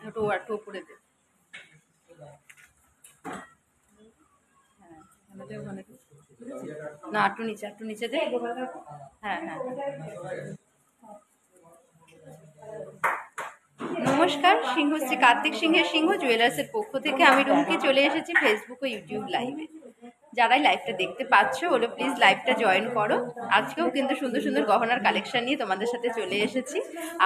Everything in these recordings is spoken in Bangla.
একটু উপরে দে। না একটু নিচে দে। হ্যাঁ হ্যাঁ। নমস্কার, সিংহশ্রী কার্তিক সিংহের সিংহ জুয়েলার্সের পক্ষ থেকে আমি রুমকি চলে এসেছি ফেসবুক ও ইউটিউব লাইভে। যারাই লাইভটা দেখতে পাচ্ছ ওরা প্লিজ লাইভটা জয়েন করো। আজকেও কিন্তু সুন্দর সুন্দর গহনার কালেকশন নিয়ে তোমাদের সাথে চলে এসেছি।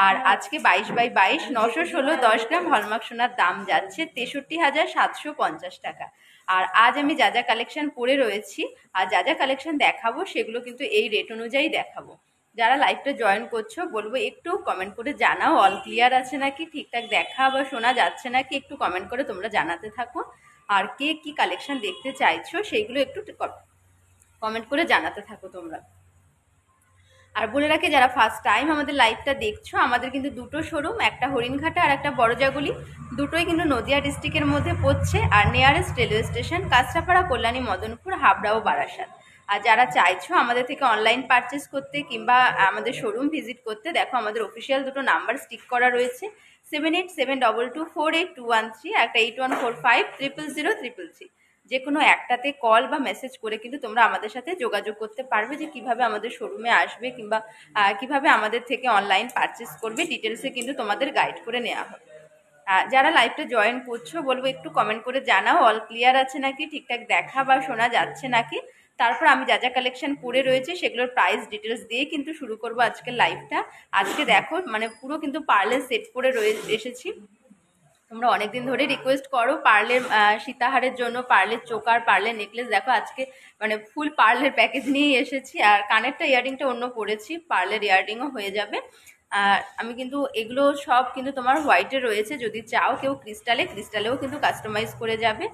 আর আজকে 22x22 916 10 গ্রাম হলমার্ক সোনার দাম যাচ্ছে 63,750 টাকা। আর আজ আমি যা যা কালেকশন পরে রয়েছি আর যা যা কালেকশন দেখাবো সেগুলো কিন্তু এই রেট অনুযায়ী দেখাবো। যারা লাইভটা জয়েন করছো বলবো একটু কমেন্ট করে জানাও অল ক্লিয়ার আছে নাকি, ঠিকঠাক দেখা বা শোনা যাচ্ছে নাকি, একটু কমেন্ট করে তোমরা জানাতে থাকো। আর কে কি কালেকশন দেখতে চাইছো সেইগুলো একটু কমেন্ট করে জানাতে থাকো তোমরা। আর বলে রাখি যারা ফার্স্ট টাইম আমাদের লাইভটা দেখছো, আমাদের কিন্তু দুটো শোরুম, একটা হরিণঘাটা আর একটা বড়জাগুলি, দুটোই কিন্তু নদিয়া ডিস্ট্রিক্টের মধ্যে পড়ছে। আর nearest railway station Kanchrapara, Kalyani, Madanpur, Habra ও বারাসাত। আর যারা চাইছো আমাদের থেকে অনলাইন পারচেস করতে কিংবা আমাদের শোরুম ভিজিট করতে, দেখো আমাদের অফিসিয়াল দুটো নাম্বার স্টিক করা রয়েছে, 7872248213, একটা 8145000333। যে কোনো একটাতে কল বা মেসেজ করে কিন্তু তোমরা আমাদের সাথে যোগাযোগ করতে পারবে যে কিভাবে আমাদের শোরুমে আসবে কিংবা কিভাবে আমাদের থেকে অনলাইন পারচেস করবে, ডিটেলসে কিন্তু তোমাদের গাইড করে নেওয়া হবে। যারা লাইভটা জয়েন করছো বলবো একটু কমেন্ট করে জানাও অল ক্লিয়ার আছে নাকি, ঠিকঠাক দেখা বা শোনা যাচ্ছে নাকি। তারপর আমি যা যা কালেকশন পরে রয়েছে সেগুলোর প্রাইস ডিটেলস দিয়ে কিন্তু শুরু করবো আজকের লাইভটা। আজকে দেখো মানে পুরো কিন্তু পার্লের সেট পরে এসেছি। তোমরা অনেকদিন ধরে রিকোয়েস্ট করো পার্লের সীতাহারের জন্য, পার্লের চোকার, পার্লের নেকলেস। দেখো আজকে মানে ফুল পার্লের প্যাকেজ নিয়েই এসেছি। আর কানেরটা ইয়াররিংটা অন্য পরেছি, পার্লের ইয়াররিংও হয়ে যাবে। আর আমি কিন্তু এগুলো সব কিন্তু তোমার হোয়াইটে রয়েছে, যদি চাও কেউ ক্রিস্টালেও কিন্তু কাস্টমাইজ করে যাবে।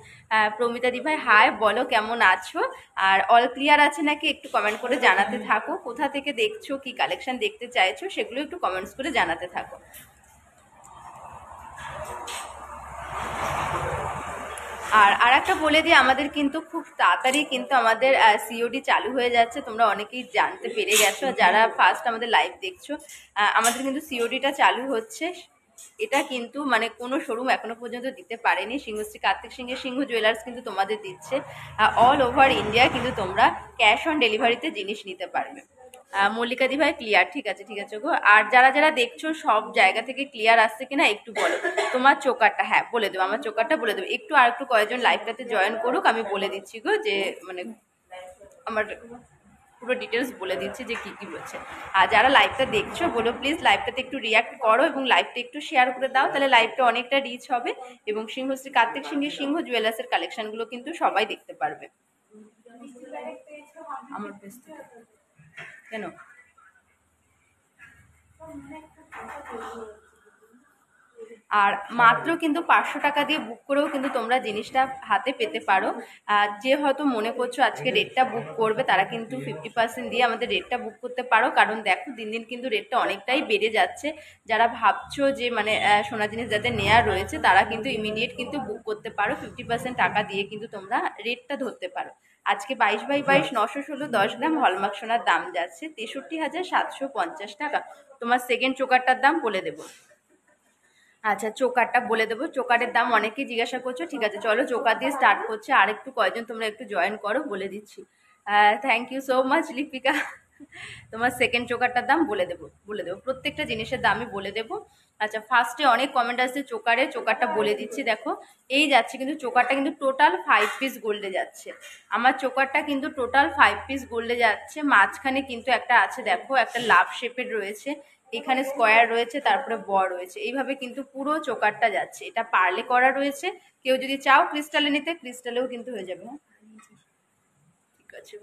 প্রমিতা দি ভাই হাই, বলো কেমন আছো আর অল ক্লিয়ার আছে নাকি একটু কমেন্ট করে জানাতে থাকো। কোথা থেকে দেখছো, কি কালেকশন দেখতে চাইছো সেগুলো একটু কমেন্টস করে জানাতে থাকো। আর একটা বলে দিই, আমাদের কিন্তু খুব তাড়াতাড়ি কিন্তু আমাদের সিওডি চালু হয়ে যাচ্ছে, তোমরা অনেকেই জানতে পেরে গেছো যারা ফার্স্ট আমাদের লাইভ দেখছো। আমাদের কিন্তু সিওডিটা চালু হচ্ছে। এটা কিন্তু মানে কোনো শোরুম এখনো পর্যন্ত দিতে পারেনি, সিংহশ্রী কার্তিক সিংহের সিংহ জুয়েলার্স কিন্তু তোমাদের দিচ্ছে। অল ওভার ইন্ডিয়া কিন্তু তোমরা ক্যাশ অন ডেলিভারিতে জিনিস নিতে পারবে। মল্লিকা দি ভাই ক্লিয়ার, ঠিক আছে ঠিক আছে গো। আর যারা যারা দেখছো সব জায়গা থেকে ক্লিয়ার আসছে কিনা একটু বলো। তোমার চোকারটা, হ্যাঁ বলে দেবো, আমার চোকারটা বলে দেবো। একটু আর একটু কয়েকজন লাইভটাতে জয়েন করুক, আমি বলে দিচ্ছি গো যে মানে আমার পুরো ডিটেলস বলে দিচ্ছি যে কি কি বলছে। আর যারা লাইভটা দেখছো বলো প্লিজ লাইভটাতে একটু রিয়াক্ট করো এবং লাইভটা একটু শেয়ার করে দাও, তাহলে লাইভটা অনেকটা রিচ হবে এবং সিংহশ্রী কার্তিক সিংহের সিংহ জুয়েলার্সের কালেকশনগুলো কিন্তু সবাই দেখতে পারবে আমার পেজ থেকে। কেন আর মাত্র কিন্তু 500 টাকা দিয়ে বুক করেও কিন্তু তোমরা জিনিসটা হাতে পেতে পারো। যে হয়তো মনে করছো আজকে রেটটা বুক করবে তারা কিন্তু 50% দিয়ে আমাদের রেটটা বুক করতে পারো, কারণ দেখো দিন দিন কিন্তু রেটটা অনেকটাই বেড়ে যাচ্ছে। যারা ভাবছো যে মানে সোনা জিনিস যাদের নেওয়ার রয়েছে তারা কিন্তু ইমিডিয়েট কিন্তু বুক করতে পারো, 50% টাকা দিয়ে কিন্তু তোমরা রেটটা ধরতে পারো। আজকে 22x22 916 10 গ্রাম হলমার্ক সোনার দাম যাচ্ছে 63,750 টাকা। তোমার সেকেন্ড চোকারটার দাম বলে দেবো। আচ্ছা চোকারটা বলে দেবো, চোকারের দাম অনেকেই জিজ্ঞাসা করছো, ঠিক আছে চলো চোকার দিয়ে স্টার্ট করছে। আর একটু কয়জন তোমরা একটু জয়েন করো, বলে দিচ্ছি। Thank you so much Lipika. তোমার সেকেন্ড চোকারটার দাম বলে দেবো প্রত্যেকটা জিনিসের দামই বলে দেবো। আচ্ছা ফার্স্টে অনেক কমেন্ট আসছে চোকারটা বলে দিচ্ছি। দেখো এই যাচ্ছে কিন্তু চোকারটা কিন্তু টোটাল 5 পিস গোল্ডে যাচ্ছে। আমার চোকারটা কিন্তু টোটাল 5 পিস গোল্ডে যাচ্ছে। মাঝখানে কিন্তু একটা আছে, দেখো একটা লাভ শেপের রয়েছে, এখানে স্কোয়ার রয়েছে, তারপরে বড় রয়েছে, এইভাবে কিন্তু পুরো চোকারটা যাচ্ছে। এটা পার্লে করা রয়েছে, কেউ যদি চাও ক্রিস্টালে নিতে ক্রিস্টালেও কিন্তু হয়ে যাবে। ঠিক আছে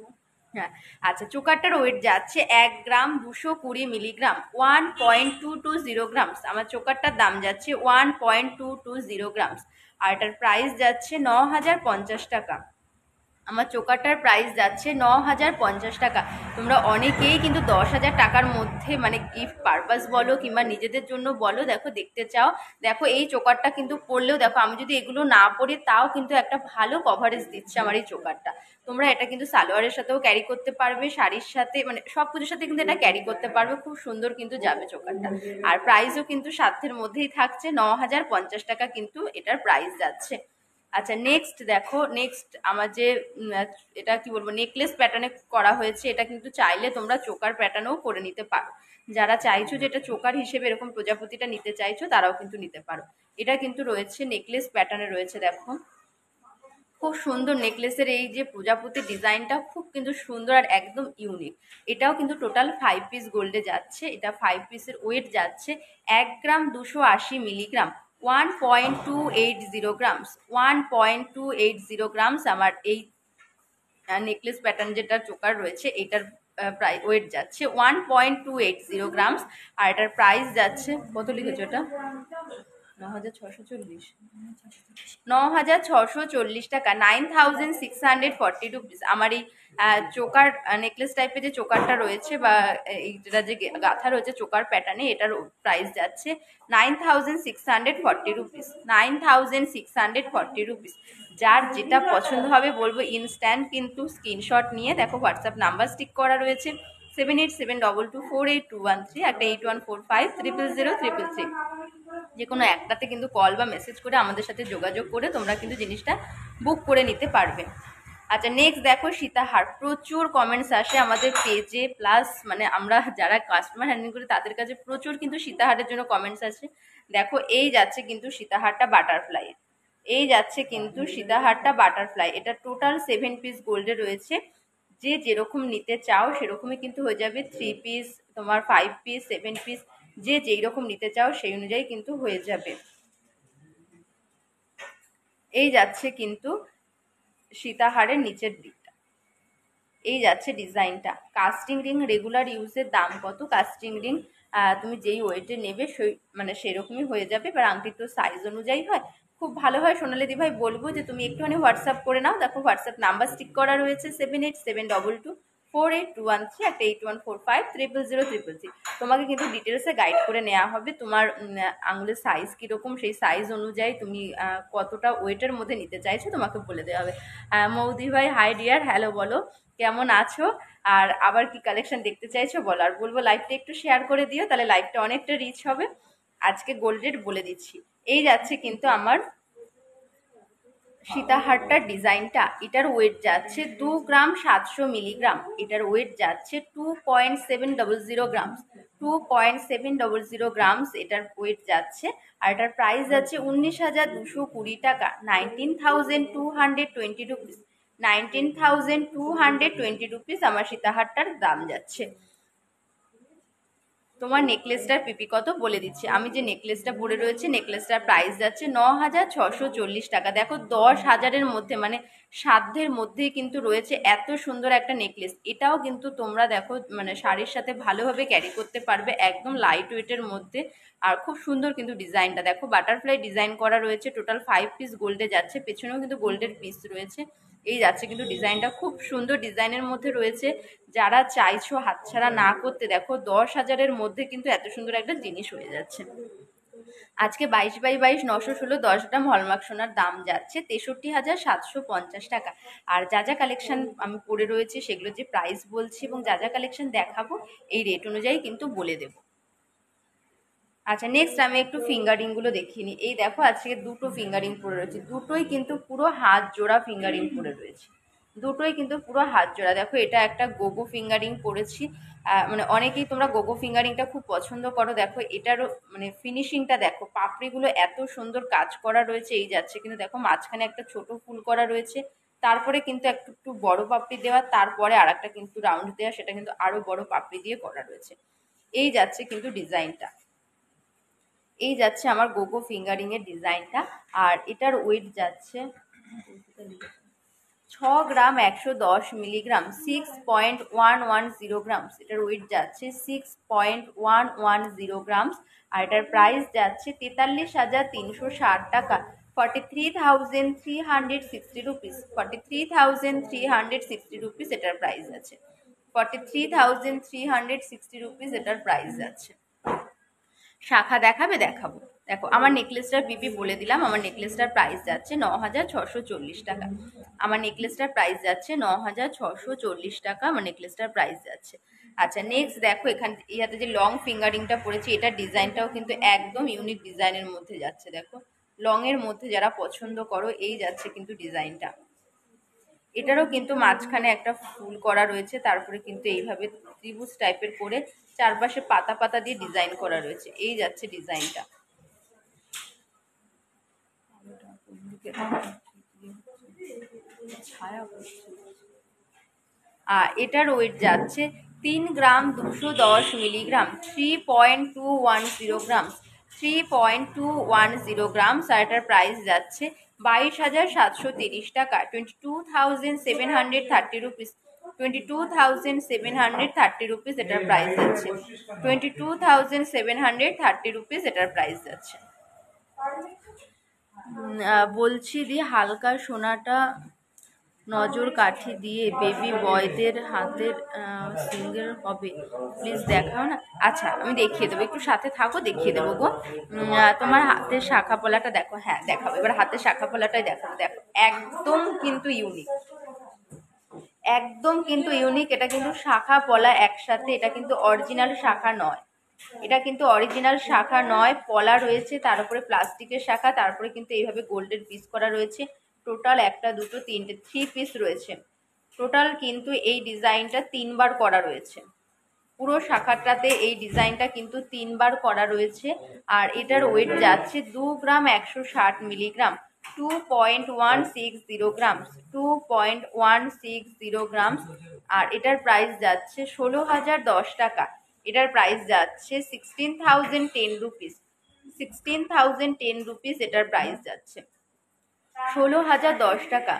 হ্যাঁ। আচ্ছা চোকারটার ওয়েট যাচ্ছে 1 গ্রাম 220 মিলিগ্রাম, 1.220 গ্রামস। আমার চোকারটার দাম যাচ্ছে 1.220 গ্রামস। আর এটার প্রাইস যাচ্ছে 9,050 টাকা। আমার চোকারটার প্রাইস যাচ্ছে 9,050 টাকা। তোমরা অনেকেই কিন্তু 10,000 টাকার মধ্যে মানে গিফট পারপাস বলো কিংবা নিজেদের জন্য বলো দেখো দেখতে চাও। দেখো এই চোকারটা কিন্তু পরলেও দেখো আমি যদি এগুলো না পরি তাও কিন্তু একটা ভালো কভারেজ দিচ্ছে আমার এই চোকারটা। তোমরা এটা কিন্তু সালোয়ারের সাথেও ক্যারি করতে পারবে, শাড়ির সাথে মানে সব কিছুর সাথে কিন্তু এটা ক্যারি করতে পারবে, খুব সুন্দর কিন্তু যাবে চোকারটা। আর প্রাইসও কিন্তু সাধ্যের মধ্যেই থাকছে, 9,050 টাকা কিন্তু এটার প্রাইস যাচ্ছে। আচ্ছা নেক্সট দেখো, নেক্সট আমার যে এটা কি বলবো নেকলেস প্যাটার্নে করা হয়েছে, এটা কিন্তু চাইলে তোমরা চোকার প্যাটার্নও করে নিতে পারো। যারা চাইছো যে এটা চোকার হিসেবে এরকম প্রজাপতিটা নিতে চাইছো তারাও কিন্তু নিতে পারো। এটা কিন্তু রয়েছে নেকলেস প্যাটার্নে রয়েছে, দেখো খুব সুন্দর নেকলেসের এই যে প্রজাপতি ডিজাইনটা খুব কিন্তু সুন্দর আর একদম ইউনিক। এটাও কিন্তু টোটাল 5 পিস গোল্ডে যাচ্ছে। এটা 5 পিসের ওয়েট যাচ্ছে 1 গ্রাম 280 মিলিগ্রাম, 1.280 গ্রামস, 1.280 গ্রামস আমার এই নেকলেস প্যাটার্ন যেটা চোকার রয়েছে এটার প্রাইস ওয়েট যাচ্ছে 1.280 গ্রামস। আর এটার প্রাইস যাচ্ছে কত লিখেছো এটা? 9,640, 9,640 টাকা, 9,640 রুপিস। আমার এই চোকার নেকলেস টাইপের যে চোকারটা রয়েছে বা এইটা যে গাঁথা রয়েছে চোকার প্যাটার্নে, এটার প্রাইস যাচ্ছে 9,640 রুপিস, 9,640 রুপিস। যার যেটা পছন্দ হবে বলবো ইনস্ট্যান্ট কিন্তু স্ক্রিনশট নিয়ে দেখো হোয়াটসঅ্যাপ নাম্বার স্টিক করা রয়েছে 7872248213, একটা 8145000333। যে কোনো একটাতে কিন্তু কল বা মেসেজ করে আমাদের সাথে যোগাযোগ করে তোমরা কিন্তু জিনিসটা বুক করে নিতে পারবে। আচ্ছা নেক্সট দেখো সীতাহার, প্রচুর কমেন্টস আসে আমাদের পেজে, প্লাস মানে আমরা যারা কাস্টমার হ্যান্ডলিং করি তাদের কাছে প্রচুর কিন্তু সীতাহারের জন্য কমেন্টস আসে। দেখো এই যাচ্ছে কিন্তু সীতাহারটা বাটারফ্লাই, এই যাচ্ছে কিন্তু সীতাহারটা বাটারফ্লাই। এটা টোটাল 7 পিস গোল্ডে রয়েছে। যে যেরকম নিতে চাও সেরকমই কিন্তু হয়ে যাবে, 3 পিস তোমার 5 পিস 7 পিস, যে যেই রকম নিতে চাও সেই অনুযায়ী কিন্তু হয়ে যাবে। এই যাচ্ছে কিন্তু সীতাহারের নিচের দিকটা, এই যাচ্ছে ডিজাইনটা। কাস্টিং রিং রেগুলার ইউজের দাম কত? কাস্টিং রিং তুমি যেই ওয়েটে নেবে সেই মানে সেরকমই হয়ে যাবে, এবার আংটির তো সাইজ অনুযায়ী হয়। খুব ভালো হয় সোনালি দি ভাই বলবো যে তুমি একটুখানি হোয়াটসঅ্যাপ করে নাও, দেখো হোয়াটসঅ্যাপ নাম্বার স্টিক করা রয়েছে 7872248213, একটা 8145000333। তোমাকে কিন্তু ডিটেলসে গাইড করে নেওয়া হবে, তোমার আঙুলের সাইজ কীরকম সেই সাইজ অনুযায়ী তুমি কতটা ওয়েটের মধ্যে নিতে চাইছো তোমাকে বলে দেওয়া হবে। মৌদি ভাই হাই ডিয়ার, হ্যালো বলো, কেমন আছো? আর আবার কি কালেকশন দেখতে চাইছো বলো, আর বলবো লাইভটা একটু শেয়ার করে দিও, তাহলে লাইভটা অনেকটা রিচ হবে। আজকে গোল্ড রেট বলে দিচ্ছি। এই যাচ্ছে কিন্তু আমার সীতাহারটার ডিজাইনটা, এটার ওয়েট যাচ্ছে 2 গ্রাম 700 মিলিগ্রাম, এটার ওয়েট যাচ্ছে 2.700 গ্রামস, 2.700 গ্রামস এটার ওয়েট যাচ্ছে। আর এটার প্রাইস যাচ্ছে 19,220 টাকা, 19,220 রুপিস, 19,220 রুপিস আমার সীতাহারটার দাম যাচ্ছে। তোমার নেকলেসটার পিপি কত বলে দিচ্ছি, আমি যে নেকলেসটা পরে রয়েছে নেকলেসটার প্রাইস যাচ্ছে 9,640 টাকা। দেখো 10,000-এর মধ্যে মানে সাধ্যের মধ্যেই কিন্তু রয়েছে এত সুন্দর একটা নেকলেস। এটাও কিন্তু তোমরা দেখো মানে শাড়ির সাথে ভালোভাবে ক্যারি করতে পারবে, একদম লাইট ওয়েটের মধ্যে। আর খুব সুন্দর কিন্তু ডিজাইনটা দেখো, বাটারফ্লাই ডিজাইন করা রয়েছে, টোটাল 5 পিস গোল্ডে যাচ্ছে, পেছনেও কিন্তু গোল্ডের পিস রয়েছে। এই যাচ্ছে কিন্তু ডিজাইনটা, খুব সুন্দর ডিজাইনের মধ্যে রয়েছে। যারা চাইছো হাতছাড়া না করতে, দেখো 10,000-এর মধ্যে কিন্তু এত সুন্দর একটা জিনিস হয়ে যাচ্ছে। আজকে 22 x 22 916 10 গ্রাম হলমার্ক সোনার দাম যাচ্ছে 63,750 টাকা। আর যা যা কালেকশন আমি পরে রয়েছে সেগুলো যে প্রাইস বলছি এবং যা যা কালেকশন দেখাবো এই রেট অনুযায়ী কিন্তু বলে দেবো। আচ্ছা নেক্সট আমি একটু ফিঙ্গারিংগুলো দেখিয়ে নিই। এই দেখো আজকে দুটো ফিঙ্গারিং পরে রয়েছে, দুটোই কিন্তু পুরো হাত জোড়া ফিঙ্গারিং পরে রয়েছে, দুটোই কিন্তু পুরো হাত জোড়া। দেখো এটা একটা গোগো ফিঙ্গারিং পরেছি, মানে অনেকেই তোমরা গোগো ফিঙ্গারিংটা খুব পছন্দ করো। দেখো এটারও মানে ফিনিশিংটা দেখো, পাপড়িগুলো এত সুন্দর কাজ করা রয়েছে। এই যাচ্ছে কিন্তু দেখো মাঝখানে একটা ছোট ফুল করা রয়েছে, তারপরে কিন্তু একটু একটু বড় পাপড়ি দেওয়া, তারপরে আর একটা কিন্তু রাউন্ড দেওয়া, সেটা কিন্তু আরো বড় পাপড়ি দিয়ে করা রয়েছে। এই যাচ্ছে কিন্তু ডিজাইনটা, এই যাচ্ছে আমার গোগো ফিঙ্গারিং এর ডিজাইনটা। আর এটার ওয়েট যাচ্ছে 6 গ্রাম 110 মিলিগ্রাম, 6.110 গ্রামস, এটার ওয়েট যাচ্ছে 6.110 গ্রামস। আর এটার প্রাইস যাচ্ছে 43,360 টাকা, 43,360 রুপিস, 43,360 রুপিস এটার প্রাইস আছে, 43,360 রুপিস এটার প্রাইস আছে। শাখা দেখাবে? দেখাবো। দেখো আমার নেকলেসটার বিপি বলে দিলাম, আমার নেকলেসটার প্রাইস যাচ্ছে 9,640 টাকা, আমার নেকলেসটার প্রাইস যাচ্ছে 9,640 টাকা, আমার নেকলেসটার প্রাইস যাচ্ছে। আচ্ছা নেক্সট দেখো এখানে ইয়াতে যে লং ফিঙ্গারিংটা পড়েছি, এটা ডিজাইনটাও কিন্তু একদম ইউনিক ডিজাইনের মধ্যে যাচ্ছে। দেখো লং এর মধ্যে যারা পছন্দ করো এই যাচ্ছে কিন্তু ডিজাইনটা, এটারও কিন্তু মাঝখানে একটা ফুল করা রয়েছে, তারপরে কিন্তু এইভাবে ত্রিভুজ টাইপের করে চারপাশে পাতা পাতা দিয়ে ডিজাইন করা রয়েছে, এই যাচ্ছে ডিজাইনটা। এটার ওয়েট যাচ্ছে 3 গ্রাম 210 মিলিগ্রাম, 3.210 গ্রাম, 3.210 গ্রাম। আর এটার প্রাইস যাচ্ছে 22,730 টাকা, 22,730 রুপিস, 22,730 রুপিস এটার প্রাইস যাচ্ছে, 22,730 রুপিস এটার প্রাইস যাচ্ছে। বলছি দি হালকা সোনাটা নজর কাঠি দিয়ে বেবি বয়দের হাতের সিঙ্গেল হবে, প্লিজ দেখাও না। আচ্ছা আমি দেখিয়ে দেবো, একটু সাথে থাকো, দেখিয়ে দেবো গো। তোমার হাতের শাখা পলাটা দেখো, হ্যাঁ দেখাবো, এবার হাতের শাখা পলাটাই দেখাবো। দেখো একদম কিন্তু ইউনিক, একদম কিন্তু ইউনিক, এটা কিন্তু শাখা পলা একসাথে, এটা কিন্তু অরিজিনাল শাখা নয়, এটা কিন্তু অরিজিনাল শাখা নয়, পলা রয়েছে তার উপরে প্লাস্টিকের শাখা, তারপরে কিন্তু এইভাবে গোল্ডের পিস করা রয়েছে। টোটাল 1 2 3 3 পিস রয়েছে টোটাল, কিন্তু এই ডিজাইনটা 3 বার করা রয়েছে, পুরো শাখাটাতে এই ডিজাইনটা কিন্তু 3 বার করা রয়েছে। আর এটার ওয়েট যাচ্ছে 2 গ্রাম 160 মিলিগ্রাম, 2.160 গ্রাম, 2.160 গ্রাম। আর এটার প্রাইস যাচ্ছে 16,010 টাকা, এটার প্রাইস যাচ্ছে 16,010 রুপিস, 16,010 রুপিস এটার প্রাইস যাচ্ছে, 16,010 টাকা।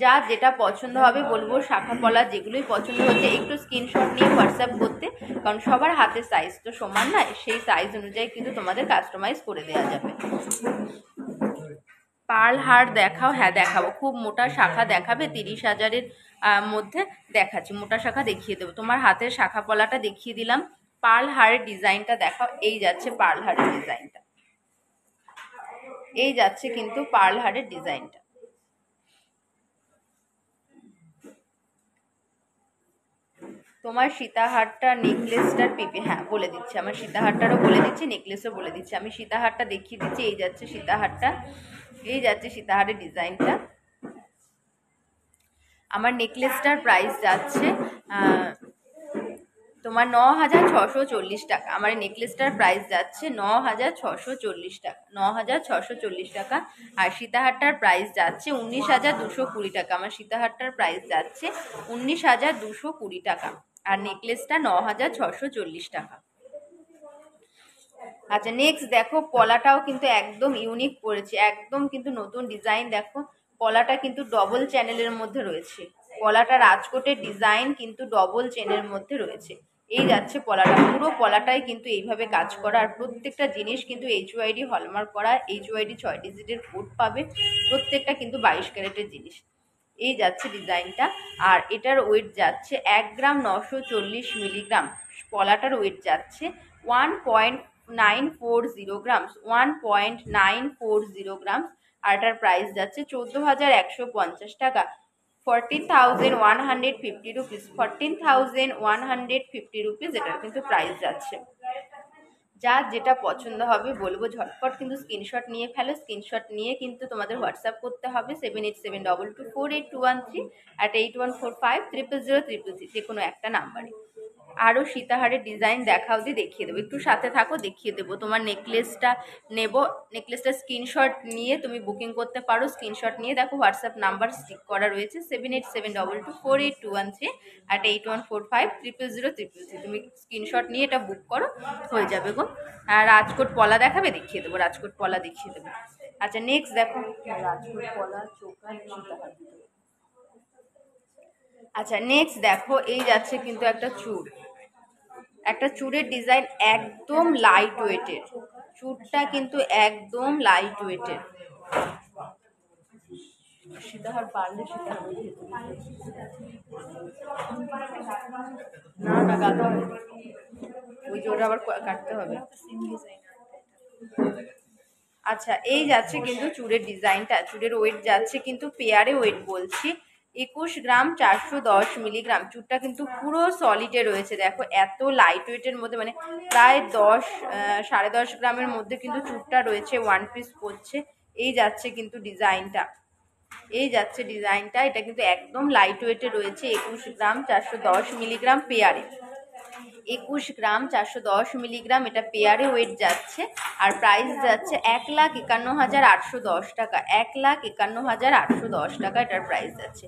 যা যেটা পছন্দ হবে বলবো, শাখা পলা যেগুলোই পছন্দ হচ্ছে একটু স্ক্রিনশট নিয়ে হোয়াটসঅ্যাপ করতে, কারণ সবার হাতের সাইজ তো সমান না, সেই সাইজ অনুযায়ী কিন্তু তোমাদের কাস্টমাইজ করে দেওয়া যাবে। পার্ল হার দেখাও? হ্যাঁ দেখাবো, খুব মোটা শাখা দেখাবে 30,000-এর মধ্যে দেখাচ্ছি, মোটা শাখা দেখিয়ে দেবো। তোমার হাতের শাখা পলাটা দেখিয়ে দিলাম, পার্ল হারের ডিজাইনটা দেখাও, এই যাচ্ছে পার্ল হারের ডিজাইনটা, এই যাচ্ছে কিন্তু পার্ল হারের ডিজাইনটা। তোমার সীতাহারটা নেকলেসটার পিপি, হ্যাঁ বলে দিচ্ছি, আমার সীতাহারটারও বলে দিচ্ছি, নেকলেসও বলে দিচ্ছি। আমি সীতাহারটা দেখিয়ে দিচ্ছি, এই যাচ্ছে সীতাহারটা, এই যাচ্ছে সীতাহারের ডিজাইনটা। আমার নেকলেসটার প্রাইস যাচ্ছে তোমার 9,640 টাকা, আমার নেকলেসটার প্রাইস যাচ্ছে 9,640 টাকা, 9,640 টাকা। আর সীতাহারটার প্রাইস যাচ্ছে 19,220 টাকা, আমার সীতাহারটার প্রাইস যাচ্ছে 19,220 টাকা, আর নেকলেসটা 9,640 টাকা। আচ্ছা নেক্সট দেখো, পলাটাও কিন্তু একদম ইউনিক পড়েছে, একদম কিন্তু নতুন ডিজাইন। দেখো পলাটা কিন্তু ডবল চ্যানেলের মধ্যে রয়েছে, পলাটা রাজকোটের ডিজাইন কিন্তু ডবল চেনের মধ্যে রয়েছে, এই যাচ্ছে পলাটা, পুরো পলাটাই কিন্তু এইভাবে কাজ করা, আর প্রত্যেকটা জিনিস কিন্তু HYD হলমার্ক করা, HYD 6 ডিজিটের কোড পাবে, প্রত্যেকটা কিন্তু 22 ক্যারেটের জিনিস, এই যাচ্ছে ডিজাইনটা। আর এটার ওয়েট যাচ্ছে 1 গ্রাম 940 মিলিগ্রাম, পলাটার ওয়েট যাচ্ছে 1.940 গ্রামস, 1.940 গ্রামস। আর এটার প্রাইস যাচ্ছে 14,150 টাকা, 14,150 রুপিস, 14,150 রুপিস এটার কিন্তু প্রাইস যাচ্ছে। যার যেটা পছন্দ হবে বলবো ঝটপট কিন্তু স্ক্রিনশট নিয়ে ফেলো, স্ক্রিনশট নিয়ে কিন্তু তোমাদের হোয়াটসঅ্যাপ করতে হবে 7872248213 8145000033, যে কোনো একটা নাম্বারে। আরও সীতাহারের ডিজাইন দেখাও দিয়ে দেখিয়ে দেবো, একটু সাথে থাকো দেখিয়ে দেবো। তোমার নেকলেসটা নেব, নেকলেসটা স্ক্রিনশট নিয়ে তুমি বুকিং করতে পারো, স্ক্রিনশট নিয়ে দেখো হোয়াটসঅ্যাপ নাম্বার স্টিক করা রয়েছে 7872248213 8145000033, তুমি স্ক্রিনশট নিয়ে এটা বুক করো, হয়ে যাবে গো। আর রাজকোট পলা দেখাবে? দেখিয়ে দেবো, রাজকোট পলা দেখিয়ে দেবো। আচ্ছা নেক্সট দেখো রাজকোট পলা চোখা সীতাহার। আচ্ছা নেক্সট দেখো, এই যাচ্ছে কিন্তু একটা চূড়, একটা চূড়ের ডিজাইন একদম লাইট ওয়েটের, চূড়টা কিন্তু একদম লাইট ওয়েটের, সীতাহার পারলে সীতাহার না না গাঁথা হবে, ওই যে ওটা আবার কাটতে হবে। আচ্ছা, এই যাচ্ছে কিন্তু চুড়ের ডিজাইনটা, চুড়ের ওয়েট যাচ্ছে কিন্তু পেয়ারে ওয়েট বলছি 21 গ্রাম 410 মিলিগ্রাম। চুড়টা কিন্তু পুরো সলিডে রয়েছে, দেখো এত লাইট ওয়েটের মধ্যে, মানে প্রায় 10 সাড়ে 10 গ্রামের মধ্যে কিন্তু চুড়টা রয়েছে, ওয়ান পিস পড়ছে। এই যাচ্ছে কিন্তু ডিজাইনটা, এই যাচ্ছে ডিজাইনটা, এটা কিন্তু একদম লাইট ওয়েটে রয়েছে 21 গ্রাম 410 মিলিগ্রাম পেয়ারে। 21 গ্রাম 410 মিলিগ্রাম এটা পেয়ারে ওয়েট যাচ্ছে, আর প্রাইস যাচ্ছে 1,51,810 টাকা। 1,51,810 টাকা এটার প্রাইস যাচ্ছে,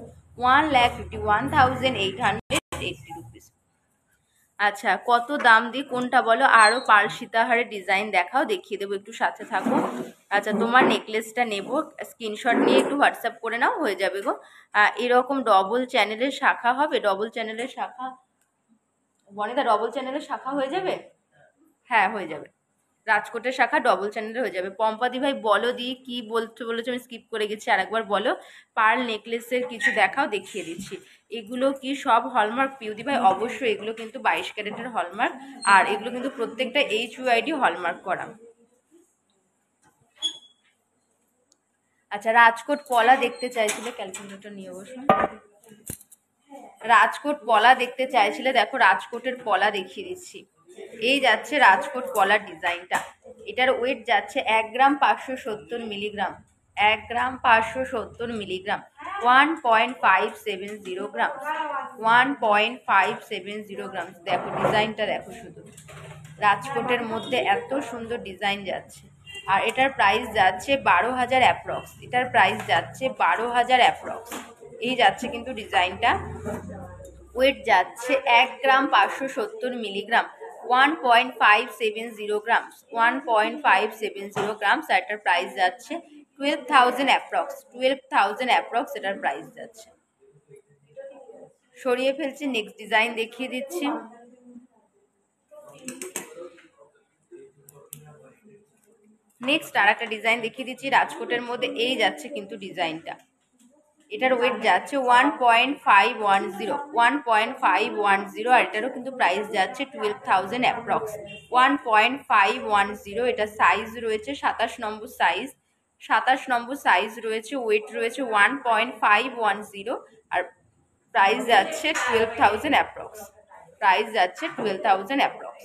1,51,880 রুপিস। আচ্ছা, কত দাম দিয়ে কোনটা বলো? আরও পার্ল সীতাহারের ডিজাইন দেখাও, দেখিয়ে দেবো, একটু সাথে থাকো। আচ্ছা, তোমার নেকলেসটা নেব, স্ক্রিনশট নিয়ে একটু হোয়াটসঅ্যাপ করে নাও, হয়ে যাবে গো। এরকম ডবল চ্যানেলের শাখা হবে, ডবল চ্যানেলের শাখা, বনিদা ডবল চ্যানেলের শাখা হয়ে যাবে? হ্যাঁ হয়ে যাবে, রাজকোটের শাখা ডবল চ্যানেলে হয়ে যাবে। পম্পাদি ভাই বলো দি কি বলতে বলেছো, আমি স্কিপ করে গেছি, আরেকবার বলো। পার্ল নেকলেসের কিছু দেখাও, দেখিয়ে দিচ্ছি। এগুলো কি সব হলমার্ক পিউদি ভাই? অবশ্যই, এগুলো কিন্তু 22 ক্যারেটের হলমার্ক, আর এগুলো কিন্তু প্রত্যেকটা HUID হলমার্ক করা। আচ্ছা, রাজকোট পলা দেখতে চাইছিলে, ক্যালকুলেটর নিয়ে বসলাম। রাজকোট পলা দেখতে চাইছিলে, দেখো রাজকোটের পলা দেখিয়ে দিচ্ছি। এই যাচ্ছে রাজকোট পলার ডিজাইনটা, এটার ওয়েট যাচ্ছে 1 গ্রাম 570 মিলিগ্রাম। 1 গ্রাম 570 মিলিগ্রাম, 1.570 গ্রাম, 1.570 গ্রাম। দেখো ডিজাইনটা দেখো শুধু, রাজকোটের মধ্যে এত সুন্দর ডিজাইন যাচ্ছে। আর এটার প্রাইস যাচ্ছে 12,000 অ্যাপ্রক্স, এটার প্রাইস যাচ্ছে 12,000 অ্যাপ্রক্স। এই যাচ্ছে কিন্তু ডিজাইনটা, ওয়েট যাচ্ছে 1 গ্রাম 570 মিলিগ্রাম, 1.570 গ্রাম, 1.570 গ্রাম। এটার প্রাইস যাচ্ছে 12,000 অ্যাপ্রক্স, 12,000 অ্যাপ্রক্স এটার প্রাইস যাচ্ছে। সরিয়ে ফেলছি, নেক্সট ডিজাইন দেখিয়ে দিচ্ছি। নেক্সট আর একটা ডিজাইন দেখিয়ে দিচ্ছি রাজকোটের মধ্যে, এই যাচ্ছে কিন্তু ডিজাইনটা, এটার ওয়েট যাচ্ছে 1.510, 1.510, আর এটারও কিন্তু প্রাইস যাচ্ছে 12,000 অ্যাপ্রক্স, 1.510। এটা সাইজ রয়েছে 27 নম্বর সাইজ, 27 নম্বর সাইজ রয়েছে, ওয়েট রয়েছে 1.510, আর প্রাইস যাচ্ছে 12,000 অ্যাপ্রক্স, প্রাইস যাচ্ছে 12,000 অ্যাপ্রক্স,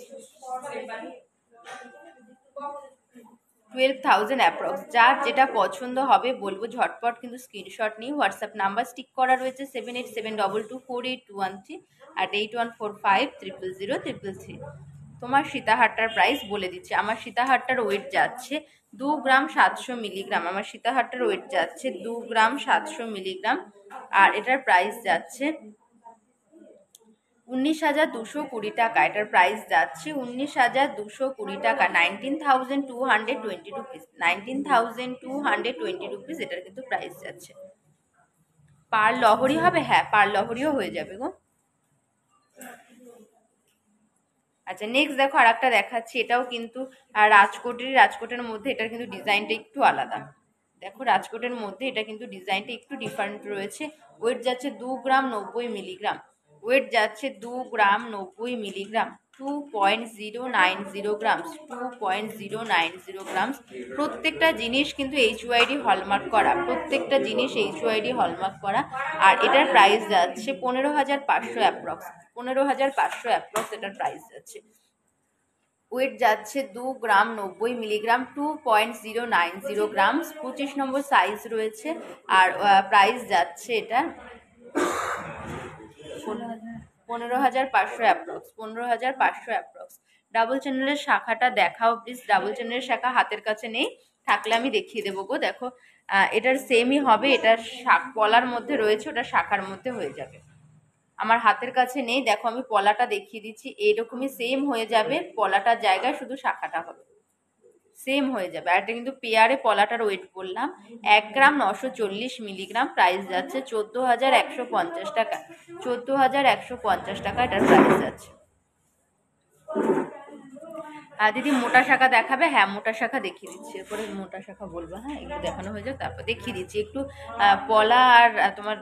12,000 অ্যাপ্রক্স। যার যেটা পছন্দ হবে বলবো ঝটপট কিন্তু স্ক্রিনশট নিয়ে হোয়াটসঅ্যাপ নাম্বার স্টিক করা রয়েছে 7872248213 আর 8145000333। তোমার সীতাহারটার প্রাইস বলে দিচ্ছি। আমার সীতাহারটার ওয়েট যাচ্ছে 2 গ্রাম 700 মিলিগ্রাম, আমার সীতাহারটার ওয়েট যাচ্ছে 2 গ্রাম 700 মিলিগ্রাম, আর এটার প্রাইস যাচ্ছে 19,220 টাকা। এটার প্রাইস যাচ্ছে 19,220 টাকা, 19,220 রুপিস, 19,220 রুপিস এটার কিন্তু প্রাইস যাচ্ছে। পার লহরি হবে? হ্যাঁ, পার লহরিও হয়ে যাবে গো। আচ্ছা, নেক্সট দেখো আর একটা দেখাচ্ছি, এটাও কিন্তু রাজকোটের মধ্যে, এটার কিন্তু ডিজাইনটা একটু আলাদা। দেখো রাজকোটের মধ্যে এটা কিন্তু ডিজাইনটা একটু ডিফারেন্ট রয়েছে। ওয়েট যাচ্ছে 2 গ্রাম 90 মিলিগ্রাম, ওয়েট যাচ্ছে 2 গ্রাম 90 মিলিগ্রাম, 2.090 গ্রামস, 2.090 গ্রামস। প্রত্যেকটা জিনিস কিন্তু HUID হলমার্ক করা, প্রত্যেকটা জিনিস HUID হলমার্ক করা। আর এটার প্রাইস যাচ্ছে 15,500 অ্যাপ্রক্স, 15,500 অ্যাপ্রক্স এটার প্রাইস যাচ্ছে। ওয়েট যাচ্ছে 2 গ্রাম 90 মিলিগ্রাম, 2.090 গ্রামস, 25 নম্বর সাইজ রয়েছে। আর প্রাইস যাচ্ছে এটা 15,500 অ্যাপ্রক্স, 15,500 অ্যাপ্রক্স। ডাবল চ্যানেলের শাখাটা দেখাও প্লিজ, ডাবল চ্যানেলের শাখা হাতের কাছে নেই, থাকলে আমি দেখিয়ে দেবো গো। দেখো এটার সেমই হবে, এটার পলার মধ্যে রয়েছে, ওটা শাখার মধ্যে হয়ে যাবে। আমার হাতের কাছে নেই, দেখো আমি পলাটা দেখিয়ে দিচ্ছি, এইরকমই সেম হয়ে যাবে, পলাটার জায়গায় শুধু শাখাটা হবে, সেম হয়ে যাবে। আর এটা কিন্তু পেয়ারে পলাটার ওয়েট বললাম 1 গ্রাম 940 মিলিগ্রাম, প্রাইস যাচ্ছে 14,150 টাকা, 14,150 টাকা এটার প্রাইস যাচ্ছে। দিদি মোটা শাখা দেখাবে? হ্যাঁ মোটা শাখা দেখিয়ে দিচ্ছি, এরপরে মোটা শাখা বলবো। হ্যাঁ এগুলো দেখানো হয়ে যাক, তারপর দেখিয়ে দিচ্ছি একটু পলা আর তোমার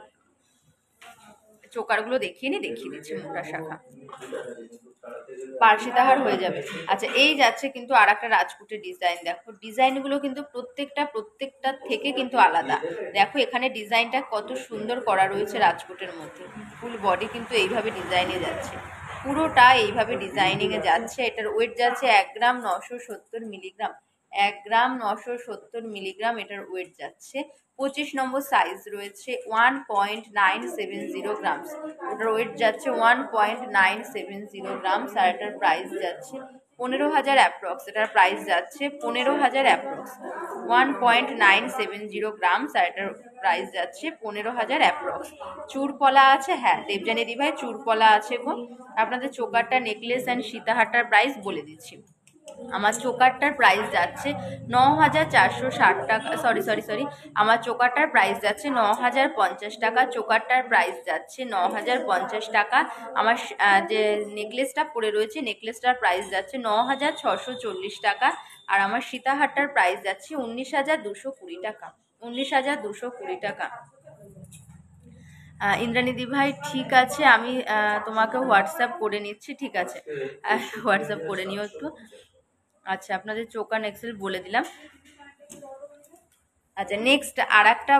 চোকারগুলো দেখিয়ে দিচ্ছি মোটা শাখা। পার্সিতাহার হয়ে যাবে। আচ্ছা এই যাচ্ছে কিন্তু আর একটা রাজপুটের ডিজাইন, দেখো ডিজাইনগুলো কিন্তু প্রত্যেকটা থেকে কিন্তু আলাদা। দেখো এখানে ডিজাইনটা কত সুন্দর করা রয়েছে রাজপুটের মধ্যে, ফুল বডি কিন্তু এইভাবে ডিজাইনে যাচ্ছে, পুরোটা এইভাবে ডিজাইনিং এ যাচ্ছে। এটার ওয়েট যাচ্ছে 1 গ্রাম 970 মিলিগ্রাম, 1 গ্রাম 970 মিলিগ্রাম এটার ওয়েট যাচ্ছে। 25 নম্বর সাইজ রয়েছে, 1.970 গ্রামস, ওটার ওয়েট যাচ্ছে 1.970 গ্রামস। আর এটার প্রাইস যাচ্ছে 15,000 অ্যাপ্রক্স, এটার প্রাইস যাচ্ছে 15,000 অ্যাপ্রক্স। 1.970 গ্রামস আর এটার প্রাইস যাচ্ছে 15,000 অ্যাপ্রক্স। চুরপলা আছে, হ্যাঁ দেবজানী দি ভাই চুরপলা আছে গো। আপনাদের চোকারটা, নেকলেস অ্যান্ড সীতাহারটার প্রাইস বলে দিচ্ছি। আমার চোকারটার প্রাইস যাচ্ছে 9,460 টাকা, সরি আমার চোকারটার প্রাইস যাচ্ছে 9,050 টাকা, চোকারটার প্রাইস যাচ্ছে 9,050 টাকা। আমার যে নেকলেসটা পরে রয়েছে নেকলেসটার প্রাইস যাচ্ছে 9,640 টাকা। আর আমার সীতাহারটার প্রাইস যাচ্ছে 19,220 টাকা, 19,220 টাকা। ইন্দ্রাণীদি ভাই ঠিক আছে, আমি তোমাকে হোয়াটসঅ্যাপ করে নিচ্ছি, ঠিক আছে হোয়াটসঅ্যাপ করে নিও একটু। আচ্ছা আপনাদের চোকার এক্সেল বলে দিলাম। আচ্ছা নেক্সট আর একটা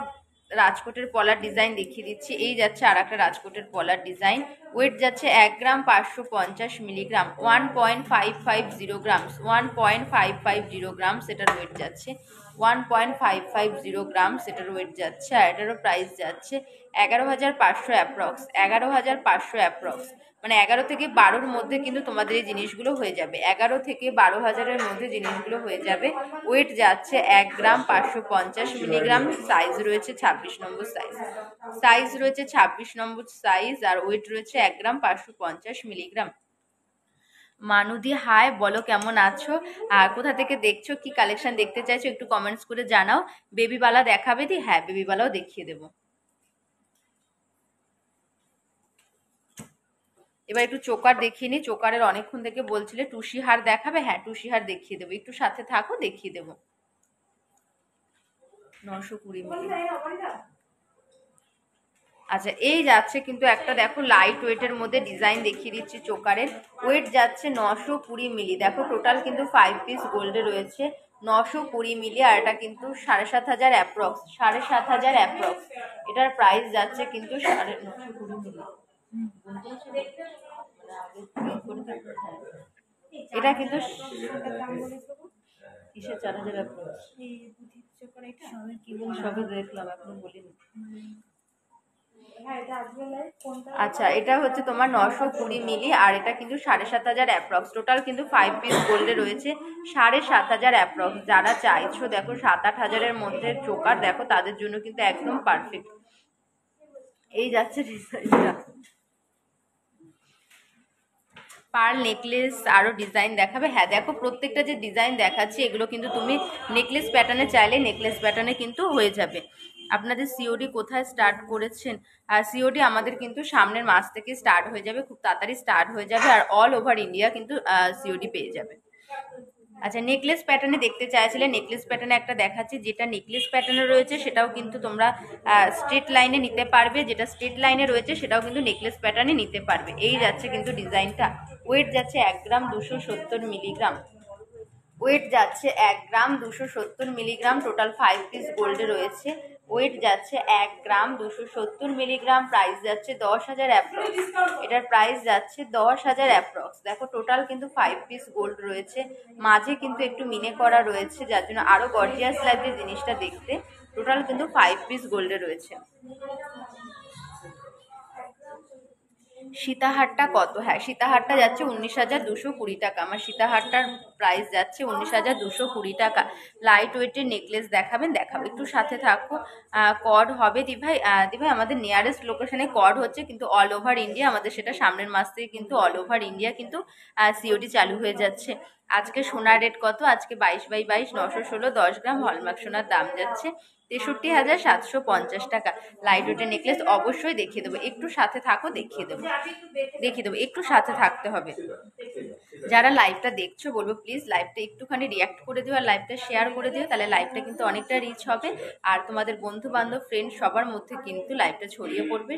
রাজকোটের পলার ডিজাইন দেখিয়ে দিচ্ছি। এই যাচ্ছে আর একটা রাজকোটের পলার ডিজাইন, ওয়েট যাচ্ছে 1 গ্রাম 550 মিলিগ্রাম, 1.550 গ্রামস, 1.550 গ্রামস এটার ওয়েট যাচ্ছে, 1.550 গ্রামস এটার ওয়েট যাচ্ছে। আর এটারও প্রাইস যাচ্ছে 11,500 অ্যাপ্রক্স, 11,500 অ্যাপ্রক্স। মানে 11 থেকে 12-র মধ্যে কিন্তু তোমাদের এই জিনিসগুলো হয়ে যাবে, 11 থেকে 12,000-এর মধ্যে জিনিসগুলো হয়ে যাবে। ওয়েট যাচ্ছে 1 গ্রাম 550 মিলিগ্রাম, সাইজ রয়েছে 26 নম্বর সাইজ, সাইজ রয়েছে 26 নম্বর সাইজ। আর ওয়েট রয়েছে 1 গ্রাম 550 মিলিগ্রাম। মানুদি হাই, বলো কেমন আছো, আর কোথা থেকে দেখছো, কি কালেকশন দেখতে চাইছো একটু কমেন্টস করে জানাও। বেবিবালা দেখাবে দি? হ্যাঁ বেবিবালাও দেখিয়ে দেবো। এবার একটু চোকার দেখিয়ে নি, চোকারের অনেকক্ষণ থেকে বলছিলে টুসি হার দেখাবে, হ্যাঁ টুসি হার দেখিয়ে দেবো, একটু সাথে থাকো দেখিয়ে দেবো। 920 মিলি। আচ্ছা এই যাচ্ছে কিন্তু একটা দেখো লাইট ওয়েটের মধ্যে ডিজাইন দেখিয়ে দিচ্ছি চোকারের, ওয়েট যাচ্ছে 920 মিলি। দেখো টোটাল কিন্তু 5 পিস গোল্ডে রয়েছে, 920 মিলি। আর এটা কিন্তু 7,500 অ্যাপ্রক্স, 7,500 অ্যাপ্রক্স। এটার প্রাইস যাচ্ছে কিন্তু 920 মিলি। এটা কিন্তু কিসের 4,000 অ্যাপ্রক্স, সবে দেখলাম এখনো বলিনি। আচ্ছা এটা হচ্ছে তোমার 920 মিলি, আর এটা কিন্তু 7,500 অ্যাপ্রক্স। টোটাল কিন্তু 5 পিস গোল্ডে রয়েছে, 7,500 অ্যাপ্রক্স। যারা চাইছো দেখো 7-8 হাজারের মধ্যে চোকার দেখো, তাদের জন্য কিন্তু একদম পারফেক্ট। এই যাচ্ছে ডিজাইনটা, পার্ল নেকলেস আরো ডিজাইন দেখাবে, হ্যাঁ দেখো প্রত্যেকটা যে ডিজাইন দেখাচ্ছি এগুলো কিন্তু তুমি নেকলেস প্যাটার্নে চাইলে নেকলেস প্যাটার্নে কিন্তু হয়ে যাবে। আপনাদের সিওডি কোথায় স্টার্ট করেছেন? আর সিওডি আমাদের কিন্তু সামনের মাস থেকে স্টার্ট হয়ে যাবে, খুব তাড়াতাড়ি স্টার্ট হয়ে যাবে, আর অল ওভার ইন্ডিয়া কিন্তু সিওডি পেয়ে যাবে। আচ্ছা নেকলেস প্যাটার্নে দেখতে চাইছিলে, নেকলেস প্যাটার্নে একটা দেখাচ্ছি, যেটা নেকলেস প্যাটার্নে রয়েছে সেটাও কিন্তু তোমরা স্ট্রেট লাইনে নিতে পারবে, যেটা স্ট্রেট লাইনে রয়েছে সেটাও কিন্তু নেকলেস প্যাটার্নে নিতে পারবে। এই যাচ্ছে কিন্তু ডিজাইনটা, ওয়েট যাচ্ছে 1 গ্রাম 270 মিলিগ্রাম, ওয়েট যাচ্ছে 1 গ্রাম 270 মিলিগ্রাম। টোটাল 5 পিস গোল্ডে রয়েছে, ওয়েট যাচ্ছে 1 গ্রাম 270 মিলিগ্রাম। প্রাইস যাচ্ছে 10,000 অ্যাপ্রক্স, এটার প্রাইস যাচ্ছে 10,000 অ্যাপ্রক্স। দেখো টোটাল কিন্তু 5 পিস গোল্ড রয়েছে, মাঝে কিন্তু একটু মিনে করা রয়েছে, যার জন্য আরো গর্জিয়াস লাগছে জিনিসটা দেখতে। টোটাল কিন্তু 5 পিস গোল্ডে রয়েছে। সীতাহারটা কত? হ্যাঁ সীতাহারটা যাচ্ছে 19,220 টাকা, আমার সীতাহারটার প্রাইস যাচ্ছে 19,220 টাকা। লাইট ওয়েটের নেকলেস দেখাবেন? দেখাবো, একটু সাথে থাকো। কর্ড হবে দিভাই? দিভাই আমাদের নিয়ারেস্ট লোকেশনে কর্ড হচ্ছে, কিন্তু অল ওভার ইন্ডিয়া আমাদের সেটা সামনের মাস থেকে কিন্তু অল ওভার ইন্ডিয়া কিন্তু সিওডি চালু হয়ে যাচ্ছে। আজকে সোনার রেট কত? আজকে 22/22 916 10 গ্রাম হলমার্ক সোনার দাম যাচ্ছে 63,750 টাকা। লাইট ওয়েটের নেকলেস অবশ্যই দেখিয়ে দেবো, একটু সাথে থাকো দেখিয়ে দেবো, একটু সাথে থাকতে হবে। যারা লাইভটা দেখছো বলবো প্লিজ লাইভটা একটুখানি রিয়াক্ট করে দিও আর লাইভটা শেয়ার করে দিও, তাহলে লাইভটা কিন্তু অনেকটা রিচ হবে আর তোমাদের বন্ধু বান্ধব ফ্রেন্ড সবার মধ্যে কিন্তু লাইভটা ছড়িয়ে পড়বে।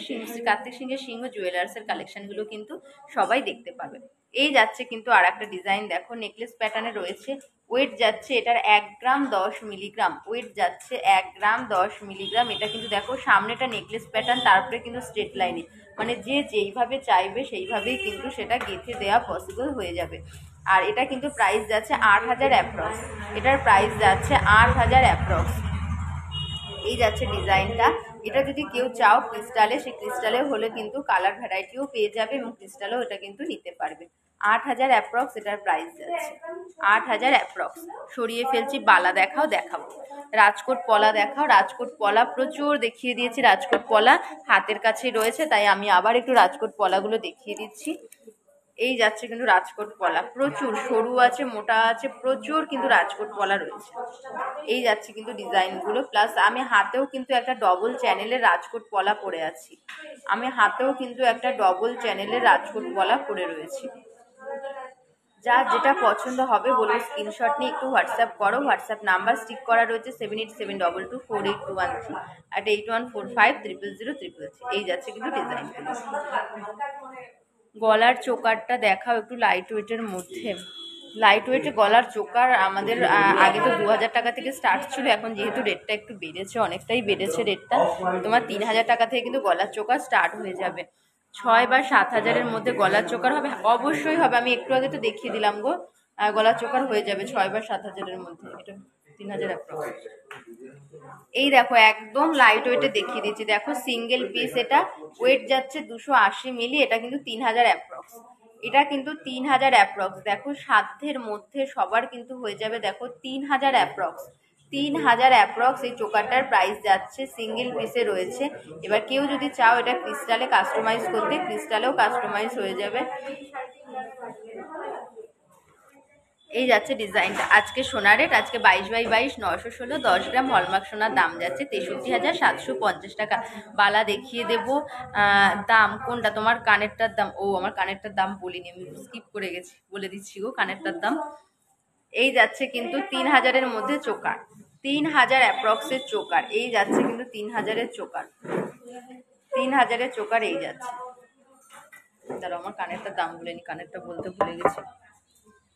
কার্তিক সিংহের সিংহ জুয়েলার্সের কালেকশনগুলো কিন্তু সবাই দেখতে পাবে। এই যাচ্ছে কিন্তু আর একটা ডিজাইন দেখো, নেকলেস প্যাটার্নে রয়েছে। ওয়েট যাচ্ছে এটার 1 গ্রাম 10 মিলিগ্রাম, ওয়েট যাচ্ছে 1 গ্রাম 10 মিলিগ্রাম। এটা কিন্তু দেখো সামনেটা নেকলেস প্যাটার্ন, তারপরে কিন্তু স্ট্রেট লাইনে, মানে যে যেইভাবে চাইবে সেইভাবেই কিন্তু সেটা গেঁথে দেওয়া পসিবল হয়ে যাবে। আর এটা কিন্তু প্রাইস যাচ্ছে 8,000 অ্যাপ্রক্স, এটার প্রাইস যাচ্ছে 8,000 অ্যাপ্রক্স। এই যাচ্ছে ডিজাইনটা। এটা যদি কেউ চাও ক্রিস্টালে, সেই ক্রিস্টালে হলে কিন্তু কালার ভ্যারাইটিও পেয়ে যাবে এবং ক্রিস্টালেও এটা কিন্তু নিতে পারবে। 8,000 অ্যাপ্রক্স এটার প্রাইস যাচ্ছে, 8,000 অ্যাপ্রক্স। সরিয়ে ফেলছি, বালা দেখাও, দেখাবো রাজকোট পলা দেখাও। রাজকোট পলা প্রচুর দেখিয়ে দিয়েছি, রাজকোট পলা হাতের কাছেই রয়েছে, তাই আমি আবার একটু রাজকোট পলাগুলো দেখিয়ে দিচ্ছি। এই যাচ্ছে কিন্তু রাজকোট পলা, প্রচুর সরু আছে, মোটা আছে, প্রচুর কিন্তু রাজকোট পলা রয়েছে। এই যাচ্ছে কিন্তু ডিজাইনগুলো, প্লাস আমি হাতেও কিন্তু একটা ডবল চ্যানেলের রাজকোট পলা পরে আছি, আমি হাতেও কিন্তু একটা ডবল চ্যানেলের রাজকোট পলা পরে রয়েছি। যা যেটা পছন্দ হবে বলবো স্ক্রিনশট নিয়ে একটু হোয়াটসঅ্যাপ করো। হোয়াটসঅ্যাপ নাম্বার স্টিক করা রয়েছে 7872248213 at 8145000033। এই যাচ্ছে কিন্তু ডিজাইনগুলো। গলার চোকারটা দেখাও একটু লাইট ওয়েটের মধ্যে। লাইট ওয়েটে গলার চোকার আমাদের আগে তো 2,000 টাকা থেকে স্টার্ট ছিল, এখন যেহেতু রেটটা একটু বেড়েছে, অনেকটাই বেড়েছে রেটটা, তোমার 3,000 টাকা থেকে কিন্তু গলার চোকার স্টার্ট হয়ে যাবে। 6 বা 7,000-এর মধ্যে গলার চোকার হবে, অবশ্যই হবে। আমি একটু আগে তো দেখিয়ে দিলাম গো, গলার চোকার হয়ে যাবে 6 বা 7,000-এর মধ্যে। এটা 3,000 অ্যাপ্রক্স। এই দেখো একদম লাইট ওয়েটে দেখিয়ে দিচ্ছি, দেখো সিঙ্গেল পিস, এটা ওয়েট যাচ্ছে 280 মিলি, এটা কিন্তু 3,000 অ্যাপ্রক্স, এটা কিন্তু 3,000 অ্যাপ্রক্স। দেখো সাধ্যের মধ্যে সবার কিন্তু হয়ে যাবে, দেখো 3,000 অ্যাপ্রক্স, 3,000 অ্যাপ্রক্স এই চোকারটার প্রাইস যাচ্ছে, সিঙ্গেল পিসে রয়েছে। এবার কেউ যদি চাও এটা ক্রিস্টালে কাস্টমাইজ করতে, ক্রিস্টালেও কাস্টমাইজ হয়ে যাবে। এই যাচ্ছে ডিজাইনটা। আজকে সোনার রেট আজকে 22/22 916 10 গ্রাম হলমার্ক সোনার দাম যাচ্ছে 63,750 টাকা। বালা দেখিয়ে দেবো, দাম কোনটা তোমার কানেরটার দাম, ও আমার কানেরটার দাম বলিনি, আমি স্কিপ করে গেছি, বলে দিচ্ছি গো কানেরটার দাম। এই যাচ্ছে কিন্তু 3,000-এর মধ্যে চোকার, 3,000 অ্যাপ্রক্সের চোকার। এই যাচ্ছে কিন্তু 3,000-এর চোকার, 3,000-এর চোকার এই যাচ্ছে। দাঁড়াও আমার কানেরটার দাম বলিনি, কানেরটা বলতে ভুলে গেছি।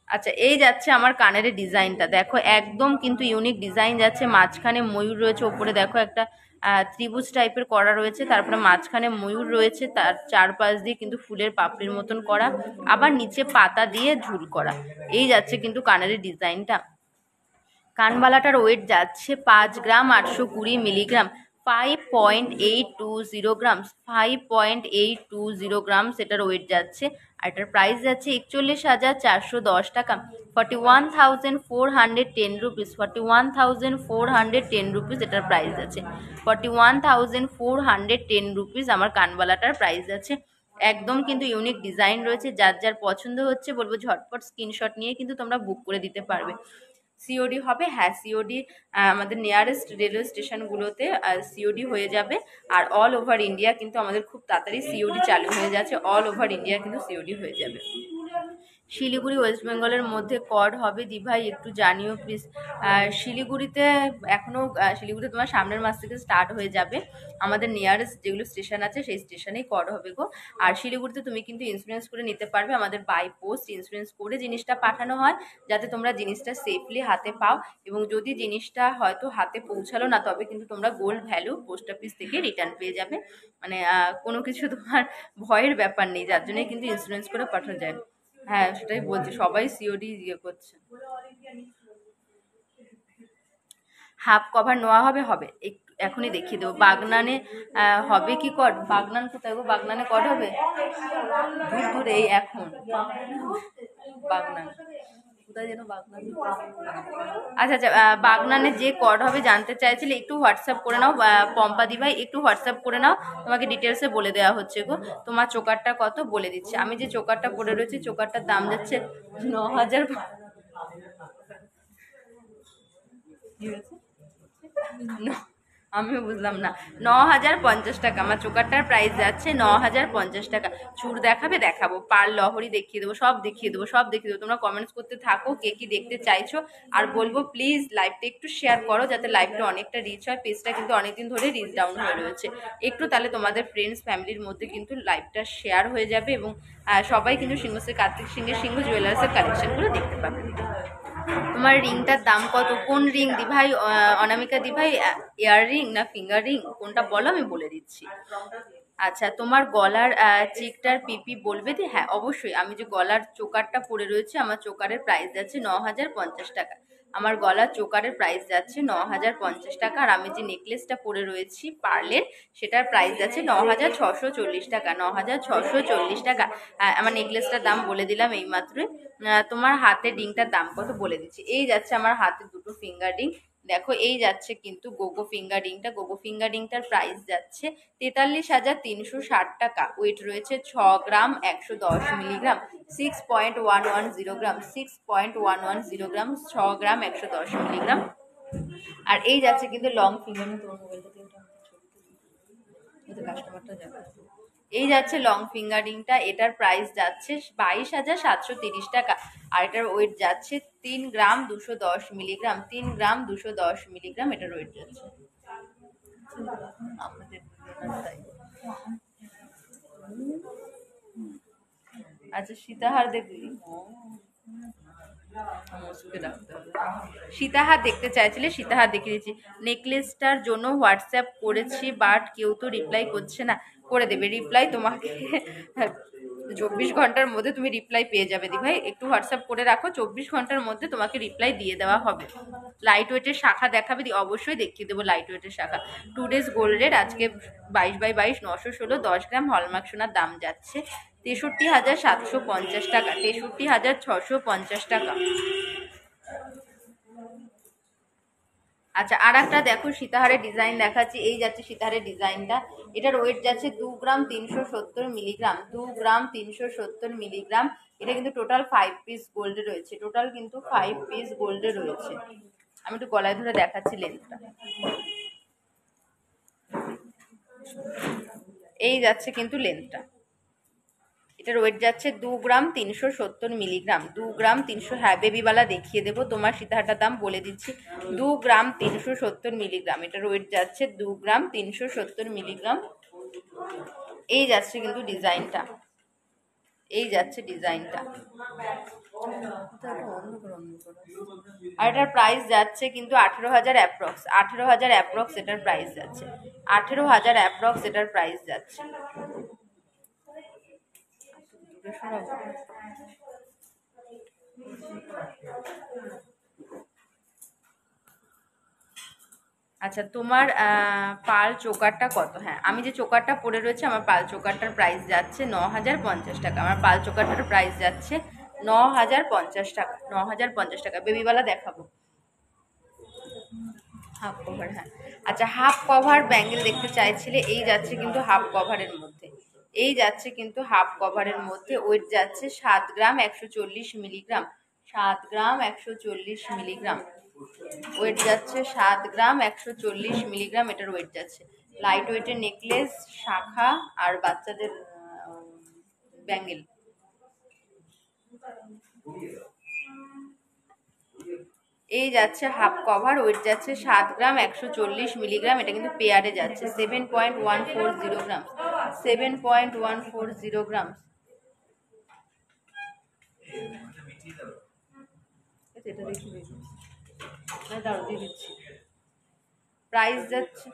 আচ্ছা এই যাচ্ছে আমার কানের ডিজাইনটা, দেখো একদম কিন্তু ইউনিক ডিজাইন যাচ্ছে। মাঝখানে ময়ূর রয়েছে, ওপরে দেখো একটা ত্রিভুজ টাইপের করা রয়েছে, তারপরে মাঝখানে ময়ূর রয়েছে, তার চারপাশ দিয়ে কিন্তু ফুলের পাপড়ির মতন করা, আবার নিচে পাতা দিয়ে ঝুল করা। এই যাচ্ছে কিন্তু কানের ডিজাইনটা। কানবালাটার ওয়েট যাচ্ছে 5 গ্রাম 820 মিলিগ্রাম, 5.820 গ্রামস, 5.820 গ্রামস এটার ওয়েট যাচ্ছে। আর এটার প্রাইস যাচ্ছে 41,410 টাকা, 41,410 রুপিস, 41,410 রুপিস এটার প্রাইস যাচ্ছে, 41,410 রুপিস আমার কানবালাটার প্রাইস যাচ্ছে। একদম কিন্তু ইউনিক ডিজাইন রয়েছে, যার যার পছন্দ হচ্ছে বলবো ঝটপট স্ক্রিনশট নিয়ে কিন্তু তোমরা বুক করে দিতে পারবে। সিওডি হবে, হ্যাঁ সিওডি আমাদের নিয়ারেস্ট রেলওয়ে স্টেশনগুলোতে সিওডি হয়ে যাবে। আর অল ওভার ইন্ডিয়া কিন্তু আমাদের খুব তাড়াতাড়ি সিওডি চালু হয়ে যাচ্ছে, অল ওভার ইন্ডিয়া কিন্তু সিওডি হয়ে যাবে। শিলিগুড়ি ওয়েস্ট বেঙ্গলের মধ্যে কড হবে দিভাই, একটু জানিও প্লিজ। শিলিগুড়িতে এখনও, শিলিগুড়িতে তোমার সামনের মাস থেকে স্টার্ট হয়ে যাবে, আমাদের নিয়ারেস্ট যেগুলো স্টেশন আছে সেই স্টেশনেই কড হবে গো। আর শিলিগুড়িতে তুমি কিন্তু ইন্স্যুরেন্স করে নিতে পারবে, আমাদের বাই পোস্ট ইন্স্যুরেন্স করে জিনিসটা পাঠানো হয়, যাতে তোমরা জিনিসটা সেফলি হাতে পাও। এবং যদি জিনিসটা হয়তো হাতে পৌঁছালো না, তবে কিন্তু তোমরা গোল্ড ভ্যালু পোস্ট অফিস থেকে রিটার্ন পেয়ে যাবে, মানে কোনো কিছু তোমার ভয়ের ব্যাপার নেই, যার জন্যই কিন্তু ইন্স্যুরেন্স করে পাঠানো যায়। হ্যাঁ সেটাই বলছি, সবাই সিওডি ইয়ে করছে। হাফ কভার নেওয়া হবে, হবে একটু এখনই দেখিয়ে দেবো। বাগনানে হবে কি কট, বাগনান কোথায় গো, বাগনানে কট হবে, দূর দূর এই এখন বাগনান কোথায় যেন, বাগনান। আচ্ছা আচ্ছা, বাগনানের যে কট হবে জানতে চাইছিলে, একটু হোয়াটসঅ্যাপ করে নাও পম্পা দি ভাই, একটু হোয়াটসঅ্যাপ করে নাও, তোমাকে ডিটেলসে বলে দেওয়া হচ্ছে গো। তোমার চোকারটা কত বলে দিচ্ছে, আমি যে চোকারটা পরে রয়েছি চোকারটার দাম যাচ্ছে 9,000। আমিও বুঝলাম না। 9,050 টাকা আমার চোকারটার প্রাইস যাচ্ছে, 9,050 টাকা। চুড় দেখাবে, দেখাবো, পার লহরি দেখিয়ে দেবো, সব দেখিয়ে দেবো, সব দেখিয়ে দেবো। তোমরা কমেন্টস করতে থাকো কে কি দেখতে চাইছো। আর বলবো প্লিজ লাইভটা একটু শেয়ার করো, যাতে লাইভটা অনেকটা রিচ হয়। পেজটা কিন্তু অনেকদিন ধরে রিচ ডাউন হয়ে রয়েছে একটু, তাহলে তোমাদের ফ্রেন্ডস ফ্যামিলির মধ্যে কিন্তু লাইভটা শেয়ার হয়ে যাবে, এবং সবাই কিন্তু সিংহশ্রী কার্তিক সিংহের সিংহ জুয়েলার্সের কালেকশনগুলো দেখতে পাবে। তোমার রিংটার দাম কত? কোন রিং দি ভাই? অনামিকা দি ভাই, ইয়ার রিং না ফিঙ্গার রিং, কোনটা বলো আমি বলে দিচ্ছি। আচ্ছা, তোমার গলার চিকটার পিপি বলবে দি? হ্যাঁ অবশ্যই। আমি যে গলার চোকারটা পরে রয়েছে, আমার চোকারের প্রাইস যাচ্ছে 9,050 টাকা। আমার গলার চোকারের প্রাইস যাচ্ছে 9,050 টাকা। আর আমি যে নেকলেসটা পরে রয়েছি পার্লের, সেটার প্রাইস যাচ্ছে 9,640 টাকা। 9,640 টাকা। আমার নেকলেসটার দাম বলে দিলাম এই মাত্রই। তোমার হাতের রিংটার দাম কত বলে দিচ্ছি। এই যাচ্ছে আমার হাতে দুটো ফিঙ্গার রিং, দেখো এই যাচ্ছে কিন্তু গোগো ফিঙ্গার রিংটা। গোগো ফিঙ্গার রিংটার প্রাইস যাচ্ছে 43,360 টাকা। ওয়েট রয়েছে 6 গ্রাম 110 মিলিগ্রাম, 6.110 গ্রাম, 6.110 গ্রাম, 6 গ্রাম 110 মিলিগ্রাম। আর এই যাচ্ছে কিন্তু লং ফিঙ্গার। তোমার মোবাইলটা কাস্টমারটা যাবে। এই যাচ্ছে লং ফিঙ্গার রিংটা, এটার প্রাইস যাচ্ছে 22,730 টাকা। আর এটার ওয়েট যাচ্ছে 3 গ্রাম 210 মিলিগ্রাম, 3 গ্রাম 210 মিলিগ্রাম এটার ওয়েট যাচ্ছে। আমাদের আচ্ছা, সীতাহার দেখবি? সীতাহার দেখতে চাইছিলে, সীতাহার দেখিয়ে দিচ্ছি। নেকলেসটার জন্য হোয়াটসঅ্যাপ করেছি, বাট কেউ তো রিপ্লাই করছে না। করে দেবে রিপ্লাই তোমাকে, 24 ঘন্টার মধ্যে তুমি রিপ্লাই পেয়ে যাবে দি ভাই। একটু হোয়াটসঅ্যাপ করে রাখো, 24 ঘন্টার মধ্যে তোমাকে রিপ্লাই দিয়ে দেওয়া হবে। লাইট ওয়েটের শাখা দেখাবে দি? অবশ্যই দেখিয়ে দেবো লাইট ওয়েটের শাখা। 2 ডেজ গোল্ড রেট আজকে 22/22 916 10 গ্রাম হলমার্ক সোনার দাম যাচ্ছে 63,750 টাকা, 63,650 টাকা। আচ্ছা, আর একটা দেখো সীতাহারের ডিজাইন দেখাচ্ছি। এই যাচ্ছে সীতাহারের ডিজাইনটা, এটার ওয়েট যাচ্ছে 2 গ্রাম 370 মিলিগ্রাম, 2 গ্রাম 370 মিলিগ্রাম। এটা কিন্তু টোটাল 5 পিস গোল্ডে রয়েছে, টোটাল কিন্তু 5 পিস গোল্ডে রয়েছে। আমি একটু গলায় ধরে দেখাচ্ছি লেন্থটা। এই যাচ্ছে কিন্তু লেন্থটা, এটার ওয়েট যাচ্ছে 2 গ্রাম 370 মিলিগ্রাম, 2 গ্রাম 300। হ্যাঁ বেবিওয়ালা দেখিয়ে দেবো, তোমার সীতাহারটার দাম বলে দিচ্ছি 2 গ্রাম 370 মিলিগ্রাম। এটার ওয়েট যাচ্ছে 2 গ্রাম 370 মিলিগ্রাম। এই যাচ্ছে কিন্তু ডিজাইনটা, এই যাচ্ছে ডিজাইনটা। আর এটার প্রাইস যাচ্ছে কিন্তু 18,000 অ্যাপ্রক্স, 18,000 অ্যাপ্রক্স এটার প্রাইস যাচ্ছে, 18,000 অ্যাপ্রক্স এটার প্রাইস যাচ্ছে। আচ্ছা, তোমার পাল চোকারটা কত? হ্যাঁ, আমি যে চোকারটা পরে রয়েছে, আমার পাল চোকারটার প্রাইস যাচ্ছে 9,050 টাকা। আমার পাল চোকারটার প্রাইস যাচ্ছে 9,050 টাকা, 9,050 টাকা। বেবিওয়ালা দেখাবো, হাফ কভার। হ্যাঁ আচ্ছা, হাফ কভার ব্যাঙ্গেল দেখতে চাইছিলে, এই যাচ্ছে কিন্তু হাফ কভারের মধ্যে, এই যাচ্ছে কিন্তু হাফ কভারের মধ্যে। ওয়েট যাচ্ছে 7 গ্রাম 140 মিলিগ্রাম, 7 গ্রাম 140 মিলিগ্রাম। ওয়েট যাচ্ছে 7 গ্রাম 140 মিলিগ্রাম এটার ওয়েট যাচ্ছে। লাইট ওয়েটের নেকলেস, শাখা আর বাচ্চাদের ব্যাঙ্গেল। এই যাচ্ছে হাফ কভার, ওয়েট যাচ্ছে 7 গ্রাম 140 মিলিগ্রাম। এটা কিন্তু পেয়ারে যাচ্ছে 7.140 গ্রাম, 7.140 গ্রাম। এটা দিয়ে দিচ্ছি। প্রাইস যাচ্ছে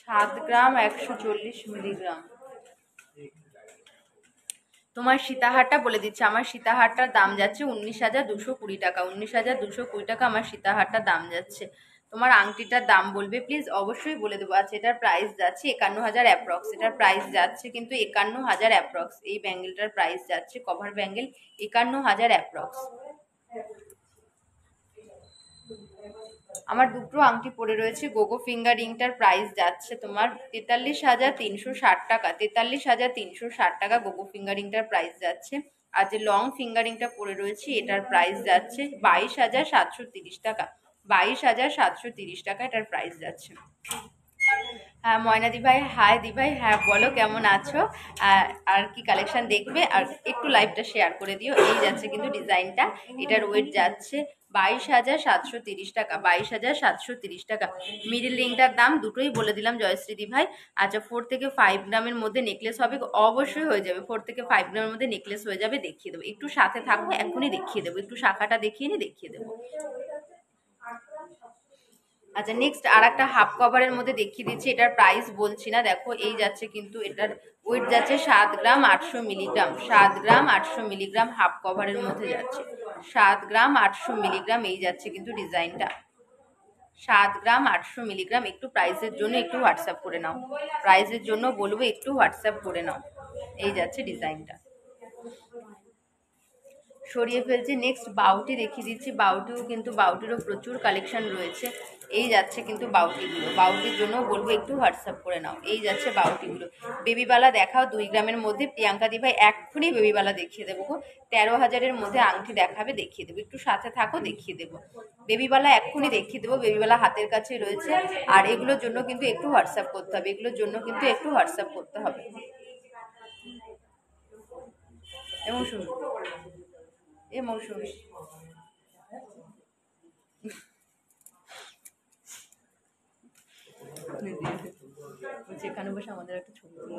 7 গ্রাম 140 মিলিগ্রাম। তোমার সীতাহারটা বলে দিচ্ছে, আমার সীতাহারটার দাম যাচ্ছে 19,220 টাকা, 19,220 টাকা আমার সীতাহারটার দাম যাচ্ছে। তোমার আংটিটার দাম বলবে প্লিজ? অবশ্যই বলে দেবো। আচ্ছা, এটার প্রাইস যাচ্ছে 51,000 অ্যাপ্রক্স, এটার প্রাইস যাচ্ছে কিন্তু 51,000 অ্যাপ্রক্স। এই ব্যাঙ্গেলটার প্রাইস যাচ্ছে, কভার ব্যাঙ্গেল, 51,000 অ্যাপ্রক্স। আমার দুটো আংটি পরে রয়েছে। গোগো ফিঙ্গার রিংটার প্রাইস যাচ্ছে তোমার 43,360 টাকা, 43,360 টাকা গোগো ফিঙ্গার রিংটার প্রাইস যাচ্ছে। আর যে লং ফিঙ্গার রিংটা পরে রয়েছে, এটার প্রাইস যাচ্ছে 22,730 টাকা, 22,730 টাকা এটার প্রাইস যাচ্ছে। হ্যাঁ ময়না দি ভাই, হাই দি ভাই, হ্যাঁ বলো কেমন আছো, আর কি কালেকশন দেখবে, আর একটু লাইভটা শেয়ার করে দিও। এই যাচ্ছে কিন্তু ডিজাইনটা, এটার ওয়েট যাচ্ছে 22,730 টাকা, 22,730 টাকা। মিডিল রিংটার দাম দুটোই বলে দিলাম জয়শ্রী দি ভাই। আচ্ছা 4 থেকে 5 গ্রামের মধ্যে নেকলেস হবে, অবশ্যই হয়ে যাবে, 4 থেকে 5 গ্রামের মধ্যে নেকলেস হয়ে যাবে, দেখিয়ে দেবো, একটু সাথে থাকবো, এখনই দেখিয়ে দেবো, একটু শাখাটা দেখিয়ে নি, দেখিয়ে দেবো। আচ্ছা নেক্সট আর একটা হাফ কভারের মধ্যে দেখিয়ে দিচ্ছি, এটার প্রাইস বলছি না, দেখো এই যাচ্ছে কিন্তু এটার ওয়েট যাচ্ছে 7 গ্রাম 800 মিলিগ্রাম, 7 গ্রাম 800 মিলিগ্রাম হাফ কভারের মধ্যে যাচ্ছে, 7 গ্রাম 800 মিলিগ্রাম এই যাচ্ছে কিন্তু ডিজাইনটা, 7 গ্রাম 800 মিলিগ্রাম। একটু প্রাইসের জন্য একটু হোয়াটসঅ্যাপ করে নাও, প্রাইসের জন্য বলবো একটু হোয়াটসঅ্যাপ করে নাও। এই যাচ্ছে ডিজাইনটা, সরিয়ে ফেলছি। নেক্সট বাউটি দেখিয়ে দিচ্ছি, বাউটিও কিন্তু বাউটিরও প্রচুর কালেকশন রয়েছে। এই যাচ্ছে কিন্তু বাউটিগুলো, বাউটির জন্য বলবো একটু হোয়াটসঅ্যাপ করে নাও। এই যাচ্ছে বাউটিগুলো, বেবিবালা দেখাও 2 গ্রামের মধ্যে, প্রিয়াঙ্কা দি ভাই এক্ষুনি বেবিবালা দেখিয়ে দেবো গো, 13,000-এর মধ্যে আংটি দেখাবে, দেখিয়ে দেবো, একটু সাথে থাকো, দেখিয়ে দেবো। বেবিবালা এক্ষুনি দেখিয়ে দেবো, বেবিবালা হাতের কাছে রয়েছে। আর এগুলোর জন্য কিন্তু একটু হোয়াটসঅ্যাপ করতে হবে, এগুলোর জন্য কিন্তু একটু হোয়াটসঅ্যাপ করতে হবে। এবং শুনুন এ মৌসুমি যেখানে বসে আমাদের একটা ছবি তুলে।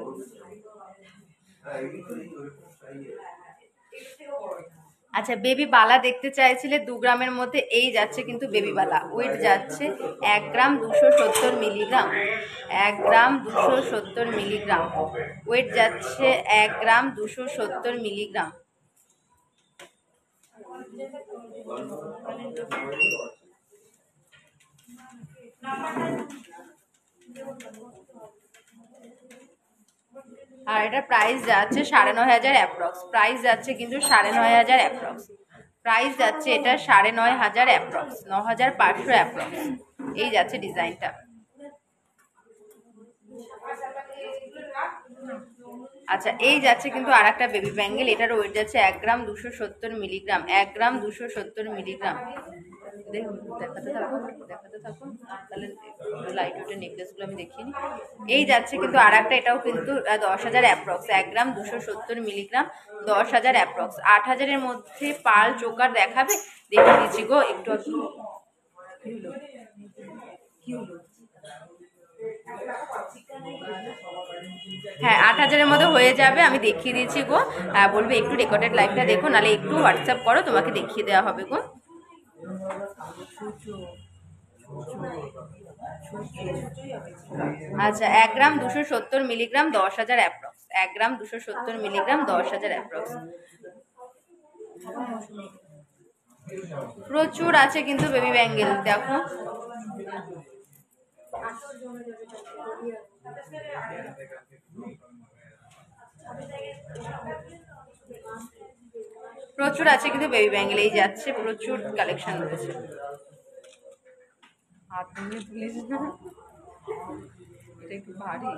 আচ্ছা বেবি বালা দেখতে চাইছিলে 2 গ্রামের মধ্যে, এই যাচ্ছে কিন্তু বেবি বালা, ওয়েট যাচ্ছে 1 গ্রাম 270 মিলিগ্রাম, 1 গ্রাম 270 মিলিগ্রাম, ওয়েট যাচ্ছে 1 গ্রাম 270 মিলিগ্রাম। আর এটা প্রাইস যাচ্ছে 9,500 অ্যাপ্রক্স, প্রাইস যাচ্ছে কিন্তু 9,500 অ্যাপ্রক্স, প্রাইস যাচ্ছে এটা 9,500 অ্যাপ্রক্স, 9,500 অ্যাপ্রক্স। এই যাচ্ছে ডিজাইনটা। আচ্ছা এই যাচ্ছে কিন্তু আর একটা বেবি ব্যাঙ্গেল, এটার ওয়েট যাচ্ছে 1 গ্রাম 270 মিলিগ্রাম, 1 গ্রাম 270 মিলিগ্রাম। দেখুন দেখাতে থাকো, দেখাতে থাকো, তাহলে লাইট ওয়েটের নেকলেসগুলো আমি দেখিয়ে নিই। এই যাচ্ছে কিন্তু আর একটা, এটাও কিন্তু 10,000 অ্যাপ্রক্স, 1 গ্রাম 270 মিলিগ্রাম, 10,000 অ্যাপ্রক্স। 8,000-এর মধ্যে পাল চোকার দেখাবে, দেখে দিচ্ছি গো একটু। কি হলো, কি হলো? হ্যাঁ 8,000-এর মধ্যে হয়ে যাবে, আমি দেখিয়ে দিয়েছি গো। বলবে একটু রেকর্ডেড লাইভটা দেখো, নাহলে একটু হোয়াটসঅ্যাপ করো, তোমাকে দেখিয়ে দেওয়া হবে গো। আচ্ছা 1 গ্রাম 270 মিলিগ্রাম, 10,000 অ্যাপ্রক্স, 1 গ্রাম 270 মিলিগ্রাম, 10,000 অ্যাপ্রক্স। প্রচুর আছে কিন্তু বেবি ব্যাঙ্গেল, দেখো প্রচুর আছে কিন্তু বেবি ব্যাঙ্গেল, এই যাচ্ছে প্রচুর কালেকশন রয়েছে। হাত ভেঙে তুলিস না, এটা একটু ভারী।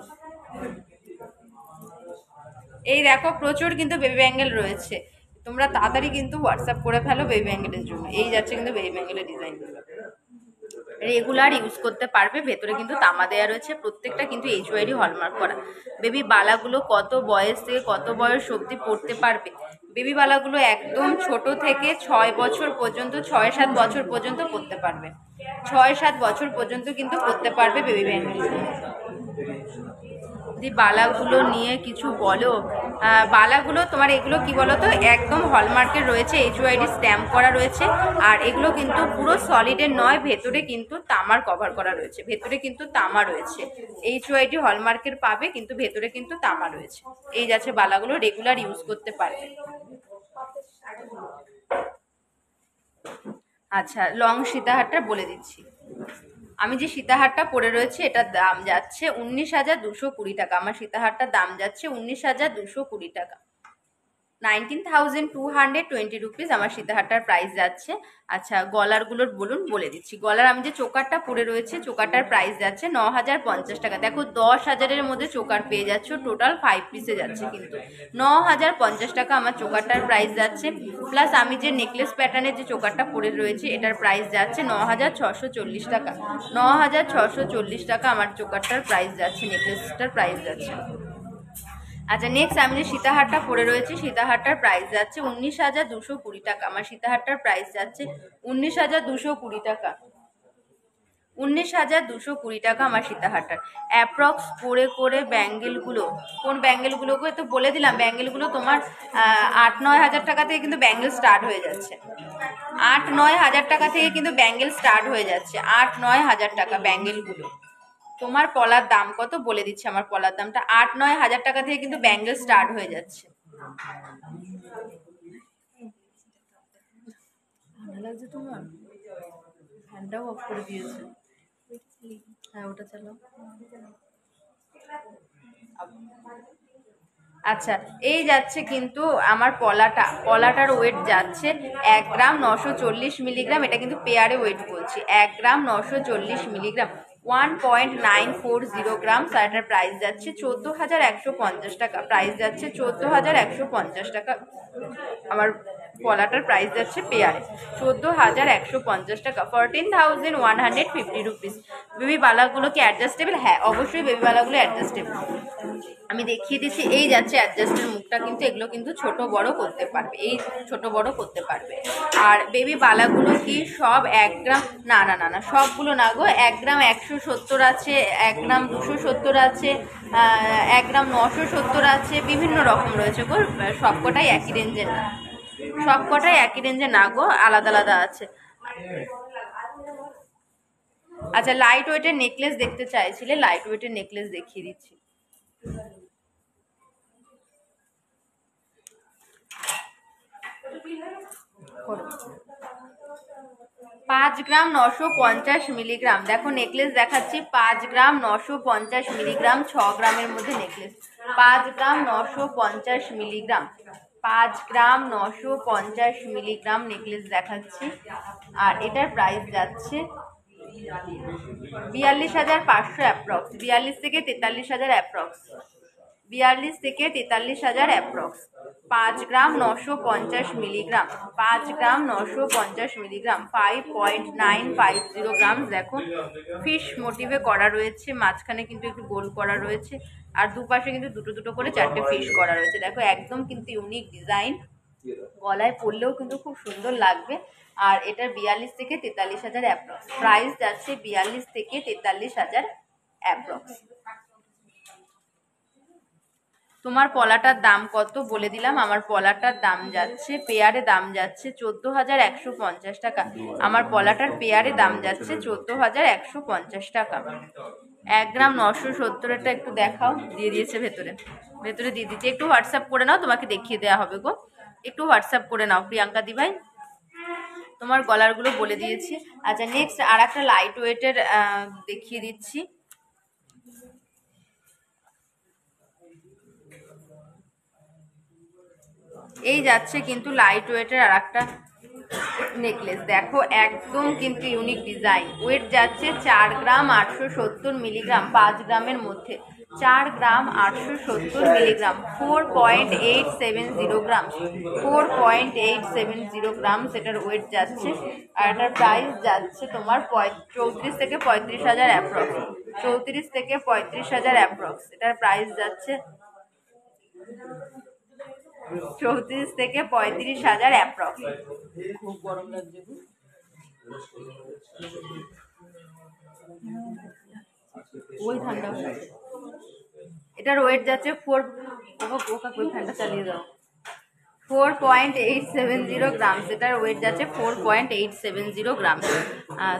এই দেখো প্রচুর কিন্তু বেবি ব্যাঙ্গেল রয়েছে, তোমরা তাড়াতাড়ি কিন্তু হোয়াটসঅ্যাপ করে ফেলো বেবি ব্যাঙ্গেলের জন্য। এই যাচ্ছে কিন্তু বেবি ব্যাঙ্গেলের ডিজাইন, রেগুলার ইউজ করতে পারবে, ভেতরে কিন্তু তামা দেওয়া রয়েছে, প্রত্যেকটা কিন্তু HYD হলমার্ক করা। বেবি বালাগুলো কত বয়স থেকে কত বয়স অবধি পড়তে পারবে, বেবি বালাগুলো একদম ছোট থেকে 6 বছর পর্যন্ত, 6-7 বছর পর্যন্ত পড়তে পারবে, 6-7 বছর পর্যন্ত কিন্তু পড়তে পারবে বেবি ব্যাঙ্গেল। যদি বালাগুলো নিয়ে কিছু বলো, বালাগুলো তোমার এগুলো কি বলো তো, একদম হলমার্কের রয়েছে, HYD স্ট্যাম্প করা রয়েছে, আর এগুলো কিন্তু পুরো সলিডের নয়, ভেতরে কিন্তু তামার কভার করা রয়েছে, ভেতরে কিন্তু তামা রয়েছে, HYD হলমার্কের পাবে কিন্তু ভেতরে কিন্তু তামা রয়েছে। এই যাচ্ছে বালাগুলো, রেগুলার ইউজ করতে পারবে। আচ্ছা লং সীতাহারটা বলে দিচ্ছি, আমি যে সীতাহারটা পরে রয়েছে এটার দাম যাচ্ছে 19,220 টাকা, আমার সীতাহারটার দাম যাচ্ছে 19,220 টাকা। 19,220 রুপিস আমার সীতাহারটার প্রাইস যাচ্ছে। আচ্ছা গলারগুলোর বলে দিচ্ছি। গলার আমি যে চোকারটা পরে রয়েছে, চোকারটার প্রাইস যাচ্ছে 9,050 টাকা। দেখো 10,000-এর মধ্যে চোকার পেয়ে যাচ্ছ, টোটাল 5 পিসে যাচ্ছে কিন্তু 9,050 টাকা আমার চোকারটার প্রাইস যাচ্ছে। প্লাস আমি যে নেকলেস প্যাটার্নের যে চোকারটা পরে রয়েছে এটার প্রাইস যাচ্ছে 9,640 টাকা। 9,640 টাকা আমার চোকারটার প্রাইস যাচ্ছে, নেকলেসটার প্রাইস যাচ্ছে। আচ্ছা নেক্সট আমি যে সীতাহারটা পরে রয়েছি, সীতাহারটার প্রাইস যাচ্ছে 19,220 টাকা। আমার সীতাহারটার প্রাইস যাচ্ছে 19,220 টাকা। 19,220 টাকা আমার সীতাহারটার। অ্যাপ্রক্স করে ব্যাঙ্গেলগুলো, কোন ব্যাঙ্গেলগুলোকে তো বলে দিলাম, ব্যাঙ্গেলগুলো তোমার 8-9 হাজার টাকা থেকে কিন্তু ব্যাঙ্গেল স্টার্ট হয়ে যাচ্ছে। 8-9 হাজার টাকা থেকে কিন্তু ব্যাঙ্গেল স্টার্ট হয়ে যাচ্ছে। 8-9 হাজার টাকা ব্যাঙ্গেলগুলো। তোমার পলার দাম কত বলে দিচ্ছে, আমার পলার দামটা 8-9 হাজার টাকা থেকে কিন্তু ব্যাঙ্গেল স্টার্ট হয়ে যাচ্ছে। ভালো লাগছে তোমার? ফ্যানটাও অফ করে দিয়েছে। হ্যাঁ ওটা চালাও। আচ্ছা এই যাচ্ছে কিন্তু আমার পলাটার ওয়েট যাচ্ছে 1 গ্রাম 940 মিলিগ্রাম। এটা কিন্তু পেয়ারে ওয়েট বলছি, 1 গ্রাম 940 মিলিগ্রাম, 1.940 গ্রাম। এটার প্রাইস যাচ্ছে 14,150 টাকা। প্রাইস যাচ্ছে 14,150 টাকা। আমার পলাটার প্রাইস যাচ্ছে পেয়ারে 14,150 টাকা, 14,150 রুপিস। বেবি বালাগুলো কি অ্যাডজাস্টেবল? হ্যাঁ অবশ্যই বেবি বালাগুলো অ্যাডজাস্টেবল। আমি দেখিয়ে দিচ্ছি। এই যাচ্ছে অ্যাডজাস্টের মুখটা, কিন্তু এগুলো কিন্তু ছোট বড় করতে পারবে, এই ছোট বড় করতে পারবে। আর বেবি বালাগুলো কি সব 1 গ্রাম? না না না না, সবগুলো না গো। 1 গ্রাম 170 আছে, 1 গ্রাম 270 আছে, 1 গ্রাম 970 আছে, বিভিন্ন রকম রয়েছে গো। সবকটাই একই রেঞ্জে না, সবকটাই একই রেঞ্জে না গো, আলাদা আলাদা আছে। আচ্ছা লাইট ওয়েটের নেকলেস দেখতে চাইছিলে, লাইট ওয়েটের নেকলেস দেখিয়ে দিচ্ছি। 5 গ্রাম 950 মিলিগ্রাম। দেখো নেকলেস দেখাচ্ছি, 5 গ্রাম 950 মিলিগ্রাম, 6 গ্রামের মধ্যে নেকলেস। 5 গ্রাম 950 মিলিগ্রাম, 5 গ্রাম 950 মিলিগ্রাম নেকলেস দেখাচ্ছি। আর এটার প্রাইস যাচ্ছে 42,500 অ্যাপ্রক্স, 42 থেকে 43,000 অ্যাপ্রক্স, 42 থেকে 43,000 অ্যাপ্রক্স। 5 গ্রাম 950 মিলিগ্রাম, 5 গ্রাম 950 মিলিগ্রাম, 5.950 গ্রাম। দেখো ফিশ মোটিভে করা রয়েছে, মাঝখানে কিন্তু একটু গোল করা রয়েছে, আর দুপাশে কিন্তু দুটো দুটো করে 4টে ফিশ করা রয়েছে। দেখো একদম কিন্তু ইউনিক ডিজাইন, গলায় পরলেও কিন্তু খুব সুন্দর লাগবে। আর এটার 42 থেকে 43,000 অ্যাপ্রক্স। প্রাইস যাচ্ছে 42 থেকে 43,000 অ্যাপ্রক্স। তোমার পলাটার দাম কত বলে দিলাম। আমার পলাটার দাম যাচ্ছে পেয়ারে দাম যাচ্ছে 14,150 টাকা। আমার পলাটার পেয়ারে দাম যাচ্ছে 14,150 টাকা। 1 গ্রাম 970-এরটা একটু দেখাও, দিয়ে দিয়েছে ভেতরে, ভেতরে দিয়ে দিচ্ছে। একটু হোয়াটসঅ্যাপ করে নাও, তোমাকে দেখিয়ে দেওয়া হবে গো। একটু হোয়াটসঅ্যাপ করে নাও প্রিয়াঙ্কা দি ভাই। তোমার গলারগুলো বলে দিয়েছি। আচ্ছা নেক্সট আর একটা লাইট ওয়েটের দেখিয়ে দিচ্ছি। এই যাচ্ছে কিন্তু লাইট ওয়েটের আর একটা নেকলেস। দেখো একদম কিন্তু ইউনিক ডিজাইন। ওয়েট যাচ্ছে 4 গ্রাম 870 মিলিগ্রাম, 5 গ্রামের মধ্যে, 4 গ্রাম 870 মিলিগ্রাম, 4.870 গ্রাম, 4.870 গ্রাম সেটার ওয়েট যাচ্ছে। আর এটার প্রাইস যাচ্ছে তোমার 34 থেকে 35,000 অ্যাপ্রক্স, 34 থেকে 35,000 অ্যাপ্রক্স। এটার প্রাইস যাচ্ছে 34 থেকে 35,000 অ্যাপ্রক্স। খুব গরম লাগছে। ওই ঠান্ডা, এটার ওয়েট যাচ্ছে 4, ফ্যানটা চালিয়ে দাও, 4.870 গ্রাম। এটার ওয়েট যাচ্ছে 4.870 গ্রাম।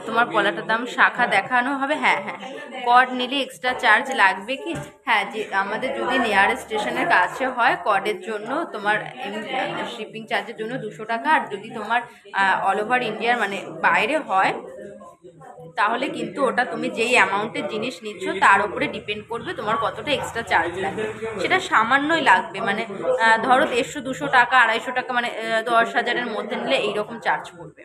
তোমার পলাটার দাম শাখা দেখানো হবে। হ্যাঁ হ্যাঁ হ্যাঁ, কর্ড নিলে এক্সট্রা চার্জ লাগবে কি? হ্যাঁ, যে আমাদের যদি নিয়ারেস্ট স্টেশনের কাছে হয় কর্ডের জন্য তোমার শিপিং চার্জের জন্য 200 টাকা। আর যদি তোমার অল ওভার ইন্ডিয়ার মানে বাইরে হয় তাহলে কিন্তু ওটা তুমি যেই অ্যামাউন্টের জিনিস নিচ্ছ তার উপরে ডিপেন্ড করবে তোমার কতটা এক্সট্রা চার্জ লাগবে। সেটা সামান্যই লাগবে, মানে ধরো 150-200 টাকা, 250 টাকা, মানে 10,000-এর মধ্যে নিলে এইরকম চার্জ পড়বে।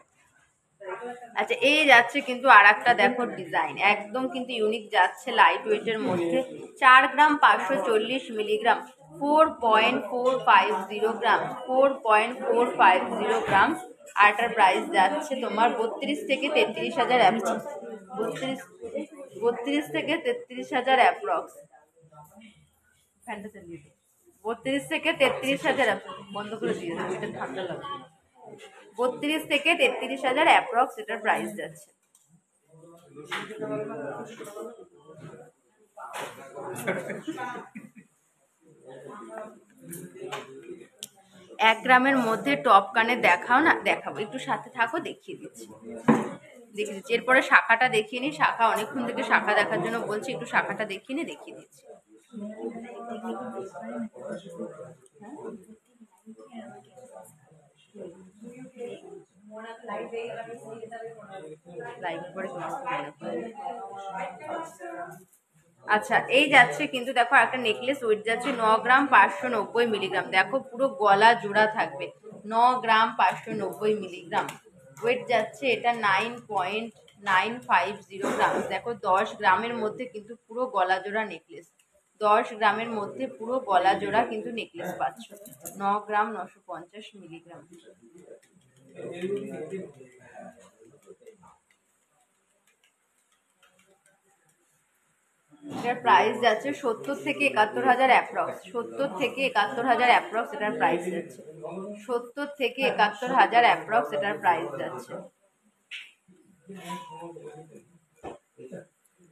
আচ্ছা, এই যাচ্ছে কিন্তু আর একটা দেখো ডিজাইন, একদম কিন্তু ইউনিক যাচ্ছে, লাইট ওয়েটের মধ্যে, 4 গ্রাম 540 মিলিগ্রাম, 4.450 গ্রাম, 4.450 গ্রাম। আর এটার প্রাইস যাচ্ছে তোমার 32 থেকে 33 হাজার অ্যাপ্রক্স, 32 থেকে 33 হাজার অ্যাপ্রক্স। ফ্যানটা চালিয়ে দিই। 32 থেকে 33 হাজার, বন্ধ করে দিয়েছে, এটা ঠান্ডা লাগবে। 32 থেকে 33 হাজার অ্যাপ্রক্স এটার প্রাইস যাচ্ছে। এক গ্রামের মধ্যে টপ কানে দেখাও না, দেখাবো, একটু সাথে থাকো, দেখিয়ে দিচ্ছি। এরপরে শাখাটা দেখিয়ে নি, শাখা অনেকক্ষণ থেকে শাখা দেখার জন্য বলছি, একটু শাখাটা দেখিয়ে নি, দেখিয়ে দিচ্ছি। আচ্ছা, এই যাচ্ছে কিন্তু দেখো একটা নেকলেস, ওয়েট যাচ্ছে 9 গ্রাম 590 মিলিগ্রাম। দেখো পুরো গলা জোড়া থাকবে, 9 গ্রাম 590 মিলিগ্রাম ওয়েট যাচ্ছে। এটা 9.950 গ্রাম। দেখো 10 গ্রামের মধ্যে কিন্তু পুরো গলা জোড়া নেকলেস, 10 গ্রামের মধ্যে পুরো গলা জোড়া কিন্তু নেকলেস পাচ্ছ, 9 গ্রাম 950 মিলিগ্রাম। এটার প্রাইস যাচ্ছে 70 থেকে 71 হাজার অ্যাপ্রক্স, 70 থেকে 71 হাজার অ্যাপ্রক্স এটার প্রাইস যাচ্ছে, 70 থেকে 71 হাজার অ্যাপ্রক্স এটার প্রাইস যাচ্ছে।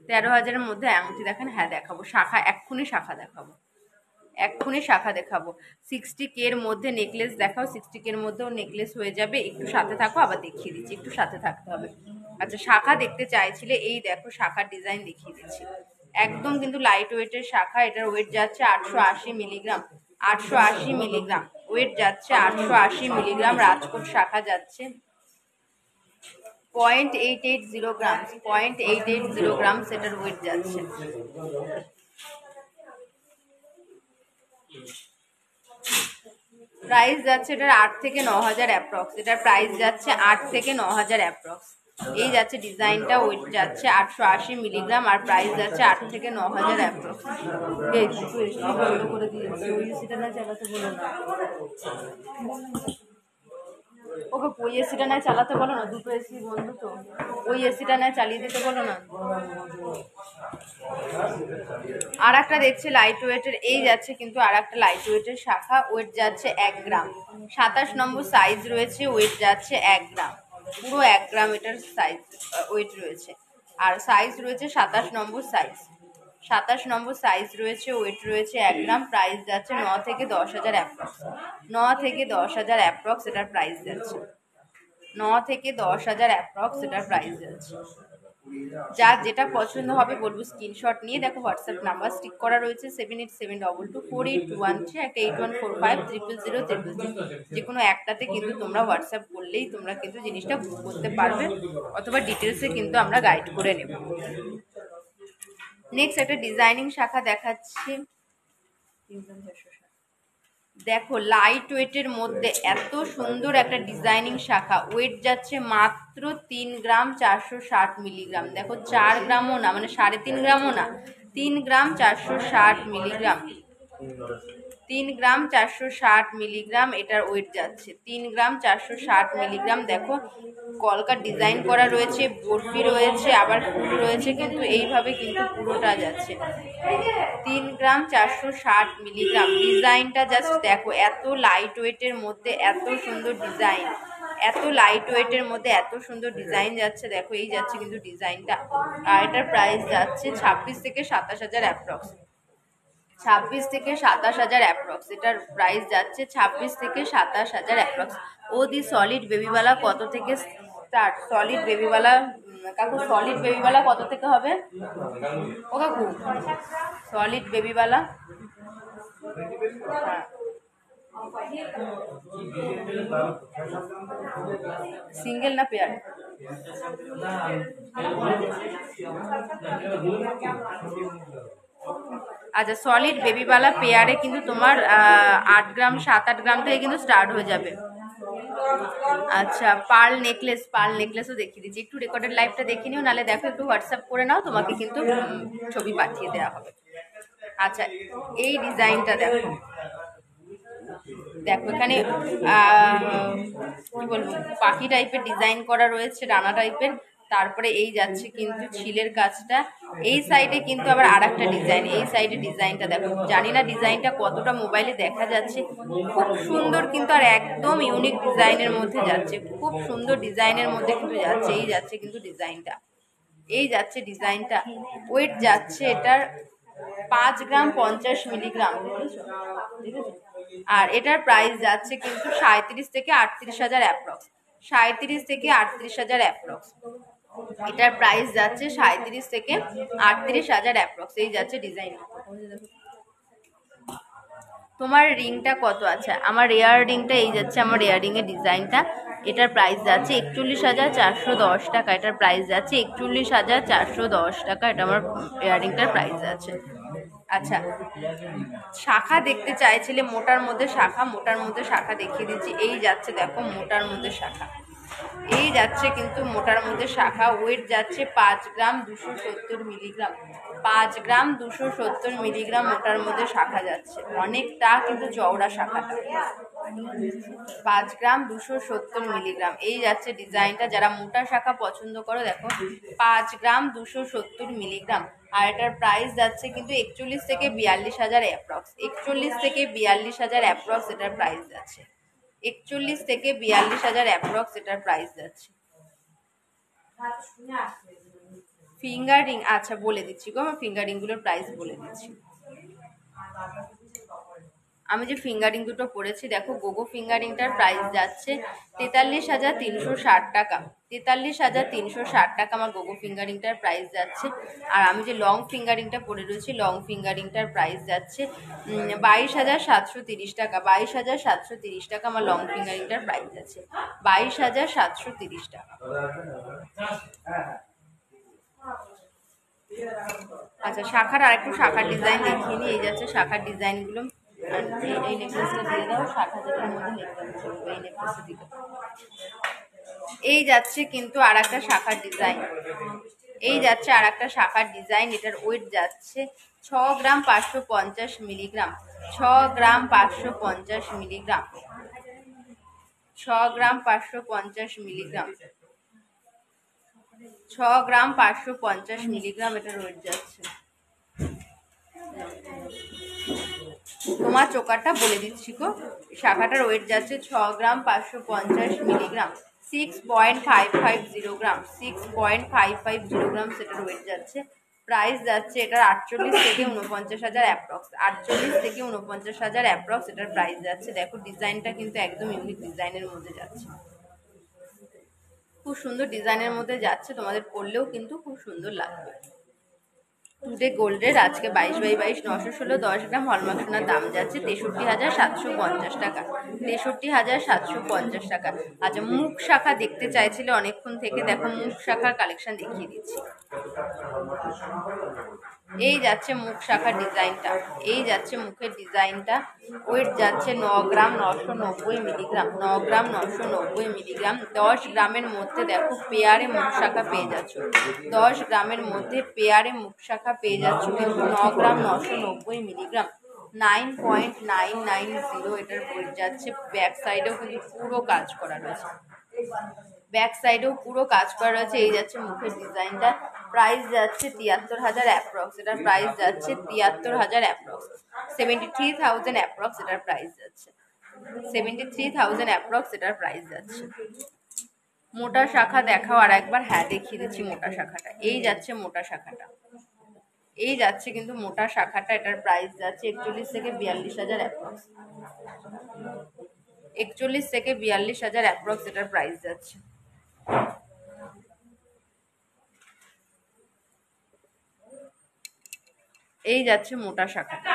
13,000-এর মধ্যে আংটি দেখেন, হ্যাঁ দেখাবো, শাখা এক্ষুনি শাখা দেখাবো, এক্ষুনি শাখা দেখাবো। 60K এর মধ্যে নেকলেস দেখাও, 60K এর মধ্যেও নেকলেস হয়ে যাবে, একটু সাথে থাকো, আবার দেখিয়ে দিচ্ছি, একটু সাথে থাকতে হবে। আচ্ছা, শাখা দেখতে চাইছিলে, এই দেখো শাখার ডিজাইন দেখিয়ে দিচ্ছি, একদম কিন্তু লাইট ওয়েটের শাখা। এটার ওয়েট যাচ্ছে 880 মিলিগ্রাম, 880 মিলিগ্রাম ওয়েট যাচ্ছে, 880 মিলিগ্রাম। রাজকোট শাখা যাচ্ছে 0.880 গ্রাম, 0.880 গ্রাম সেটার ওয়েট যাচ্ছে। প্রাইস যাচ্ছে এটার 8 থেকে 9 হাজার অ্যাপ্রক্স, এটার প্রাইস যাচ্ছে 8 থেকে 9 হাজার অ্যাপ্রক্স। এই যাচ্ছে ডিজাইনটা, ওয়েট যাচ্ছে 880 মিলিগ্রাম, আর প্রাইস যাচ্ছে 8 থেকে 9 হাজার অ্যাপ্রক্স। বন্ধ করে দিয়েছি, ওই এসিটা না চালাতে বলো না, ওকে ওই এসিটা না চালাতে বলো না, দুটো এসি বন্ধ তো, ওই এসিটা না চালিয়ে দিতে বলো না। আর একটা দেখছে লাইট ওয়েটের, এই যাচ্ছে কিন্তু আর একটা লাইট ওয়েটের শাখা, ওয়েট যাচ্ছে 1 গ্রাম, 27 নম্বর সাইজ রয়েছে, ওয়েট যাচ্ছে 1 গ্রাম, পুরো 1 গ্রাম এটার সাইজ ওয়েট রয়েছে। আর সাইজ রয়েছে 27 নম্বর সাইজ, 27 নম্বর সাইজ রয়েছে, ওয়েট রয়েছে 1 গ্রাম। প্রাইস যাচ্ছে 9 থেকে 10 হাজার অ্যাপ্রক্স, 9 থেকে 10 হাজার অ্যাপ্রক্স এটার প্রাইস যাচ্ছে, 9 থেকে 10 হাজার অ্যাপ্রক্স এটার প্রাইস যাচ্ছে। যার যেটা পছন্দ হবে বলবো স্ক্রিনশট নিয়ে, দেখো হোয়াটসঅ্যাপ নাম্বার স্টিক করা রয়েছে 7872248123, একটা 8145000000, যে কোনো একটাতে কিন্তু তোমরা হোয়াটসঅ্যাপ করলেই তোমরা কিন্তু জিনিসটা বুক করতে পারবে, অথবা ডিটেলসে কিন্তু আমরা গাইড করে নেব। নেক্সট একটা ডিজাইনিং শাখা দেখাচ্ছি, দেখো লাইট ওয়েটের মধ্যে এত সুন্দর একটা ডিজাইনিং শাখা, ওয়েট যাচ্ছে মাত্র 3 গ্রাম 460 মিলিগ্রাম। দেখো 4 গ্রামও না, মানে 3.5 গ্রামও না, 3 গ্রাম 460 মিলিগ্রাম, 3 গ্রাম 460 মিলিগ্রাম এটার ওয়েট যাচ্ছে, 3 গ্রাম 460 মিলিগ্রাম। দেখো কলকার ডিজাইন করা রয়েছে, বরফি রয়েছে, আবার ফুল রয়েছে, কিন্তু এইভাবে কিন্তু পুরোটা যাচ্ছে 3 গ্রাম 460 মিলিগ্রাম। ডিজাইনটা জাস্ট দেখো, এত লাইট ওয়েটের মধ্যে এত সুন্দর ডিজাইন, এত লাইট ওয়েটের মধ্যে এত সুন্দর ডিজাইন যাচ্ছে, দেখো এই যাচ্ছে কিন্তু ডিজাইনটা। আর এটার প্রাইস যাচ্ছে 26 থেকে 27 হাজার অ্যাপ্রক্স, 26 থেকে 27 হাজার অ্যাপ্রক্স এটার প্রাইস যাচ্ছে, 26 থেকে 27 হাজার অ্যাপ্রক্স। ও দি সলিড বেবিওয়ালা কত থেকে স্টার্ট? সলিড বেবিওয়ালা কাকু, সলিড বেবিওয়ালা কত থেকে হবে ও কাকু? সলিড বেবিওয়ালা, হ্যাঁ সিঙ্গেল না পেয়ার? আচ্ছা, সলিড বেবিওয়ালা পেয়ারে কিন্তু তোমার 8 গ্রাম 7-8 গ্রাম থেকে কিন্তু স্টার্ট হয়ে যাবে। আচ্ছা, পার্ল নেকলেসও দেখিয়ে দিচ্ছি, একটু রেকর্ডেড লাইভটা দেখে নিও, নাহলে দেখো একটু হোয়াটসঅ্যাপ করে নাও, তোমাকে কিন্তু ছবি পাঠিয়ে দেওয়া হবে। আচ্ছা, এই ডিজাইনটা দেখো, দেখো এখানে কি বলবো, পাখি টাইপের ডিজাইন করা রয়েছে, ডানা টাইপের। তারপরে এই যাচ্ছে কিন্তু ছিলের কাজটা, এই সাইডে কিন্তু আবার আর একটা ডিজাইন, এই সাইডে ডিজাইনটা দেখো, জানি না ডিজাইনটা কতটা মোবাইলে দেখা যাচ্ছে, খুব সুন্দর কিন্তু, আর একদম ইউনিক ডিজাইনের মধ্যে যাচ্ছে, খুব সুন্দর ডিজাইনের মধ্যে কিন্তু যাচ্ছে, এই যাচ্ছে কিন্তু ডিজাইনটা, এই যাচ্ছে ডিজাইনটা। ওয়েট যাচ্ছে এটার 5 গ্রাম 50 মিলিগ্রাম, বুঝেছো? আর এটার প্রাইস যাচ্ছে কিন্তু 37 থেকে 38 হাজার অ্যাপ্রক্স, 37 থেকে 38 হাজার অ্যাপ্রক্স। এটার প্রাইস যাচ্ছে 37 থেকে 38 হাজার অ্যাপ্রক্স। এই যাচ্ছে ডিজাইন। তোমার রিংটা কত আছে? আমার রেয়ার রিংটা এই যাচ্ছে, আমার রেয়ার রিং এর ডিজাইনটা, এটার প্রাইস যাচ্ছে 41,410 টাকা। এটার প্রাইস যাচ্ছে 41,410 টাকা। এটা আমার রেয়ার রিংটার প্রাইস আছে। আচ্ছা, শাখা দেখতে চাইছিলে মোটার মধ্যে শাখা, মোটার মধ্যে শাখা দেখিয়ে দিচ্ছি, এই যাচ্ছে দেখো মোটার মধ্যে শাখা, এই যাচ্ছে কিন্তু মোটার মধ্যে শাখা। ওয়েট যাচ্ছে 5 গ্রাম 270 মিলিগ্রাম, 5 গ্রাম 270 মিলিগ্রাম মোটার মধ্যে শাখা যাচ্ছে, অনেকটা কিন্তু চওড়া শাখাটা। 5 গ্রাম 270 মিলিগ্রাম, এই যাচ্ছে ডিজাইনটা। যারা মোটা শাখা পছন্দ করো, দেখো 5 গ্রাম 270 মিলিগ্রাম। আর এটার প্রাইস যাচ্ছে কিন্তু 41 থেকে 42 হাজার অ্যাপ্রক্স, 41 থেকে 42 হাজার অ্যাপ্রক্স এটার প্রাইস যাচ্ছে, 41 থেকে 42 হাজার অ্যাপ্রক্স এটার প্রাইস যাচ্ছে। ফিঙ্গার রিং, আচ্ছা বলে দিচ্ছি গো, আমার ফিঙ্গার রিং গুলোর প্রাইস বলে দিচ্ছি। আমি যে ফিঙ্গারিং দুটো পরেছি, দেখো গোগো ফিঙ্গারিংটার প্রাইস যাচ্ছে 43,360 টাকা, 43,360 টাকা আমার গোগো ফিঙ্গারিংটার প্রাইস যাচ্ছে। আর আমি যে লং ফিঙ্গারিংটা পরে রয়েছি, লং ফিঙ্গারিংটার প্রাইস যাচ্ছে 22,730 টাকা, 22,730 টাকা আমার লং ফিঙ্গারিংটার প্রাইস আছে, 22,730 টাকা। আচ্ছা, শাখার আরেকটু শাখার ডিজাইন দেখিয়ে নিই, এই যাচ্ছে শাখার ডিজাইনগুলো। এই নেকলেসটা দিয়ে দাও, 60,000-এর মধ্যে নেকলেস চলবে, এই নেকলেসটা দিকে। এই যাচ্ছে কিন্তু আর একটা শাখার ডিজাইন, এই যাচ্ছে আর একটা শাখার ডিজাইন। এটার ওয়েট যাচ্ছে 6 গ্রাম 550 মিলিগ্রাম, 6 গ্রাম 550 মিলিগ্রাম, 6 গ্রাম 550 মিলিগ্রাম, 6 গ্রাম 550 মিলিগ্রাম এটার ওয়েট যাচ্ছে। তোমার চোকারটা বলে দিচ্ছি গো, শাখাটার ওয়েট যাচ্ছে 6 গ্রাম 550 মিলিগ্রাম, 6.550 গ্রাম, 6.550 গ্রাম সেটার ওয়েট যাচ্ছে। প্রাইস যাচ্ছে এটার 48 থেকে 49 হাজার অ্যাপ্রক্স, 48 থেকে 49 হাজার অ্যাপ্রক্স এটার প্রাইস যাচ্ছে। দেখো ডিজাইনটা কিন্তু একদম ইউনিক ডিজাইনের মধ্যে যাচ্ছে, খুব সুন্দর ডিজাইনের মধ্যে যাচ্ছে, তোমাদের পরলেও কিন্তু খুব সুন্দর লাগবে। টুডে গোল্ডের আজকে 22/22 916 10 গ্রাম হলমার্ক সোনার দাম যাচ্ছে 63,750 টাকা, 63,750 টাকা। আচ্ছা, মুখ শাখা দেখতে চাইছিলে অনেকক্ষণ থেকে, দেখো মুখ শাখার কালেকশন দেখিয়ে দিচ্ছি। এই যাচ্ছে মুখ শাখার ডিজাইনটা, এই যাচ্ছে মুখের ডিজাইনটা। ওয়েট যাচ্ছে 9 গ্রাম 990 মিলিগ্রাম, 9 গ্রাম 990 মিলিগ্রাম। 10 গ্রামের মধ্যে দেখো পেয়ারে মুখ শাখা পেয়ে যাচ্ছ, 10 গ্রামের মধ্যে পেয়ারে মুখ শাখা পেয়ে যাচ্ছ কিন্তু 9 গ্রাম 990 মিলিগ্রাম, 9.990 এটার ওয়েট যাচ্ছে। ব্যাক সাইডেও কিন্তু পুরো কাজ করা রয়েছে, ব্যাক সাইডেও পুরো কাজ করা রয়েছে। এই যাচ্ছে মুখের ডিজাইনটা, প্রাইস যাচ্ছে 73,000 অ্যাপ্রক্স, এটার প্রাইস যাচ্ছে 73,000 অ্যাপ্রক্স, 73,000 অ্যাপ্রক্স এটার প্রাইস যাচ্ছে, 73,000 অ্যাপ্রক্স এটার প্রাইস যাচ্ছে। মোটা শাখা দেখাও আর একবার, হ্যাঁ দেখিয়ে দিচ্ছি মোটা শাখাটা, এই যাচ্ছে মোটা শাখাটা, এই যাচ্ছে কিন্তু মোটা শাখাটা। এটার প্রাইস যাচ্ছে 41 থেকে 42 হাজার অ্যাপ্রক্স, 41 থেকে 42 হাজার অ্যাপ্রক্স এটার প্রাইস যাচ্ছে। এই যাচ্ছে মোটা শাখাটা।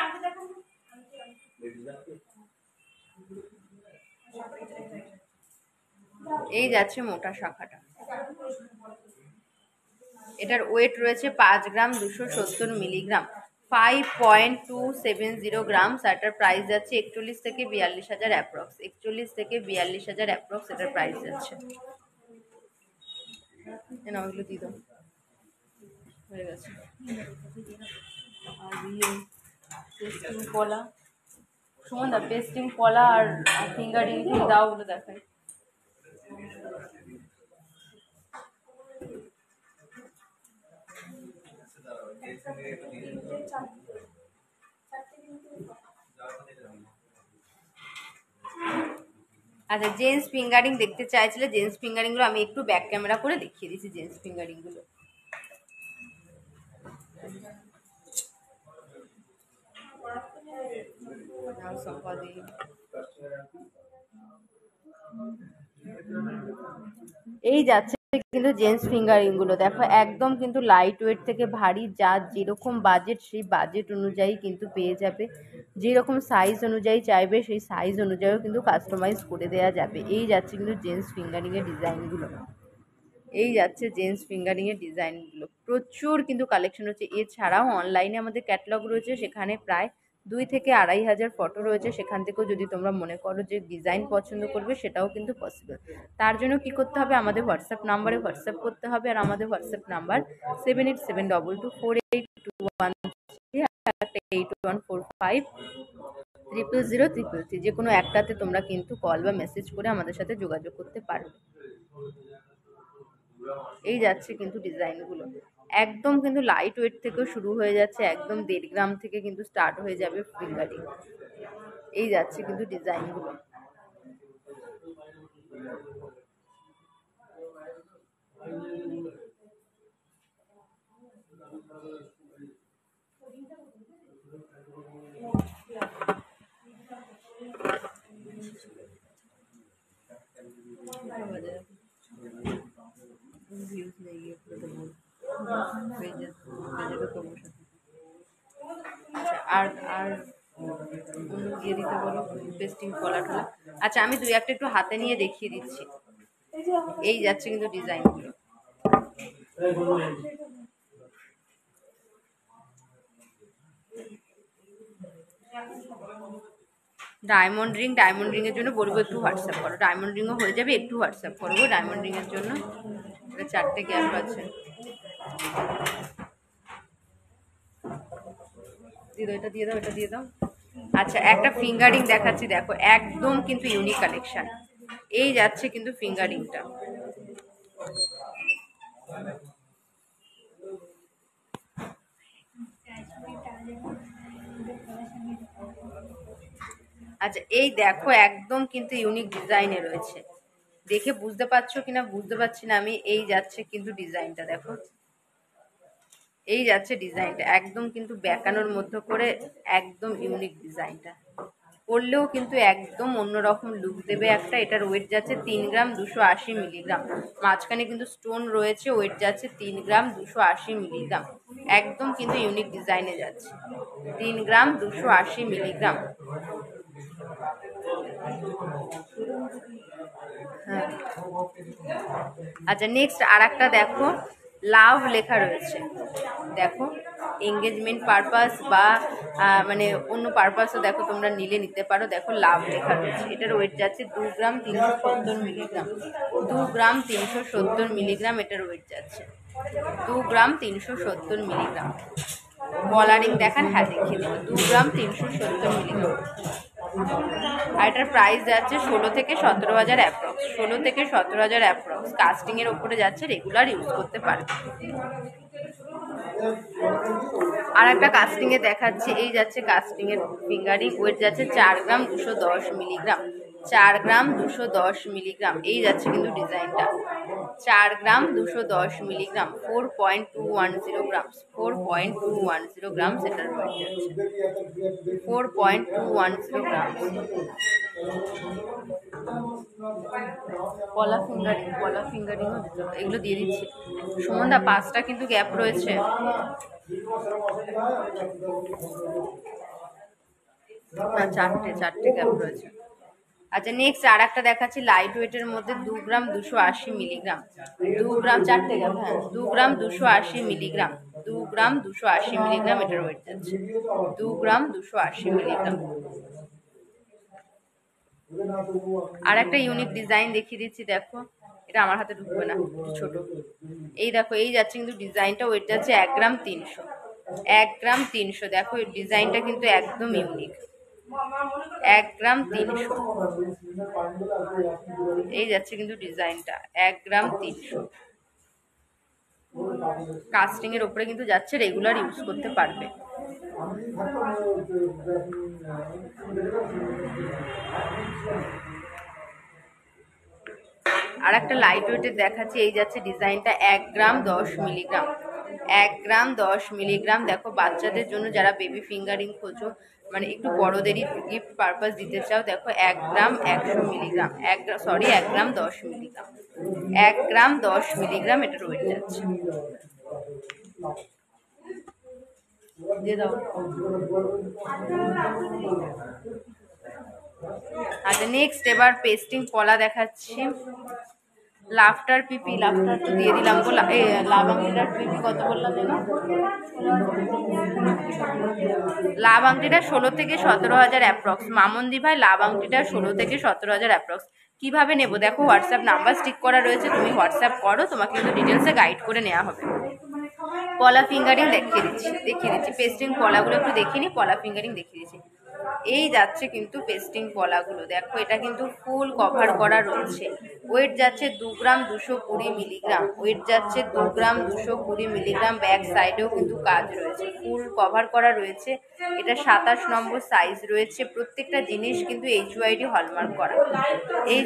এই যাচ্ছে মোটা শাখাটা, এটার ওয়েট রয়েছে 5 গ্রাম 270 মিলিগ্রাম, 5.270 গ্রাম। এটার প্রাইস যাচ্ছে 41 থেকে 42,000 অ্যাপ্রক্স, 41 থেকে 42,000 অ্যাপ্রক্স এটার প্রাইস যাচ্ছে। না ওইগুলো দিয়ে দাও, হয়ে গেছে। আর পেস্টিং কলা, সুমনদা পেস্টিং কলা আর ফিঙ্গারিং দাও, ওগুলো দেখাই। আচ্ছা, জেন্টস ফিঙ্গারিং দেখতে চাইছিলে, জেন্টস ফিঙ্গারিং গুলো আমি একটু ব্যাক ক্যামেরা করে দেখিয়ে দিচ্ছি। জেন্টস ফিঙ্গারিং গুলো এই যাচ্ছে কিন্তু জেন্টস ফিঙ্গারিং গুলো দেখো, একদম কিন্তু লাইট ওয়েট থেকে ভারী, যা যেরকম বাজেট সেই বাজেট অনুযায়ী কিন্তু পেয়ে যাবে, যেরকম সাইজ অনুযায়ী চাইবে সেই সাইজ অনুযায়ীও কিন্তু কাস্টমাইজ করে দেওয়া যাবে। এই যাচ্ছে কিন্তু জেন্টস ফিঙ্গারিং এর ডিজাইনগুলো, এই যাচ্ছে জেন্টস ফিঙ্গারিং এর ডিজাইনগুলো, প্রচুর কিন্তু কালেকশন হচ্ছে। এছাড়াও অনলাইনে আমাদের ক্যাটালগ রয়েছে, সেখানে প্রায় 2 থেকে 2,500 ফটো রয়েছে, সেখান থেকেও যদি তোমরা মনে করো যে ডিজাইন পছন্দ করবে সেটাও কিন্তু পসিবল। তার জন্য কি করতে হবে, আমাদের হোয়াটসঅ্যাপ নাম্বারে হোয়াটসঅ্যাপ করতে হবে, আর আমাদের হোয়াটসঅ্যাপ নাম্বার 7872248213, 8145000333, যে কোনো একটাতে তোমরা কিন্তু কল বা মেসেজ করে আমাদের সাথে যোগাযোগ করতে পারবে। এই যাচ্ছে কিন্তু ডিজাইনগুলো, একদম কিন্তু লাইট ওয়েট থেকেও শুরু হয়ে যাচ্ছে, একদম 1.5 গ্রাম থেকে কিন্তু স্টার্ট হয়ে যাবে ফিঙ্গারিং। এই যাচ্ছে কিন্তু ডিজাইনগুলো। আর আর দিয়ে দিতে বলো পেস্টিং কলা টলা। আচ্ছা, আমি 2-1টা একটু হাতে নিয়ে দেখিয়ে দিচ্ছি। এই যাচ্ছে কিন্তু ডিজাইনগুলো, ডায়মন্ড রিং, ডায়মন্ড রিং এর জন্য বলবো একটু হোয়াটসঅ্যাপ করো, ডায়মন্ড রিংও হয়ে যাবে, একটু হোয়াটসঅ্যাপ করবো ডায়মন্ড রিং এর জন্য। 4টে গ্যাপ আছে, দিয়ে দাও, এটা দিয়ে দাও, এটা দিয়ে দাও। আচ্ছা, একটা ফিঙ্গারিং দেখাচ্ছি, দেখো একদম কিন্তু ইউনিক কালেকশন। এই যাচ্ছে কিন্তু ফিঙ্গারিংটা, আচ্ছা এই দেখো একদম কিন্তু ইউনিক ডিজাইনে রয়েছে, দেখে বুঝতে পারছো কিনা বুঝতে পারছি না আমি। এই যাচ্ছে কিন্তু ডিজাইনটা দেখো, এই যাচ্ছে ডিজাইনটা একদম কিন্তু বেঁকানোর মধ্যে করে, একদম ইউনিক ডিজাইনটা, পরলেও কিন্তু একদম অন্যরকম লুক দেবে একটা। এটার ওয়েট যাচ্ছে 3 গ্রাম 280 মিলিগ্রাম, মাঝখানে কিন্তু স্টোন রয়েছে, ওয়েট যাচ্ছে 3 গ্রাম 280 মিলিগ্রাম, একদম কিন্তু ইউনিক ডিজাইনে যাচ্ছে, 3 গ্রাম 280 মিলিগ্রাম। হ্যাঁ, আচ্ছা নেক্সট আর একটা দেখো, লাভ লেখা রয়েছে, দেখো এঙ্গেজমেন্ট পারপাস বা মানে অন্য পারপাসও দেখো তোমরা নিতে পারো। দেখো লাভ লেখা রয়েছে, এটার ওয়েট যাচ্ছে 2 গ্রাম 370 মিলিগ্রাম, 2 গ্রাম 370 মিলিগ্রাম এটার ওয়েট যাচ্ছে, 2 গ্রাম 370 মিলিগ্রাম। কলারিং দেখান, হ্যাঁ দেখিয়ে দেবো, 2 গ্রাম 370 মিলিগ্রাম। আর এটার প্রাইস যাচ্ছে 16 থেকে 17,000 অ্যাপ্রক্স, 16 থেকে 17,000 অ্যাপ্রক্স। কাস্টিং এর ওপরে যাচ্ছে, রেগুলার ইউজ করতে পারবে। আর একটা কাস্টিং এ দেখাচ্ছে, এই যাচ্ছে কাস্টিং এর ফিঙ্গারিং, ওয়েট যাচ্ছে 4 গ্রাম 210 মিলিগ্রাম, 4 গ্রাম 210 মিলিগ্রাম। এই যাচ্ছে কিন্তু ডিজাইনটা, 4 গ্রাম 210 মিলিগ্রাম, 4.210 গ্রাম, 4.210 গ্রাম সেটার ওয়েট যাচ্ছে, 4.210 গ্রাম। কলা ফিঙ্গারিং, কলা ফিঙ্গারিংও এগুলো দিয়ে দিচ্ছি। সুমনদা 5টা কিন্তু গ্যাপ রয়েছে, না 4টে গ্যাপ রয়েছে। আচ্ছা নেক্সট আর একটা দেখাচ্ছি লাইট ওয়েটের মধ্যে 2 গ্রাম 280 মিলিগ্রাম, 2 গ্রাম 4 গেল, হ্যাঁ 2 গ্রাম 280 মিলিগ্রাম, 2 গ্রাম 280 মিলিগ্রাম এটার ওয়েট যাচ্ছে, 2 গ্রাম 280 মিলিগ্রাম। আর একটা ইউনিক ডিজাইন দেখিয়ে দিচ্ছি দেখো, এটা আমার হাতে ঢুকবে না, একটু ছোট। এই দেখো এই যাচ্ছে কিন্তু ডিজাইনটা, ওয়েট যাচ্ছে 1 গ্রাম 300, 1 গ্রাম 300। দেখো এই ডিজাইনটা কিন্তু একদম ইউনিক, 1 গ্রাম 300 এই যাচ্ছে কিন্তু ডিজাইনটা, 1 গ্রাম 300। কাস্টিং এর উপরে কিন্তু যাচ্ছে, রেগুলার ইউজ করতে পারবে। আর একটা লাইট ওয়েটের দেখাচ্ছি, এই যাচ্ছে ডিজাইনটা 1 গ্রাম 10 মিলিগ্রাম, 1 গ্রাম 10 মিলিগ্রাম। দেখো বাচ্চাদের জন্য যারা বেবি ফিঙ্গারিং খোঁজো, মানে একটু বড়দেরই গিফট পারপাস দিতে চাও, দেখো 1 গ্রাম 100 মিলিগ্রাম, 1 গ্রাম 10 মিলিগ্রাম, 1 গ্রাম 10 মিলিগ্রাম এটার ওয়েট যাচ্ছে। দিয়ে দাও। আচ্ছা নেক্সট এবার পেস্টিং কলা দেখাচ্ছি, লাফটার পিপি, লাফটার তো দিয়ে দিলাম গো, লাভাঙ্গিটার পিপি কত বললাম যেন, লাভ আংটিটা 16 থেকে 17 হাজার অ্যাপ্রক্স, মামন্দি ভাই লাভ আংটিটা 16 থেকে 17 হাজার অ্যাপ্রক্স। কিভাবে নেবো দেখো, হোয়াটসঅ্যাপ নাম্বার স্টিক করা রয়েছে, তুমি হোয়াটসঅ্যাপ করো, তোমাকে কিন্তু ডিটেলসে গাইড করে নেওয়া হবে। পলা ফিঙ্গারিং দেখিয়ে দিচ্ছি পেস্টিং পলাগুলো একটু দেখিনি, পলা ফিঙ্গারিং দেখিয়ে দিচ্ছি। এই যাচ্ছে কিন্তু পেস্টিং পলাগুলো, দেখো এটা কিন্তু ফুল কভার করা রয়েছে, ওয়েট যাচ্ছে 2 গ্রাম 220 মিলিগ্রাম, ওয়েট যাচ্ছে 2 গ্রাম 220 মিলিগ্রাম। ব্যাক সাইডেও কিন্তু কাজ রয়েছে, ফুল কভার করা রয়েছে, এটা 27 নম্বর সাইজ রয়েছে। প্রত্যেকটা জিনিস কিন্তু HUID হলমার্ক করা,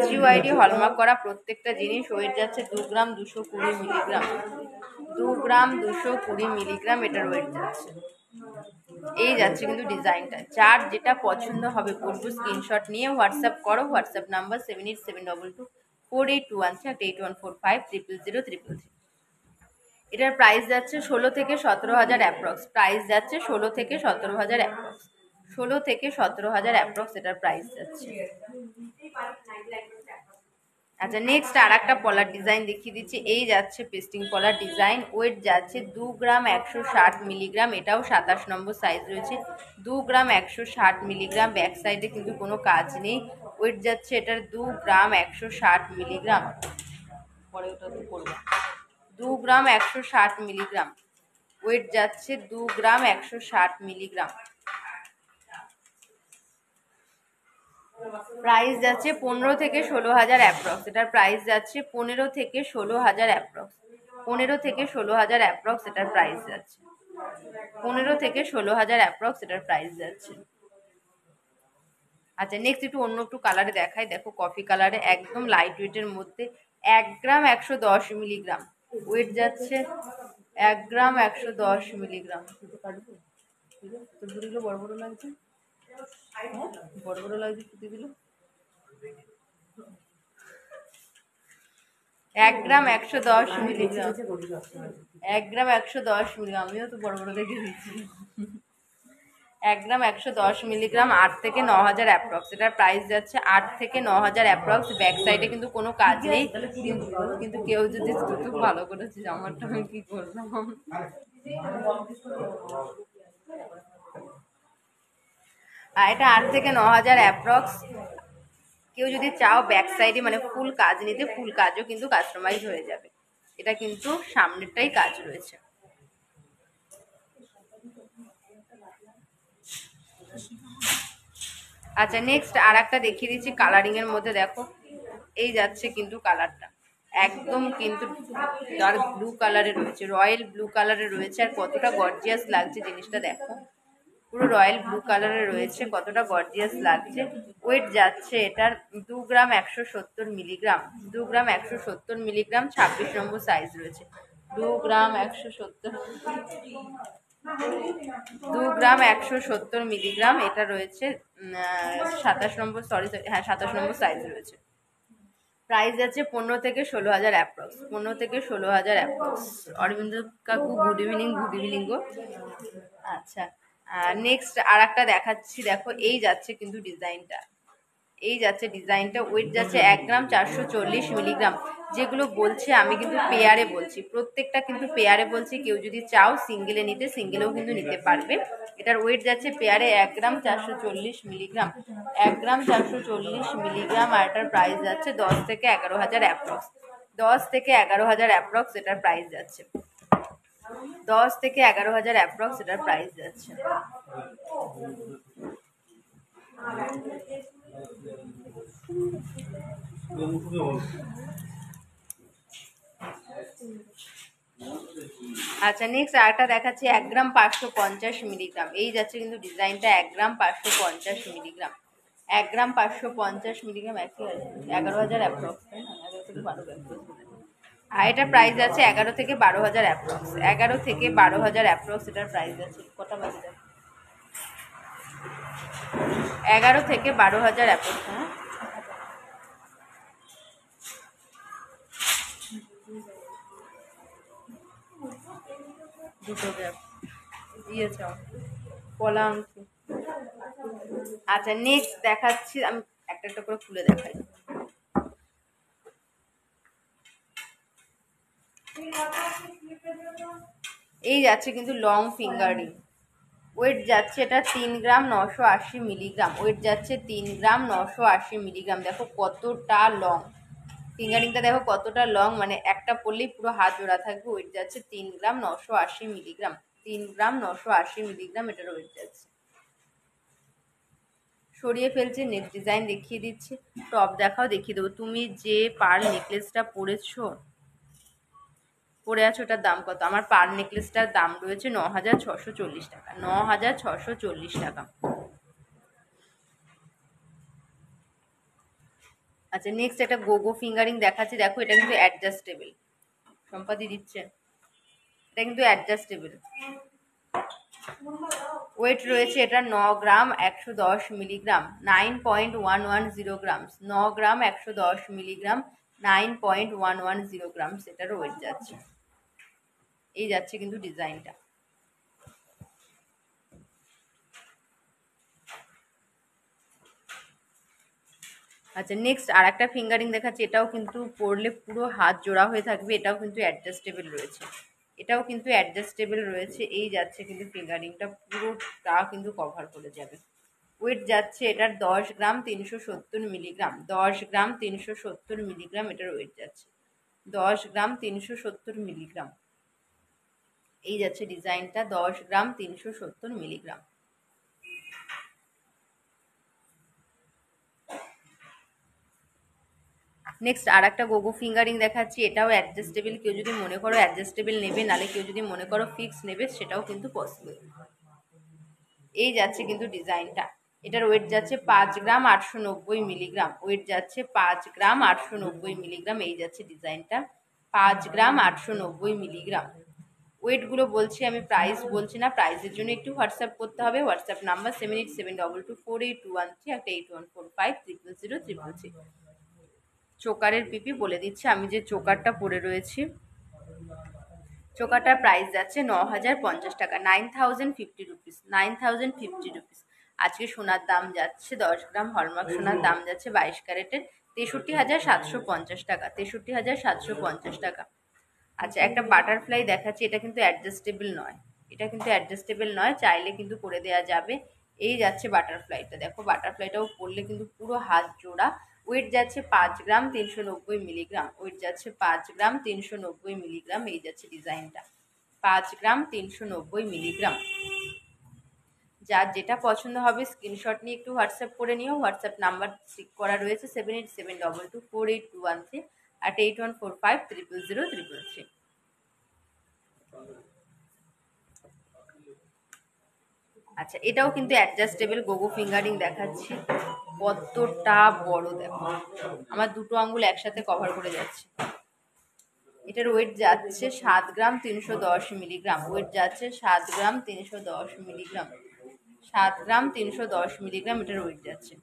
HUID হলমার্ক করা প্রত্যেকটা জিনিস। ওয়েট যাচ্ছে 2 গ্রাম 220 মিলিগ্রাম, 2 গ্রাম 220 মিলিগ্রাম এটার ওয়েট যাচ্ছে। এই যাচ্ছে কিন্তু ডিজাইনটা, যার যেটা পছন্দ হবে বলবো স্ক্রিনশট নিয়ে হোয়াটসঅ্যাপ করো, হোয়াটসঅ্যাপ নাম্বার 7872248145000300। এটার প্রাইস যাচ্ছে 16 থেকে 17 হাজার অ্যাপ্রক্স, প্রাইস যাচ্ছে 16 থেকে 17 হাজার অ্যাপ্রক্স, 16 থেকে 17 হাজার অ্যাপ্রক্স এটার প্রাইস যাচ্ছে। আচ্ছা নেক্সট আর একটা পলার ডিজাইন দেখিয়ে দিচ্ছি, এই যাচ্ছে পেস্টিং পলার ডিজাইন, ওয়েট যাচ্ছে 2 গ্রাম 160 মিলিগ্রাম, এটাও 27 নম্বর সাইজ রয়েছে, 2 গ্রাম 160 মিলিগ্রাম। ব্যাক সাইডে কিন্তু কোনো কাজ নেই, ওয়েট যাচ্ছে এটার 2 গ্রাম 160 মিলিগ্রাম, পরে ওটা তো করবো, 2 গ্রাম 160 মিলিগ্রাম, ওয়েট যাচ্ছে 2 গ্রাম 160 মিলিগ্রাম। প্রাইস যাচ্ছে 15 থেকে 16 হাজার অ্যাপ্রক্স, এটার প্রাইস যাচ্ছে 15 থেকে 16 হাজার অ্যাপ্রক্স, 15 থেকে 16 হাজার অ্যাপ্রক্স এটার প্রাইস যাচ্ছে, 15 থেকে 16 হাজার অ্যাপ্রক্স এটার প্রাইস যাচ্ছে। আচ্ছা নেক্সট একটু কালারে দেখাই, দেখো কফি কালারে, একদম লাইট ওয়েটের মধ্যে, 1 গ্রাম 110 মিলিগ্রাম, ওয়েট যাচ্ছে 1 গ্রাম 110 মিলিগ্রাম। বড় বড় লাগছে, বড় বড় লাগছে দিল, 1 গ্রাম 110 মিলিগ্রাম, 1 গ্রাম 110 মিলিগ্রাম, আমিও তো বড় বড় দেখে দিচ্ছি। 1 গ্রাম 110 মিলিগ্রাম, 8 থেকে 9 হাজার অ্যাপ্রক্স, এটার প্রাইস যাচ্ছে 8 থেকে 9 হাজার অ্যাপ্রক্স। ব্যাক সাইডে কিন্তু কোনো কাজ নেই, কিন্তু কেউ যদি দুটো ভালো করেছে জামাটা, আমি কি করলাম। আর এটা 8 থেকে 9 হাজার অ্যাপ্রক্স। কেউ যদি চাও ব্যাক সাইডে মানে ফুল কাজ নিতে, ফুল কাজও কিন্তু কাস্টমাইজ হয়ে যাবে, এটা কিন্তু সামনেরটাই কাজ রয়েছে। আচ্ছা নেক্সট আর একটা দেখিয়ে দিচ্ছি কালারিং এর মধ্যে, দেখো এই যাচ্ছে কিন্তু কালারটা একদম কিন্তু ডার্ক ব্লু কালারে রয়েছে, রয়্যাল ব্লু কালারে রয়েছে, আর কতটা গর্জিয়াস লাগছে জিনিসটা দেখো, পুরো রয়্যাল ব্লু কালারে রয়েছে, কতটা গর্জিয়াস লাগছে। ওয়েট যাচ্ছে এটার 2 গ্রাম 170 মিলিগ্রাম, 2 গ্রাম 170 মিলিগ্রাম, 26 নম্বর সাইজ রয়েছে, 2 গ্রাম 170 মিলিগ্রাম এটা রয়েছে, 27 নম্বর, হ্যাঁ 27 নম্বর সাইজ রয়েছে। প্রাইস যাচ্ছে 15 থেকে 16 হাজার অ্যাপ্রক্স, 15 থেকে 16 হাজার অ্যাপ্রক্স। অরবিন্দ কাকু গুড ইভিনিং, গুড ইভিনিং গো। আচ্ছা নেক্সট আর একটা দেখাচ্ছি, দেখো এই যাচ্ছে কিন্তু ডিজাইনটা, এই যাচ্ছে ডিজাইনটা, ওয়েট যাচ্ছে 1 গ্রাম 440 মিলিগ্রাম। যেগুলো বলছে আমি কিন্তু পেয়ারে বলছি, প্রত্যেকটা কিন্তু পেয়ারে বলছি। কেউ যদি চাও সিঙ্গেলে নিতে, সিঙ্গেলেও কিন্তু নিতে পারবে। এটার ওয়েট যাচ্ছে পেয়ারে 1 গ্রাম 440 মিলিগ্রাম, 1 গ্রাম 440 মিলিগ্রাম। আর এটার প্রাইস যাচ্ছে 10 থেকে 11,000 অ্যাপ্রক্স, 10 থেকে 11,000 অ্যাপ্রক্স এটার প্রাইস যাচ্ছে, 10 থেকে 11,000 অ্যাপ্রক্স এটার প্রাইস যাচ্ছে। আচ্ছা নেক্সট আরেকটা দেখাচ্ছি 1 গ্রাম 550 মিলিগ্রাম। এই যাচ্ছে কিন্তু ডিজাইনটা 1 গ্রাম 550 মিলিগ্রাম, 1 গ্রাম 550 মিলিগ্রাম। একই আছে, 11,000 অ্যাপ্রক্স, তাই না? 11 থেকে 12 অ্যাপ্রক্স। আর এটার প্রাইস আছে 11 থেকে 12,000 অ্যাপ্রক্স, 11 থেকে 12,000 অ্যাপ্রক্স এটার প্রাইস আছে। কটা বাজে দেখো, 11 থেকে 12,000 অ্যাপ্রক্স। হ্যাঁ দুটো গ্যাপ দিয়েছে কলা অংশ। আচ্ছা নেক্সট দেখাচ্ছি, আমি একটা একটা করে খুলে দেখাই। এই যাচ্ছে কিন্তু লং ফিঙ্গারিং, ওয়েট যাচ্ছে এটা 3 গ্রাম 980 মিলিগ্রাম, ওয়েট যাচ্ছে 3 গ্রাম 980 মিলিগ্রাম। দেখো কতটা লং ফিঙ্গারিংটা, দেখো কতটা লং, মানে একটা পড়লেই পুরো হাত জোড়া থাকবে। ওয়েট যাচ্ছে 3 গ্রাম 980 মিলিগ্রাম, 3 গ্রাম 980 মিলিগ্রাম এটার ওয়েট যাচ্ছে। সরিয়ে ফেলছে, নেক্সট ডিজাইন দেখিয়ে দিচ্ছি। টপ দেখাও, দেখিয়ে দেবো। তুমি যে পার্ল নেকলেসটা পরে আছো ওটার দাম কত? আমার পার্ল নেকলেসটার দাম রয়েছে 9,640 টাকা, 9,640 টাকা। আচ্ছা নেক্সট একটা গোগো ফিঙ্গারিং দেখাচ্ছি। দেখো এটা কিন্তু অ্যাডজাস্টেবল, সম্পাদি দিচ্ছে, এটা কিন্তু অ্যাডজাস্টেবল। ওয়েট রয়েছে এটা 9 গ্রাম 110 মিলিগ্রাম, 9.110 গ্রামস, 9 গ্রাম 110 মিলিগ্রাম, 9.110 গ্রামস এটার ওয়েট যাচ্ছে। এই যাচ্ছে কিন্তু ডিজাইনটা। আচ্ছা নেক্সট আর একটা ফিঙ্গারিং দেখাচ্ছি, এটাও কিন্তু পরলে পুরো হাত জোড়া হয়ে থাকবে, এটাও কিন্তু অ্যাডজাস্টেবল রয়েছে, এটাও কিন্তু অ্যাডজাস্টেবল রয়েছে। এই যাচ্ছে কিন্তু ফিঙ্গারিংটা পুরোটা কিন্তু কভার করে যাবে। ওয়েট যাচ্ছে এটার 10 গ্রাম 370 মিলিগ্রাম, 10 গ্রাম 370 মিলিগ্রাম এটার ওয়েট যাচ্ছে, 10 গ্রাম 370 মিলিগ্রাম। এই যাচ্ছে ডিজাইনটা, 10 গ্রাম 370 মিলিগ্রাম। নেক্সট আর একটা গোগো ফিঙ্গারিং দেখাচ্ছি, এটাও অ্যাডজাস্টেবল। কেউ যদি মনে করো অ্যাডজাস্টেবল নেবে, নালে কেউ যদি মনে করো ফিক্স নেবে, সেটাও কিন্তু পসিবল। এই যাচ্ছে কিন্তু ডিজাইনটা, এটার ওয়েট যাচ্ছে 5 গ্রাম 890 মিলিগ্রাম, ওয়েট যাচ্ছে 5 গ্রাম 890 মিলিগ্রাম। এই যাচ্ছে ডিজাইনটা, 5 গ্রাম 890 মিলিগ্রাম। ওয়েটগুলো বলছি আমি, প্রাইস বলছি না। প্রাইসের জন্য একটু হোয়াটসঅ্যাপ করতে হবে। হোয়াটসঅ্যাপ নাম্বার 7872248213, একটা 8145000333। চোকারের পিপি বলে দিচ্ছে, আমি যে চোকারটা পরে রয়েছি, চোকারটার প্রাইস যাচ্ছে 9,050 টাকা, 9,050 রুপিস, 9,050 রুপিস। আজকে সোনার দাম যাচ্ছে 10 গ্রাম হলমার্ক সোনার দাম যাচ্ছে 22 ক্যারেটের 63,750 টাকা, 63,750 টাকা। আচ্ছা একটা বাটারফ্লাই দেখাচ্ছি, এটা কিন্তু অ্যাডজাস্টেবল নয়, এটা কিন্তু অ্যাডজাস্টেবল নয়, চাইলে কিন্তু করে দেওয়া যাবে। এই যাচ্ছে বাটারফ্লাইটা, দেখো বাটারফ্লাইটাও পরলে কিন্তু পুরো হাত জোড়া। ওয়েট যাচ্ছে 5 গ্রাম 390 মিলিগ্রাম, ওয়েট যাচ্ছে 5 গ্রাম 390 মিলিগ্রাম। এই যাচ্ছে ডিজাইনটা, 5 গ্রাম 390 মিলিগ্রাম। যার যেটা পছন্দ হবে স্ক্রিনশট নিয়ে একটু হোয়াটসঅ্যাপ করে নিও। হোয়াটসঅ্যাপ নাম্বার ঠিক করা রয়েছে 7872248213 আর 8145000333। আচ্ছা এটাও কিন্তু অ্যাডজাস্টেবল গোগো ফিঙ্গারিং দেখাচ্ছি, কতটা বড় দেখো, আমার দুটো আঙ্গুল একসাথে কভার করে যাচ্ছে। এটার ওয়েট যাচ্ছে 7 গ্রাম 310 মিলিগ্রাম, ওয়েট যাচ্ছে 7 গ্রাম 310 মিলিগ্রাম, 7 গ্রাম 310 মিলিগ্রাম এটার ওয়েট যাচ্ছে।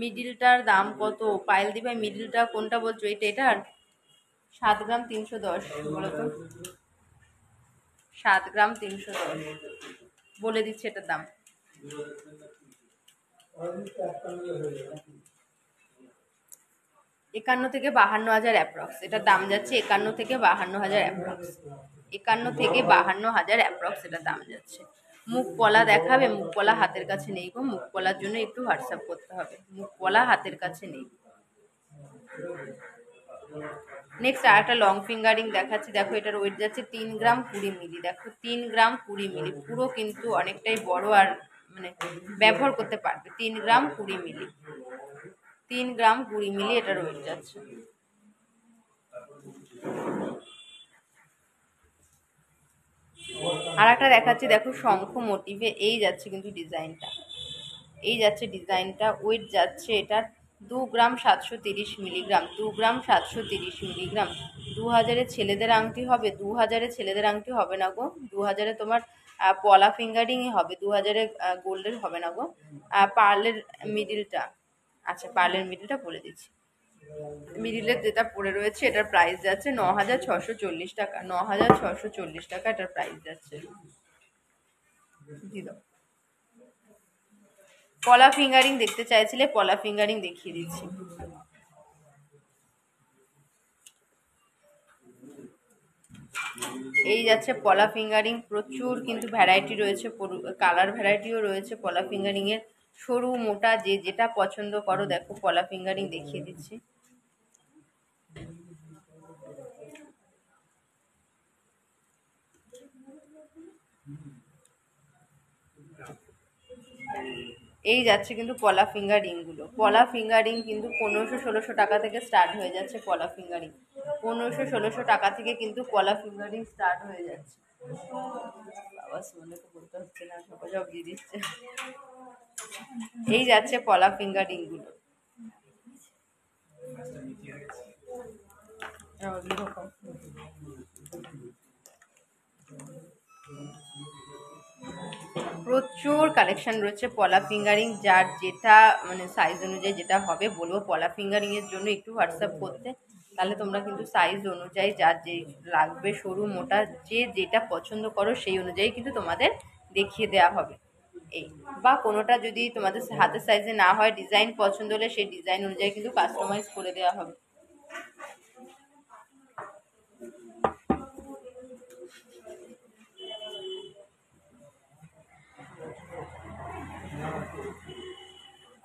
মিডিলটার দাম কত পায়েল দি ভাই? মিডিলটা কোনটা বলছো? এটার 7 গ্রাম 310 বলো তো, 7 গ্রাম 310 বলে দিচ্ছে এটার দাম। 51 থেকে 52 হাজার অ্যাপ্রক্স, এটার দাম যাচ্ছে 51 থেকে 52 হাজার অ্যাপ্রক্স, 51 থেকে 52 হাজার অ্যাপ্রক্স এটার দাম যাচ্ছে। মুখ পলা দেখাবে? মুখ পলা হাতের কাছে নেই গো, মুখ পলার জন্য একটু হোয়াটসঅ্যাপ করতে হবে, মুখ পলা হাতের কাছে নেই। নেক্সট আর একটা লং ফিঙ্গারিং দেখাচ্ছি, দেখো এটার ওয়েট যাচ্ছে 3 গ্রাম 20 মিলি, দেখো 3 গ্রাম 20 মিলি, পুরো কিন্তু অনেকটাই বড় আর মানে ব্যবহার করতে পারবে। 3 গ্রাম 20 মিলি, 3 গ্রাম 20 মিলি এটার ওয়েট যাচ্ছে। আর একটা দেখাচ্ছি, দেখো শঙ্খ মোটিভে এই যাচ্ছে কিন্তু ডিজাইনটা, এই যাচ্ছে ডিজাইনটা, ওয়েট যাচ্ছে এটার 2 গ্রাম 730 মিলিগ্রাম, 2 গ্রাম 730 মিলিগ্রাম। 2000-এ ছেলেদের আংটি হবে? 2000-এ ছেলেদের আংটি হবে না গো, 2000-এ তোমার পলা ফিঙ্গারিংই হবে, 2000-এ গোল্ডের হবে না গো। পার্লের মিডিলটা, আচ্ছা পার্লের মিডিলটা বলে দিচ্ছি, মিডিলের যেটা পড়ে রয়েছে এটার প্রাইস যাচ্ছে 9640 টাকা, 9640 টাকা এটার প্রাইস যাচ্ছে। দিয়ে দাও। পলা ফিঙ্গারিং দেখতে চাইছিলে, পলা ফিঙ্গারিং দেখিয়ে দিচ্ছি। এই যাচ্ছে পলা ফিঙ্গারিং, প্রচুর কিন্তু ভ্যারাইটি রয়েছে, কালার ভ্যারাইটিও রয়েছে পলা ফিঙ্গারিং এর, সরু মোটা যে যেটা পছন্দ করো। দেখো পলা ফিঙ্গারিং দেখিয়ে দিচ্ছি। এই যাচ্ছে কিন্তু পলা ফিঙ্গারিং গুলো, পলা ফিঙ্গারিং কিন্তু 1500-1600 টাকা থেকে স্টার্ট হয়ে যাচ্ছে পলা ফিঙ্গারিং, 1500-1600 টাকা থেকে কিন্তু পলা ফিঙ্গারিং স্টার্ট হয়ে যাচ্ছে। বাবা শুনে তো বলতে হচ্ছে না, সব দিয়ে দিচ্ছে। এই যাচ্ছে পলা ফিঙ্গারিং গুলো, প্রচুর কালেকশন রয়েছে পলা ফিঙ্গারিং, যার যেটা মানে সাইজ অনুযায়ী যেটা হবে বলবো। পলা ফিঙ্গারিং এর জন্য একটু হোয়াটসঅ্যাপ করতে, তাহলে তোমরা কিন্তু সাইজ অনুযায়ী যার যে লাগবে, সরু মোটা যে যেটা পছন্দ করো সেই অনুযায়ী কিন্তু তোমাদের দেখিয়ে দেওয়া হবে। এই বা কোনোটা যদি তোমাদের হাতের সাইজে না হয়, ডিজাইন পছন্দ হলে সেই ডিজাইন অনুযায়ী কিন্তু কাস্টমাইজ করে দেওয়া হবে।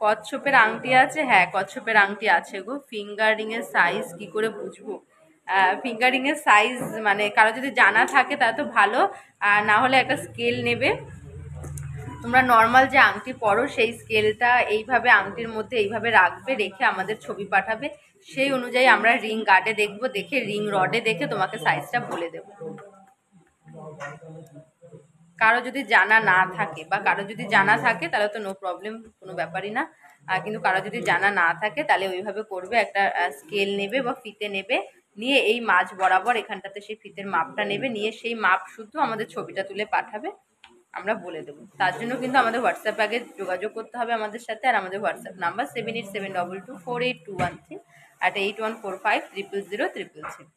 কচ্ছপের আংটি আছে? হ্যাঁ কচ্ছপের আংটি আছে গো। ফিঙ্গারিং এর সাইজ কি করে বুঝবো? ফিঙ্গারিং এর সাইজ মানে কারো যদি জানা থাকে তাহলে তো ভালো, আর না হলে একটা স্কেল নেবে, তোমরা নর্মাল যে আংটি পরো সেই স্কেলটা এইভাবে আংটির মধ্যে এইভাবে রাখবে, রেখে আমাদের ছবি পাঠাবে, সেই অনুযায়ী আমরা রিং গার্ডে দেখবো, দেখে রিং রডে দেখে তোমাকে সাইজটা বলে দেবো। কারো যদি জানা না থাকে বা কারো যদি জানা থাকে তাহলে তো নো প্রবলেম, কোনো ব্যাপারই না। কিন্তু কারো যদি জানা না থাকে তাহলে ওইভাবে করবে, একটা স্কেল নেবে বা ফিতে নেবে, নিয়ে এই মাঝ বরাবর এখানটাতে সেই ফিতের মাপটা নেবে, নিয়ে সেই মাপ শুদ্ধ আমাদের ছবিটা তুলে পাঠাবে, আমরা বলে দেবো। তার জন্য কিন্তু আমাদের হোয়াটসঅ্যাপ আগে যোগাযোগ করতে হবে আমাদের সাথে, আর আমাদের হোয়াটসঅ্যাপ নাম্বার 7872248243 আর 8145000033।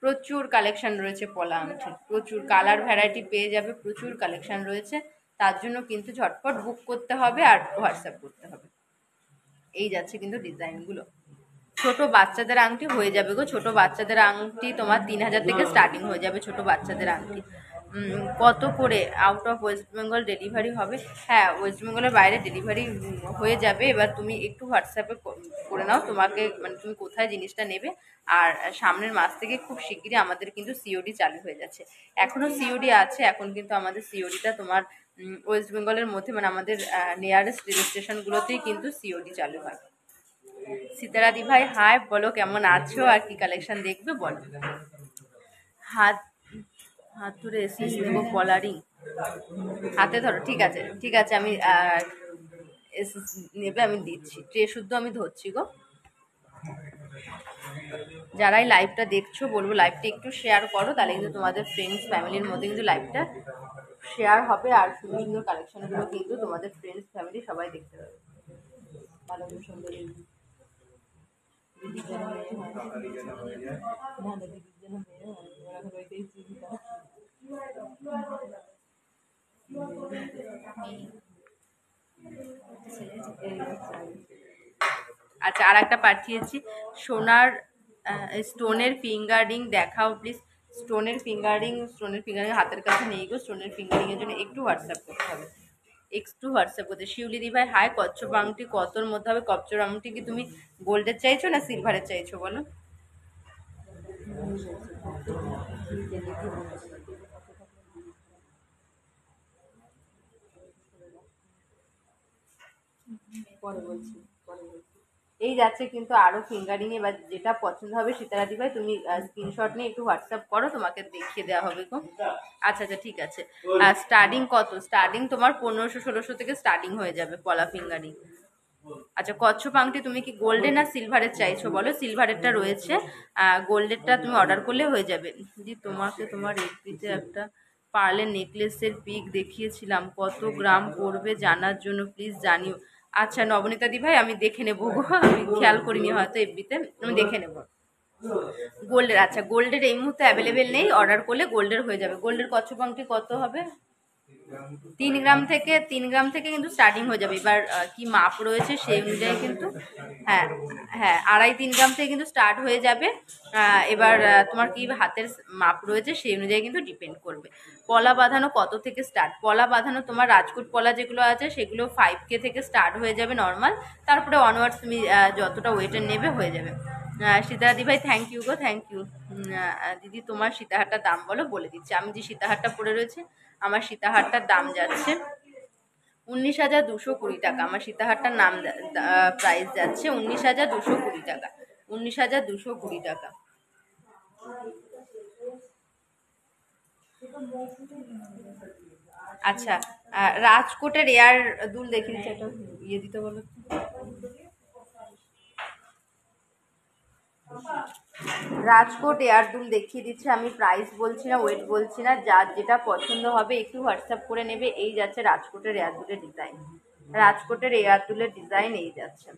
প্রচুর কালেকশন রয়েছে পলা আংটি, প্রচুর কালার ভ্যারাইটি পেয়ে যাবে, প্রচুর কালেকশন রয়েছে। তার জন্য কিন্তু ঝটপট বুক করতে হবে আর হোয়াটসঅ্যাপ করতে হবে। এই যাচ্ছে কিন্তু ডিজাইনগুলো। ছোট বাচ্চাদের আংটি হয়ে যাবে গো, ছোট বাচ্চাদের আংটি তোমার 3000 থেকে স্টার্টিং হয়ে যাবে ছোট বাচ্চাদের আংটি। কত করে? Out of West Bengal delivery হবে? হ্যাঁ ওয়েস্ট বেঙ্গলের বাইরে ডেলিভারি হয়ে যাবে। এবার তুমি একটু হোয়াটসঅ্যাপে করে নাও তোমাকে মানে তুমি কোথায় জিনিসটা নেবে। আর সামনের মাস থেকে খুব শিগগিরই আমাদের কিন্তু সিওডি চালু হয়ে যাচ্ছে, এখনও সিওডি আছে, এখন কিন্তু আমাদের সিওডিটা তোমার ওয়েস্ট বেঙ্গলের মধ্যে মানে আমাদের নিয়ারেস্ট রেল স্টেশনগুলোতেই কিন্তু সিওডি চালু হয়। সিতারা দি ভাই হাই, বলো কেমন আছো আর কি কালেকশন দেখবে বলো। হাত হাত ধরে এসএস নেবো পলারিং, হাতে ধরো, ঠিক আছে ঠিক আছে, আমি এসএস নেবে আমি দিচ্ছি, ট্রে শুদ্ধ আমি ধরছি গো। যারাই লাইভটা দেখছো বলবো লাইভটা একটু শেয়ার করো, তাহলে কিন্তু তোমাদের ফ্রেন্ডস ফ্যামিলির মধ্যে কিন্তু লাইভটা শেয়ার হবে, আর সুন্দর সুন্দর কালেকশনগুলো কিন্তু তোমাদের ফ্রেন্ডস ফ্যামিলি সবাই দেখতে পাবে। ভালো সুন্দর দিদির জন্য মেয়ে হয়, না না দিদির জন্য মেয়ে হয়, তোমার এখন ওইটাই চিন্তা। আচ্ছা, আর একটা পাঠিয়েছি সোনার স্টোনের ফিঙ্গার রিং দেখাও প্লিজ। স্টোনের ফিঙ্গারিং হাতের কাছে নেই গো। স্টোনের ফিঙ্গারিং এর জন্য একটু হোয়াটসঅ্যাপ করতে হবে, একটু হোয়াটসঅ্যাপ করতে। শিউলি দি ভাই হাই, কচ্ছপ আংটি কতর মধ্যে হবে? কচ্ছপ আংটি কি তুমি গোল্ডের চাইছো না সিলভারের চাইছো বলো? এই যাচ্ছে কিন্তু আরো ফিঙ্গারিং, এবার যেটা পছন্দ হবে সীতারাদি ভাই তুমি স্ক্রিনশট নিয়ে একটু হোয়াটসঅ্যাপ করো, তোমাকে দেখিয়ে দেওয়া হবে গো। আচ্ছা আচ্ছা ঠিক আছে। স্টার্টিং কত? স্টার্টিং তোমার 1500-1600 থেকে স্টার্টিং হয়ে যাবে পলা ফিঙ্গারিং। আচ্ছা, কচ্ছপ আংটি তুমি কি গোল্ডের না সিলভারের চাইছো বলো? সিলভারেরটা রয়েছে, গোল্ডেরটা তুমি অর্ডার করলে হয়ে যাবে। দি তোমাকে তোমার এফবিতে একটা পার্লের নেকলেসের পিক দেখিয়েছিলাম, কত গ্রাম পড়বে জানার জন্য প্লিজ জানিও। আচ্ছা নবনীতা দি ভাই আমি দেখে নেবো গো, আমি খেয়াল করিনি হয়তো এফবিতে, আমি দেখে নেবো। গোল্ডের, আচ্ছা গোল্ডের এই মুহূর্তে অ্যাভেলেবেল নেই, অর্ডার করলে গোল্ডের হয়ে যাবে। গোল্ডের কচ্ছপ আংটি কত হবে? 3 গ্রাম থেকে কিন্তু স্টার্টিং হয়ে যাবে। এবার কি মাপ রয়েছে সেই অনুযায়ী কিন্তু, হ্যাঁ হ্যাঁ 2.5-3 গ্রাম থেকে কিন্তু স্টার্ট হয়ে যাবে। এবার তোমার কি হাতের মাপ রয়েছে সেই অনুযায়ী কিন্তু ডিপেন্ড করবে। পলা বাঁধানো কত থেকে স্টার্ট? পলা বাঁধানো তোমার রাজকোট পলা যেগুলো আছে সেগুলো 5K থেকে স্টার্ট হয়ে যাবে নর্মাল, তারপরে অনওয়ার্ডস তুমি যতটা ওয়েটের নেবে হয়ে যাবে। সীতাদি ভাই থ্যাংক ইউ গো, থ্যাংক ইউ। দিদি তোমার সীতাহারটার দাম বলো, বলে দিচ্ছি। আমি যে সীতাহারটা পরে রয়েছে, আমার সীতাহারটার দাম যাচ্ছে 19,220 টাকা। আমার সীতাহারটার নাম প্রাইস যাচ্ছে 19,220 টাকা। 19,220 টাকা। আচ্ছা, রাজকোটের এয়ার দুল দেখে দিচ্ছি, একটা ইয়ে দিতে বলো। রাজকোট এয়ার দুল দেখিয়ে দিচ্ছে, আমি প্রাইস বলছি না, ওয়েট বলছি না, যার যেটা পছন্দ হবে একটু হোয়াটসঅ্যাপ করে নেবে। এই যাচ্ছে রাজকোটের এয়ার দুলের ডিজাইন, রাজকোটের এয়ার দুলের ডিজাইন এই যাচ্ছে।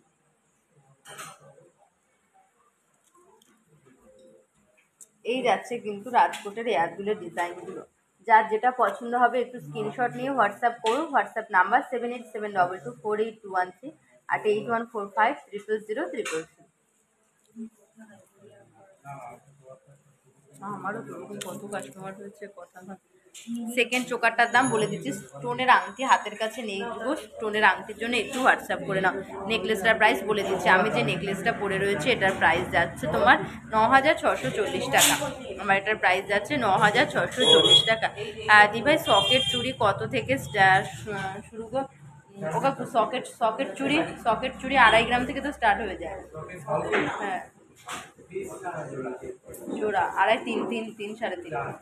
এই যাচ্ছে কিন্তু রাজকোটের এয়ার দুলের ডিজাইনগুলো, যার যেটা পছন্দ হবে একটু স্ক্রিনশট নিয়ে হোয়াটসঅ্যাপ করো। হোয়াটসঅ্যাপ নাম্বার 7872248213 আর 8145000033। আমারও তো ওরকম কত কাস্টমার হয়েছে কথা না। সেকেন্ড চোকারটার দাম বলে দিচ্ছি, স্টোনের আংটি হাতের কাছে নেই গো, স্টোনের আংটির জন্য একটু হোয়াটসঅ্যাপ করে নাও। নেকলেসটার প্রাইস বলে দিচ্ছি, আমি যে নেকলেসটা পরে রয়েছে এটার প্রাইস যাচ্ছে তোমার 9,640 টাকা। আমার এটার প্রাইস যাচ্ছে 9,640 টাকা। দিভাই সকেট চুড়ি কত থেকে শুরু গো? ওকা সকেট চুড়ি 2.5 গ্রাম থেকে তো স্টার্ট হয়ে যায়। হ্যাঁ জোড়া 2.5, 3, 3, 3, 3.5।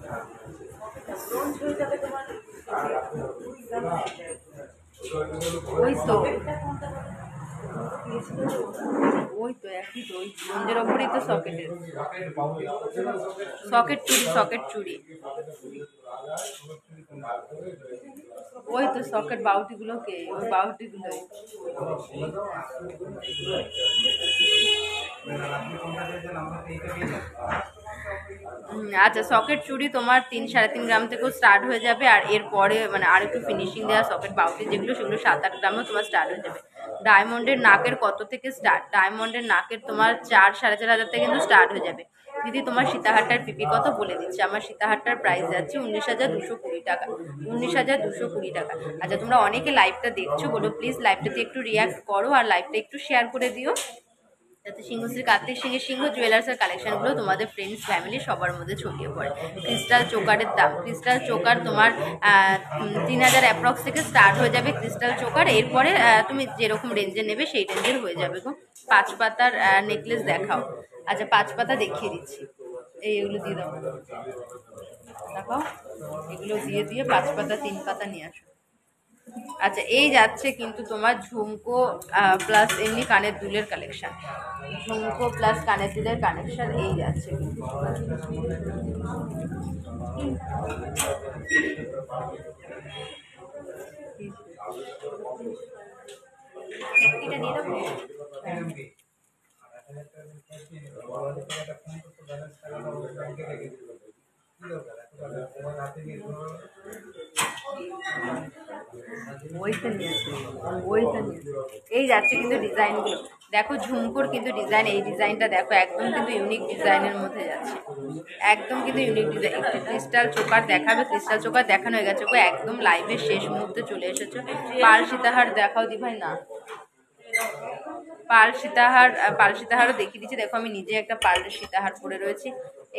ওই তো একই তো, ওই ব্রোঞ্জের ওপরেই তো সকেটের সকেট চুড়ি। ওই তো সকেট বাউটিগুলোকে, ওই বাউটিগুলোই। আচ্ছা সকেট চুড়ি তোমার 3-3.5 গ্রাম থেকেও স্টার্ট হয়ে যাবে, আর এরপরে মানে আর একটু ফিনিশিং দেওয়া সকেট বাউটি যেগুলো সেগুলো 7-8 গ্রামেও তোমার স্টার্ট হয়ে যাবে। ডায়মন্ডের নাকের কত থেকে স্টার্ট? ডায়মন্ডের নাকের তোমার 4-4.5 হাজার থেকে কিন্তু স্টার্ট হয়ে যাবে। দিদি তোমার সীতাহারটার পিপি কত বলে দিচ্ছে, আমার সীতাহারটার প্রাইস যাচ্ছে 19,220 টাকা। 19,220 টাকা। আচ্ছা তোমরা অনেকে লাইভটা দেখছো, বলো প্লিজ লাইভটাতে একটু রিয়াক্ট করো আর লাইভটা একটু শেয়ার করে দিও, যাতে সিংহশ্রী কার্তিক সিংহ জুয়েলার্সের কালেকশনগুলো তোমাদের ফ্রেন্ডস ফ্যামিলি সবার মধ্যে ছড়িয়ে পড়ে। ক্রিস্টাল চোকারের দাম, ক্রিস্টাল চোকার তোমার 3,000 অ্যাপ্রক্স থেকে স্টার্ট হয়ে যাবে ক্রিস্টাল চোকার, এরপরে তুমি যেরকম রেঞ্জের নেবে সেই রেঞ্জের হয়ে যাবে গো। 5 পাতার নেকলেস দেখাও। আচ্ছা 5 পাতা দেখিয়ে দিচ্ছি, এইগুলো দিয়ে দাও, দেখাও, এগুলো দিয়ে 5 পাতা 3 পাতা নিয়ে আসো। আচ্ছা এই যাচ্ছে কিন্তু তোমার ঝুমকো প্লাস এমনি কানের দুলের কালেকশন, ঝুমকো প্লাস কানের দুলের কানেকশন এই যাচ্ছে কিন্তু। এটা নিয়ে দেবো। ওইটা নিয়েছে, ওইটা নিয়েছে। এই যাচ্ছে কিন্তু ডিজাইনগুলো, দেখো ঝুমকোর কিন্তু ডিজাইন, এই ডিজাইনটা দেখো একদম কিন্তু ইউনিক ডিজাইনের মধ্যে যাচ্ছে, একদম কিন্তু ইউনিক ডিজাইন। একটু ক্রিস্টাল চোকার দেখাবে, ক্রিস্টাল চোকার দেখানো হয়ে গেছে, একদম লাইভের শেষ মুহূর্তে চলে এসেছো। পাল সীতাহার দেখাও দি ভাই না, পাল সীতাহারও দেখিয়ে দিচ্ছি, দেখো আমি নিজে একটা পাল সীতাহার পরে রয়েছি।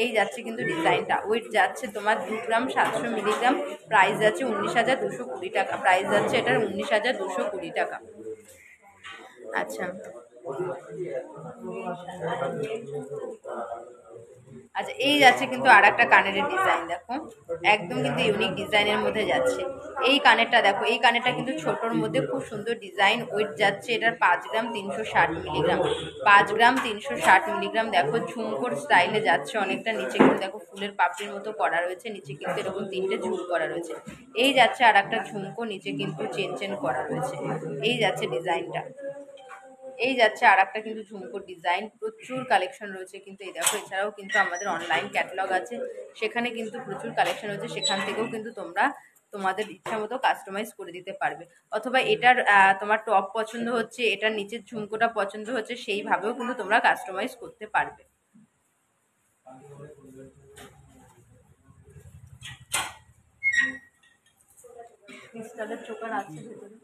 এই যাচ্ছে কিন্তু ডিজাইনটা, ওয়েট যাচ্ছে তোমার 2 গ্রাম 700 মিলিগ্রাম, প্রাইস যাচ্ছে 19,220 টাকা, প্রাইস যাচ্ছে এটার 19,220 টাকা। আচ্ছা আচ্ছা, এই যাচ্ছে কিন্তু আর একটা কানের ডিজাইন, দেখো একদম কিন্তু ইউনিক ডিজাইনের মধ্যে যাচ্ছে। এই কানেরটা দেখো, এই কানেরটা কিন্তু ছোটোর মধ্যে খুব সুন্দর ডিজাইন, ওয়েট যাচ্ছে এটার 5 গ্রাম 360 মিলিগ্রাম, 5 গ্রাম 360 মিলিগ্রাম। দেখো ঝুমকোর স্টাইলে যাচ্ছে অনেকটা, নিচে কিন্তু দেখো ফুলের পাপড়ির মতো করা রয়েছে, নিচে কিন্তু এরকম 3টে ঝুল করা রয়েছে। এই যাচ্ছে আর একটা ঝুমকো, নিচে কিন্তু চেন করা রয়েছে। এই যাচ্ছে ডিজাইনটা, এই যাচ্ছে আর একটা কিন্তু ঝুমকোর ডিজাইন, প্রচুর কালেকশন রয়েছে কিন্তু এই দেখো। এছাড়াও কিন্তু আমাদের অনলাইন ক্যাটালগ আছে, সেখানে কিন্তু প্রচুর কালেকশন রয়েছে, সেখান থেকেও কিন্তু তোমরা তোমাদের ইচ্ছা মতো কাস্টমাইজ করে দিতে পারবে। অথবা এটার তোমার টপ পছন্দ হচ্ছে, এটার নিচের ঝুমকোটা পছন্দ হচ্ছে, সেইভাবেও কিন্তু তোমরা কাস্টমাইজ করতে পারবে। ক্রিস্টালের চোকার আছে ভেতরে,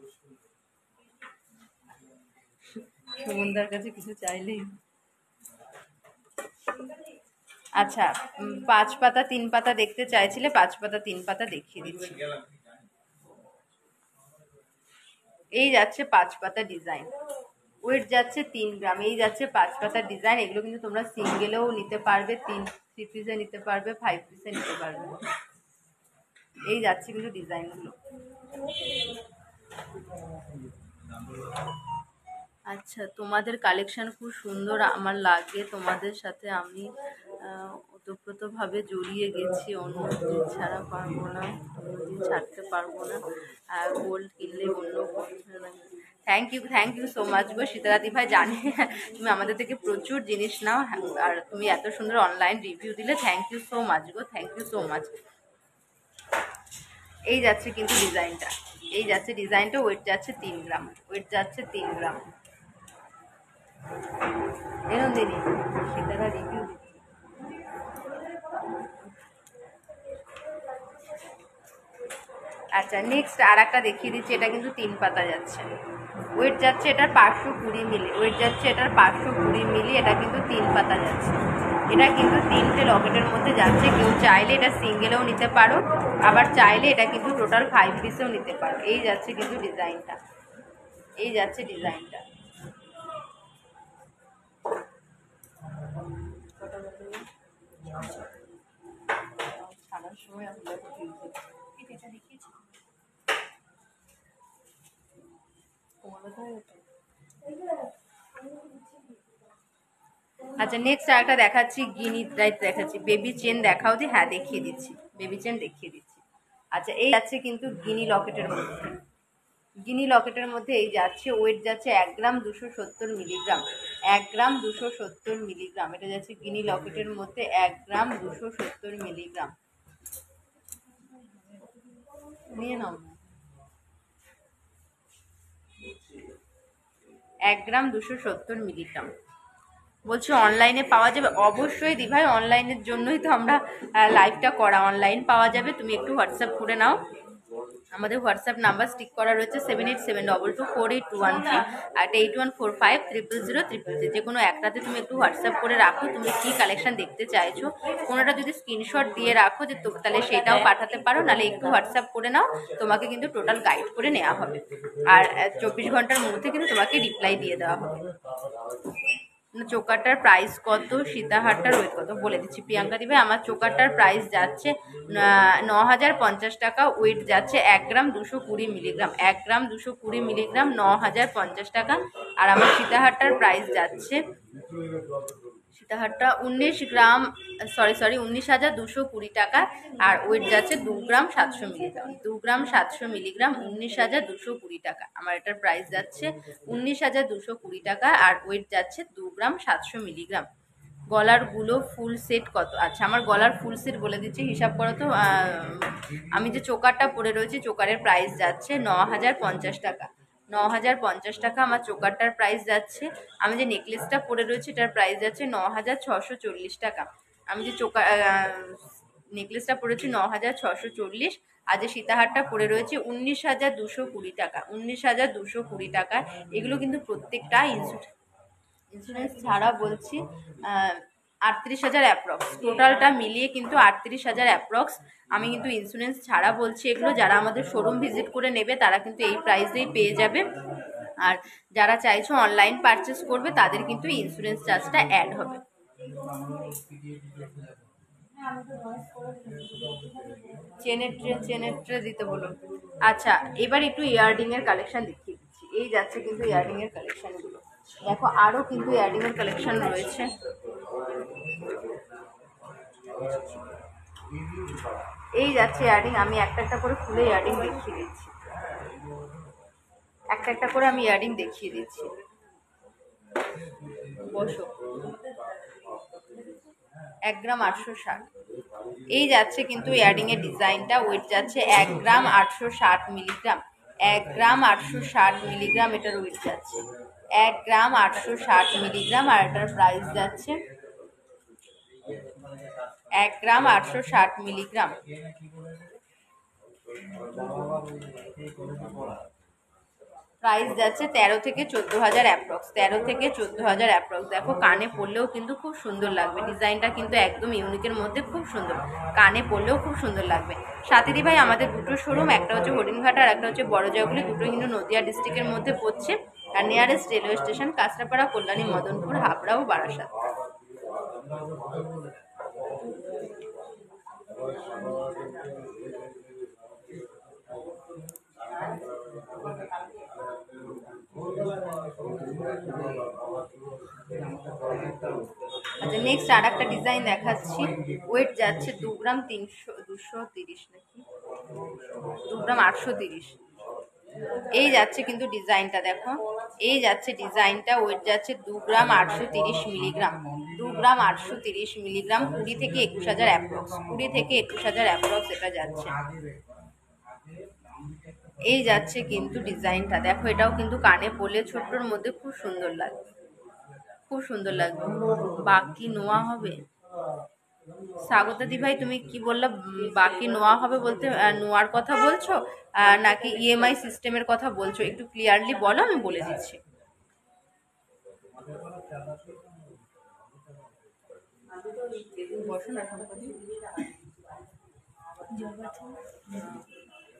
সুমনদার কাছে কিছু চাইলেই। আচ্ছা 5 পাতা 3 পাতা দেখতে চাইছিলে, 5 পাতা 3 পাতা দেখিয়ে দিচ্ছি। এই যাচ্ছে 5 পাতা ডিজাইন, ওয়েট যাচ্ছে 3 গ্রাম, এই যাচ্ছে 5 পাতার ডিজাইন। এগুলো কিন্তু তোমরা সিঙ্গেলেও নিতে পারবে, 3 পিসে নিতে পারবে, 5 পিসে নিতে পারবে। এই যাচ্ছে কিন্তু ডিজাইনগুলো। আচ্ছা, তোমাদের কালেকশন খুব সুন্দর, আমার লাগে, তোমাদের সাথে আমি ওতপ্রোতভাবে জড়িয়ে গেছি, অন্যদিন ছাড়া পারবো না, অন্যদিন ছাড়তে পারবো না, আর গোল্ড কিনলে অন্য। থ্যাংক ইউ সো মাচ গো সীতারাতি ভাই, জানি তুমি আমাদের থেকে প্রচুর জিনিস নাও, আর তুমি এত সুন্দর অনলাইন রিভিউ দিলে, থ্যাংক ইউ সো মাচ গো, থ্যাংক ইউ সো মাচ। এই যাচ্ছে কিন্তু ডিজাইনটা, এই যাচ্ছে ডিজাইনটা, ওয়েট যাচ্ছে 3 গ্রাম, ওয়েট যাচ্ছে 3 গ্রাম। এরন্দিনী সীতারা রিভিউ দিচ্ছে। আচ্ছা নেক্সট আর একটা দেখিয়ে দিচ্ছি, এটা কিন্তু 3 পাতা যাচ্ছে, ওয়েট যাচ্ছে এটার 520 মিলি, ওয়েট যাচ্ছে এটার 520 মিলি, এটা কিন্তু 3 পাতা যাচ্ছে। এটা কিন্তু 3টে লকেটের মধ্যে যাচ্ছে, কেউ চাইলে এটা সিঙ্গেলেও নিতে পারো, আবার চাইলে এটা কিন্তু টোটাল 5 পিসেও নিতে পারো। এই যাচ্ছে কিন্তু ডিজাইনটা, এই যাচ্ছে ডিজাইনটা। ছাড়ার সময় আচ্ছা নেক্সট আরেকটা দেখাচ্ছি, গিনি রাইট দেখাচ্ছি, বেবি চেন দেখাও দি, হ্যাঁ দেখিয়ে দিচ্ছি, বেবি চেন দেখিয়ে দিচ্ছি। আচ্ছা এই যাচ্ছে কিন্তু গিনি লকেটের মধ্যে, গিনি লকেটের মধ্যে এই যাচ্ছে, ওয়েট যাচ্ছে 1 গ্রাম 270 মিলিগ্রাম, 1 গ্রাম 270 মিলিগ্রাম, এটা যাচ্ছে গিনি লকেটের মধ্যে 1 গ্রাম 270 মিলিগ্রাম। নিয়ে নাও, 1 গ্রাম 270 মিলিগ্রাম। বলছি অনলাইনে পাওয়া যাবে? অবশ্যই দিভাই, অনলাইনের জন্যই তো আমরা লাইভটা করা, অনলাইন পাওয়া যাবে, তুমি একটু হোয়াটসঅ্যাপ করে নাও, আমাদের হোয়াটসঅ্যাপ নাম্বার স্টিক করা রয়েছে 7872248213 আর 8145000000। যে কোনো একটাতে তুমি একটু হোয়াটসঅ্যাপ করে রাখো তুমি কী কালেকশন দেখতে চাইছো, কোনোটা যদি স্ক্রিনশট দিয়ে রাখো যে তো তাহলে সেটাও পাঠাতে পারো, নাহলে একটু হোয়াটসঅ্যাপ করে নাও, তোমাকে কিন্তু টোটাল গাইড করে নেওয়া হবে, আর 24 ঘন্টার মধ্যে কিন্তু তোমাকে রিপ্লাই দিয়ে দেওয়া হবে। চোকারটার প্রাইস কত, সীতাহারটার ওয়েট কত বলে দিচ্ছি প্রিয়াঙ্কা দিবে। আমার চোকারটার প্রাইস যাচ্ছে 9,050 টাকা, ওয়েট যাচ্ছে 1 গ্রাম 220 মিলিগ্রাম, 1 গ্রাম 220 মিলিগ্রাম 9,050 টাকা। আর আমার সীতাহারটার প্রাইস যাচ্ছে, সীতাহারটা 19,220 টাকা, আর ওয়েট যাচ্ছে 2 গ্রাম 700 মিলিগ্রাম, 2 গ্রাম 700 মিলিগ্রাম 19,220 টাকা। আমার এটার প্রাইস যাচ্ছে 19,220 টাকা, আর ওয়েট যাচ্ছে 2 গ্রাম 700 মিলিগ্রাম। গলারগুলো ফুল সেট কত? আচ্ছা, আমার গলার ফুল সেট বলে দিচ্ছি, হিসাব করো তো। আমি যে চোকারটা পরে রয়েছি, চোকারের প্রাইস যাচ্ছে 9,050 টাকা। 9,050 টাকা আমার চোকারটার প্রাইস যাচ্ছে। আমি যে নেকলেসটা পরে রয়েছি এটার প্রাইস যাচ্ছে 9,640 টাকা। আমি যে নেকলেসটা পরেছি 9,640। আর যে সীতাহারটা পরে রয়েছে 19,220 টাকা। 19,220 টাকা। এগুলো কিন্তু প্রত্যেকটা ইন্স্যুরেন্স ছাড়া বলছি 38,000 অ্যাপ্রক্স। টোটালটা মিলিয়ে কিন্তু 38,000 অ্যাপ্রক্স। আমি কিন্তু ইন্স্যুরেন্স ছাড়া বলছি এগুলো। যারা আমাদের শোরুম ভিজিট করে নেবে তারা কিন্তু এই প্রাইসেই পেয়ে যাবে। আর যারা চাইছো অনলাইন পারচেস করবে তাদের কিন্তু ইন্স্যুরেন্স চার্জটা অ্যাড হবে। চেনের ট্রে দিতে বলো। আচ্ছা, এবার একটু ইয়াররিং এর কালেকশন দেখিয়ে দিচ্ছি। এই যাচ্ছে কিন্তু ইয়াররিং এর কালেকশন গুলো। দেখো আরো কিন্তু ইয়াররিং এর কালেকশন রয়েছে। এই যাচ্ছে ইয়াররিং। আমি একটা একটা করে খুলে ইয়াররিং দেখিয়ে দিচ্ছি। একটা একটা করে আমি ইয়াররিং দেখিয়ে দিচ্ছি। বসো। 1 গ্রাম 860। এই যাচ্ছে কিন্তু ইয়াররিং এর ডিজাইনটা। ওয়েট যাচ্ছে 1 গ্রাম 860 মিলিগ্রাম। 1 গ্রাম 860 মিলিগ্রাম এটার ওয়েট যাচ্ছে। 1 গ্রাম 860 মিলিগ্রাম। আর এটার প্রাইস যাচ্ছে 1 গ্রাম 860 মিলিগ্রাম। প্রাইস যাচ্ছে 13 থেকে 14,000 অ্যাপ্রক্স। 13 থেকে 14,000 অ্যাপ্রক্স। দেখো কানে পরলেও কিন্তু খুব সুন্দর লাগবে। ডিজাইনটা কিন্তু একদম ইউনিকের মধ্যে খুব সুন্দর। কানে পরলেও খুব সুন্দর লাগবে। সাথীদি ভাই, আমাদের দুটো শোরুম, একটা হচ্ছে হরিণঘাট আর একটা হচ্ছে বড়জয়গুলি। দুটো কিন্তু নদিয়া ডিস্ট্রিক্টের মধ্যে পড়ছে। আর nearest railway station Kanchrapara, Kalyani, Madanpur, Habra ও বারাসাত। আচ্ছা, নেক্সট আর একটা ডিজাইন দেখাচ্ছি। ওয়েট যাচ্ছে 2 গ্রাম 230 নাকি 2 গ্রাম 830। এই যাচ্ছে কিন্তু ডিজাইনটা। দেখো এই যাচ্ছে ডিজাইনটা। ওয়েট যাচ্ছে 2 গ্রাম 830 মিলিগ্রাম। 2 গ্রাম 830 মিলিগ্রাম। 20 থেকে 21,000 অ্যাপ্রক্স। 20 থেকে 21,000 অ্যাপ্রক্স এটা যাচ্ছে। এই যাচ্ছে কিন্তু ডিজাইনটা। দেখো এটাও কিন্তু কানে পরলে ছোট্টর মধ্যে খুব সুন্দর লাগবে। খুব সুন্দর লাগবে। বাকি নোয়া হবে। স্বাগতা দি ভাই, তুমি কি বললা? বাকি নোয়া হবে বলতে নোয়ার কথা বলছো নাকি ইএমআই সিস্টেমের কথা বলছো? একটু ক্লিয়ারলি বলো, আমি বলে দিচ্ছি। বসো না,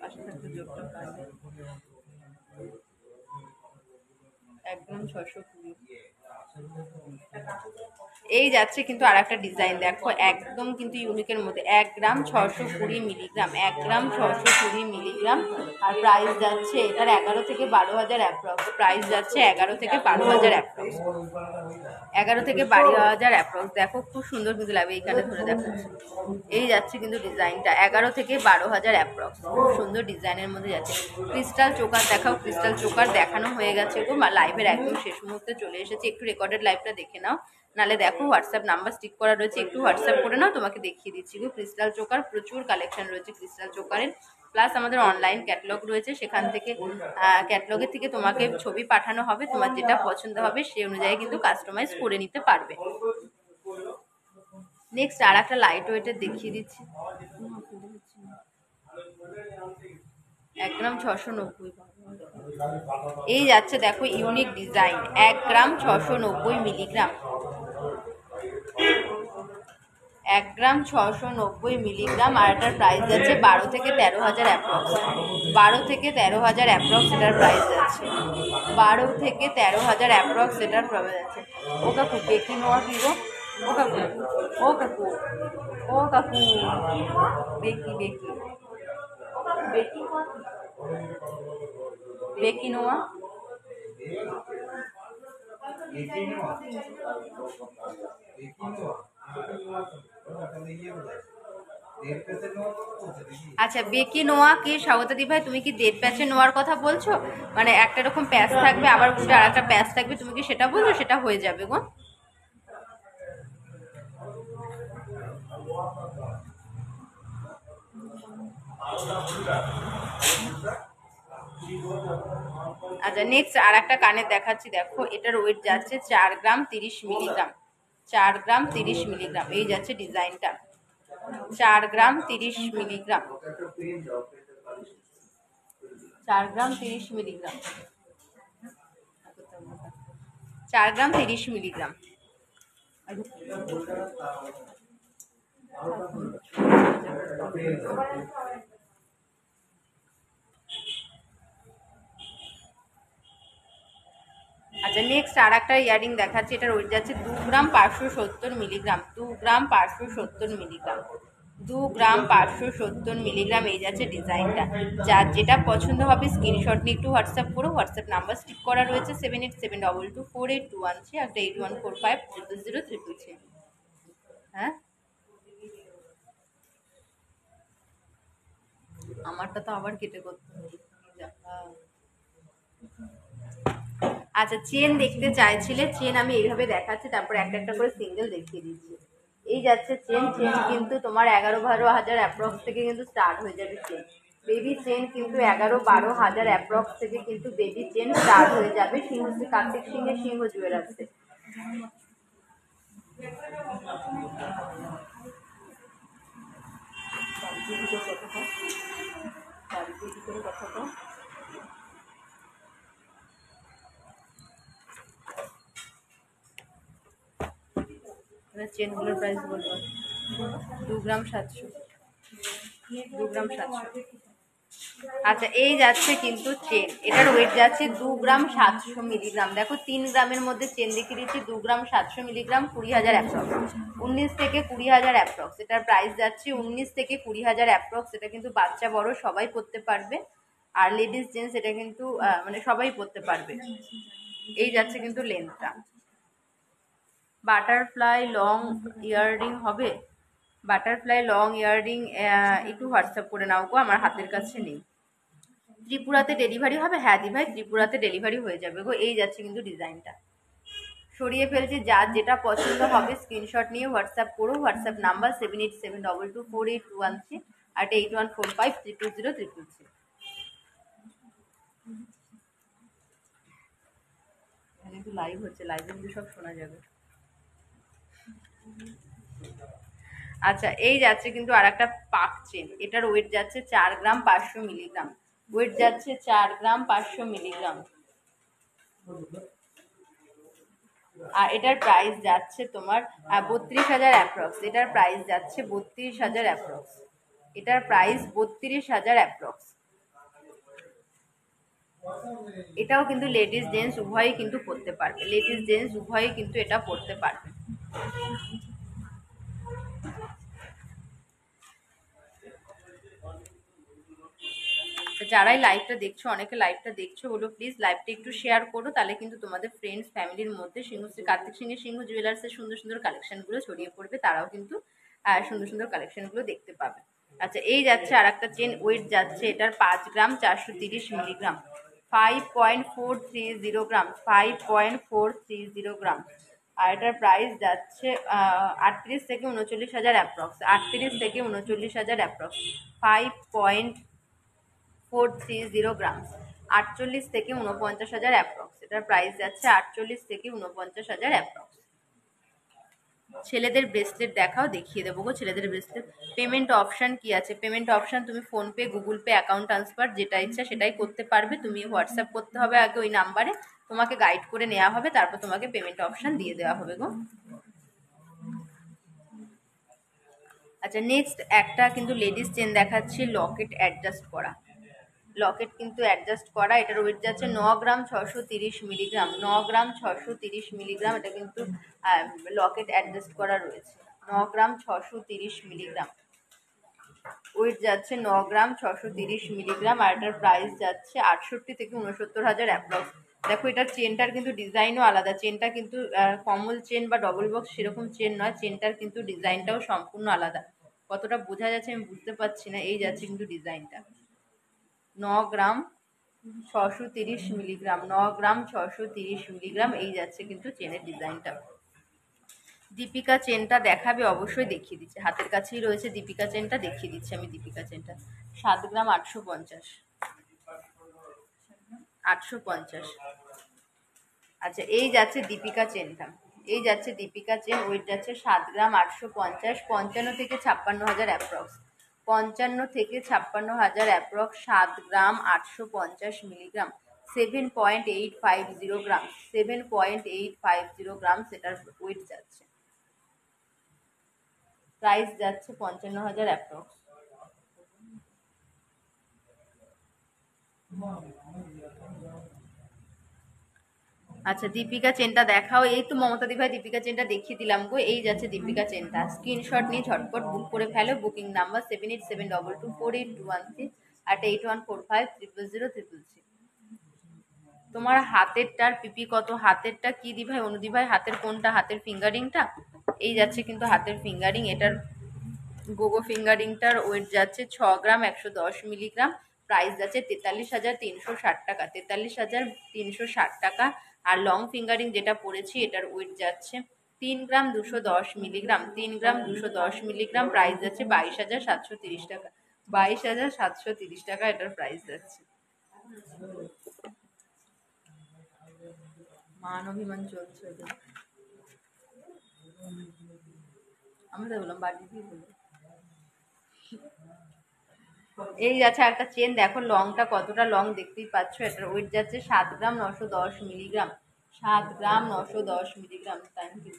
পাশে থাকতে জোরটা পাবে। 1 গ্রাম 620। এই যাচ্ছে কিন্তু আর একটা ডিজাইন। দেখো একদম কিন্তু ইউনিকের মধ্যে। 1 গ্রাম 620 মিলিগ্রাম। 1 গ্রাম 620 মিলিগ্রাম। আর প্রাইস যাচ্ছে এটার 11 থেকে 12,000 অ্যাপ্রক্স। প্রাইস যাচ্ছে 11 থেকে 12,000 অ্যাপ্রক্স। 11 থেকে 12,000 অ্যাপ্রক্স। দেখো খুব সুন্দর কিন্তু লাগবে। এইখানে ধরে দেখাচ্ছি। এই যাচ্ছে কিন্তু ডিজাইনটা 11 থেকে 12,000 অ্যাপ্রক্স। খুব সুন্দর ডিজাইনের মধ্যে যাচ্ছে। ক্রিস্টাল চোকার দেখাও। ক্রিস্টাল চোকার দেখানো হয়ে গেছে গো। লাইভের একদম শেষ মুহূর্তে চলে এসেছে। একটু রেকর্ডেড লাইভটা দেখে নাও, নালে দেখো হোয়াটসঅ্যাপ নাম্বার স্টিক করা রয়েছে, একটু হোয়াটসঅ্যাপ করে নাও, তোমাকে দেখিয়ে দিচ্ছি গো। ক্রিস্টাল চোকার প্রচুর কালেকশন রয়েছে ক্রিস্টাল চোকারের। প্লাস আমাদের অনলাইন ক্যাটালগ রয়েছে, সেখান থেকে ক্যাটালগের থেকে তোমাকে ছবি পাঠানো হবে। তোমার যেটা পছন্দ হবে সেই অনুযায়ী কিন্তু কাস্টমাইজ করে নিতে পারবে। নেক্সট আর একটা লাইট ওয়েটের দেখিয়ে দিচ্ছি। 1 গ্রাম 690। এই যাচ্ছে দেখো ইউনিক ডিজাইন। 1 গ্রাম 690 মিলিগ্রাম। 1 গ্রাম 690 মিলিগ্রাম। আর এটার প্রাইস যাচ্ছে 12 থেকে 13,000 অ্যাপ্রক্স। 12 থেকে 13,000 অ্যাপ্রক্স এটার প্রাইস যাচ্ছে। 12 থেকে 13,000 অ্যাপ্রক্স এটার প্রাইস যাচ্ছে। ও কাকু বেকি নোয়া কি গো? ও কাকু, ও কাকু, ও কাকু, বেকি বেকি বেকি বেকি নোয়া। আচ্ছা, বেকি নোয়া কি স্বাগতাদি ভাই? তুমি কি 1.5 প্যাচে নোয়ার কথা বলছো? মানে একটা রকম প্যাচ থাকবে, আবার উল্টে আর একটা প্যাচ থাকবে, তুমি কি সেটা বলছো? সেটা হয়ে যাবে গো। আচ্ছা নেক্সট আর একটা কানের দেখাচ্ছি, দেখো এটার ওয়েট যাচ্ছে 4 গ্রাম 30 মিলিগ্রাম। 4 গ্রাম 30 মিলিগ্রাম এই যাচ্ছে ডিজাইনটা, 4 গ্রাম 30 মিলিগ্রাম। 4 গ্রাম 30 মিলিগ্রাম, 4 গ্রাম 30 মিলিগ্রাম। আচ্ছা নেক্সট আর একটা ইয়ারিং দেখাচ্ছি, এটার ওয়েট যাচ্ছে 2 গ্রাম 570 মিলিগ্রাম। 2 গ্রাম 570 মিলিগ্রাম, 2 গ্রাম 570 মিলিগ্রাম এই যাচ্ছে ডিজাইনটা। যার যেটা পছন্দ হবে স্ক্রিনশট নিয়ে একটু হোয়াটসঅ্যাপ করো। হোয়াটসঅ্যাপ নাম্বার স্টিক করা রয়েছে 7872248213, একটা 8145000333। হ্যাঁ আমারটা তো আবার কেটে করতে হবে। আচ্ছা চেন দেখতে চাইছিলে, চেন আমি এইভাবে দেখাচ্ছি, তারপর একটা একটা করে সিঙ্গেল দেখিয়ে দিচ্ছি। এই যাচ্ছে চেন, চেন কিন্তু তোমার 11-12 হাজার অ্যাপ্রক্স থেকে কিন্তু স্টার্ট হয়ে যাবে চেন। বেবি চেন কিন্তু 11-12 হাজার অ্যাপ্রক্স থেকে কিন্তু বেবি চেন স্টার্ট হয়ে যাবে সিংহশ্রী কার্তিক সিংহের সিংহ জুয়েলার্সে। চেনগুলোর প্রাইস বলবো, 2 গ্রাম 700, 2 গ্রাম 700। আচ্ছা এই যাচ্ছে কিন্তু চেন, এটার ওয়েট যাচ্ছে 2 গ্রাম 700 মিলিগ্রাম। দেখো 3 গ্রামের মধ্যে চেন দেখিয়ে দিচ্ছি, 2 গ্রাম 700 মিলিগ্রাম, 20,000 অ্যাপ্রক্স, 19 থেকে 20,000 অ্যাপ্রক্স। এটার প্রাইস যাচ্ছে 19 থেকে 20,000 অ্যাপ্রক্স। এটা কিন্তু বাচ্চা বড় সবাই পড়তে পারবে, আর লেডিস জেন্টস এটা কিন্তু মানে সবাই পড়তে পারবে। এই যাচ্ছে কিন্তু লেন্থটা। বাটারফ্লাই লং ইয়াররিং হবে, বাটারফ্লাই লং ইয়াররিং একটু হোয়াটসঅ্যাপ করে নাও গো, আমার হাতের কাছে নেই। ত্রিপুরাতে ডেলিভারি হবে? হ্যাঁ দি ভাই ত্রিপুরাতে ডেলিভারি হয়ে যাবে গো। এই যাচ্ছে কিন্তু ডিজাইনটা, সরিয়ে ফেলছি। যার যেটা পছন্দ হবে স্ক্রিনশট নিয়ে হোয়াটসঅ্যাপ করো। হোয়াটসঅ্যাপ নাম্বার 7872248213, আর 8145000333। কিন্তু লাইভ হচ্ছে, লাইভে কিন্তু সব শোনা যাবে। আচ্ছা এই যাচ্ছে কিন্তু আর একটা পাক চেন, এটার ওয়েট যাচ্ছে 4 গ্রাম 500 মিলিগ্রাম। ওয়েট যাচ্ছে 4 গ্রাম 500 মিলিগ্রাম, আর এটার প্রাইস যাচ্ছে তোমার 32,000 অ্যাপ্রক্স। এটার প্রাইস যাচ্ছে 32,000 অ্যাপ্রক্স। এটার প্রাইস 32,000 অ্যাপ্রক্স। এটাও কিন্তু লেডিস জেন্টস উভয়ই কিন্তু পরতে পারবে, লেডিস জেন্টস উভয়ই কিন্তু এটা পরতে পারবে। যারাই লাইভটা দেখছো, অনেকে লাইভটা দেখছো, বলো প্লিজ লাইভটা একটু শেয়ার করো, তাহলে কিন্তু তোমাদের ফ্রেন্ডস ফ্যামিলির মধ্যে সিংহশ্রী কার্তিক সিংহের সিংহ জুয়েলার্সের সুন্দর সুন্দর কালেকশনগুলো ছড়িয়ে পড়বে, তারাও কিন্তু সুন্দর সুন্দর কালেকশনগুলো দেখতে পাবে। আচ্ছা এই যাচ্ছে আর একটা চেন, ওয়েট যাচ্ছে এটার 5 গ্রাম 430 মিলিগ্রাম, 5.430 গ্রাম, 5.430 গ্রাম। আর এটার প্রাইস যাচ্ছে 38 থেকে 39,000 অ্যাপ্রক্স, 38 থেকে 39,000 অ্যাপ্রক্স। 5.430 গ্রাম, 48 থেকে 49,000 অ্যাপ্রক্স। এটার প্রাইস যাচ্ছে 48 থেকে 49,000 অ্যাপ্রক্স। ছেলেদের ব্রেসলেট দেখাও, দেখিয়ে দেবো গো ছেলেদের ব্রেসলেট। পেমেন্ট অপশান কি আছে? পেমেন্ট অপশান তুমি PhonePe, Google pay, account transfer যেটা ইচ্ছা সেটাই করতে পারবে। তুমি হোয়াটসঅ্যাপ করতে হবে আগে ওই নাম্বারে, তোমাকে গাইড করে নেওয়া হবে, তারপর তোমাকে পেমেন্ট অপশান দিয়ে দেওয়া হবে গো। আচ্ছা নেক্সট একটা কিন্তু লেডিস চেন দেখাচ্ছি, লকেট অ্যাডজাস্ট করা, লকেট কিন্তু অ্যাডজাস্ট করা। এটার ওয়েট যাচ্ছে 9 গ্রাম 630 মিলিগ্রাম, 9 গ্রাম 630 মিলিগ্রাম। এটা কিন্তু লকেট অ্যাডজাস্ট করা রয়েছে, 9 গ্রাম 630 মিলিগ্রাম। ওয়েট যাচ্ছে 9 গ্রাম 630 মিলিগ্রাম, আর এটার প্রাইস যাচ্ছে 68 থেকে 69,000 অ্যাপ্রক্স। দেখো এটার চেনটার কিন্তু ডিজাইনও আলাদা, চেনটা কিন্তু কমল চেন বা ডবল বক্স সেরকম চেন নয়, চেনটার কিন্তু ডিজাইনটাও সম্পূর্ণ আলাদা। কতটা বোঝা যাচ্ছে আমি বুঝতে পারছি না। এই যাচ্ছে কিন্তু ডিজাইনটা, 9 গ্রাম 630 মিলিগ্রাম, 9 গ্রাম 630 মিলিগ্রাম এই যাচ্ছে কিন্তু চেনের ডিজাইনটা। দীপিকা চেনটা দেখাবে, অবশ্যই দেখিয়ে দিচ্ছে, হাতের কাছেই রয়েছে দীপিকা চেনটা, দেখিয়ে দিচ্ছি আমি দীপিকা চেনটা। 7 গ্রাম 850, 850। আচ্ছা, এই যাচ্ছে দীপিকা চেনটা, এই যাচ্ছে দীপিকা চেন, ওয়েট যাচ্ছে 7 গ্রাম 850, 55 থেকে 56 হাজার অ্যাপ্রক্স, 55 থেকে 56 হাজার অ্যাপ্রক্স, 7 গ্রাম 850 মিলিগ্রাম, 7.850 গ্রাম, 7.850 গ্রাম সেটার ওয়েট যাচ্ছে, প্রাইস যাচ্ছে 55 হাজার অ্যাপ্রক্স। আচ্ছা, দীপিকা চেনটা দেখাও। এই তো মমতা দি ভাই দীপিকা চেনটা দেখিয়ে দিলাম গো, এই যাচ্ছে দীপিকা চেনটা, স্ক্রিনশট নিয়ে ঝটপট বুক করে ফেলো। Booking number 7872248213 at 8145000033। তোমার হাতেরটার পিপি কত, হাতেরটা কি দি ভাই, অনুদি ভাই হাতের কোনটা, হাতের ফিঙ্গারিংটা, এই যাচ্ছে কিন্তু হাতের ফিঙ্গারিং, এটার গোগো ফিঙ্গারিংটার ওয়েট যাচ্ছে 6 গ্রাম 110 মিলিগ্রাম, প্রাইস যাচ্ছে 43,360 টাকা, 43,360 টাকা। আর লং ফিঙ্গারিং যেটা পড়েছি এটার ওয়েট যাচ্ছে 3 গ্রাম 210 মিলিগ্রাম, 3 গ্রাম 210 মিলিগ্রাম, প্রাইস যাচ্ছে 22,730 টাকা, 22,730 টাকা এটার প্রাইস যাচ্ছে। মান অভিমান চলছে ওদের, আমি তো বললাম বাড়ি দিয়ে বললাম। এই যাচ্ছে একটা চেন, দেখো লংটা কতটা লং দেখতেই পাচ্ছ, এটার ওয়েট যাচ্ছে 7 গ্রাম 910 মিলিগ্রাম, 7 গ্রাম 910 মিলিগ্রাম। টাইম কি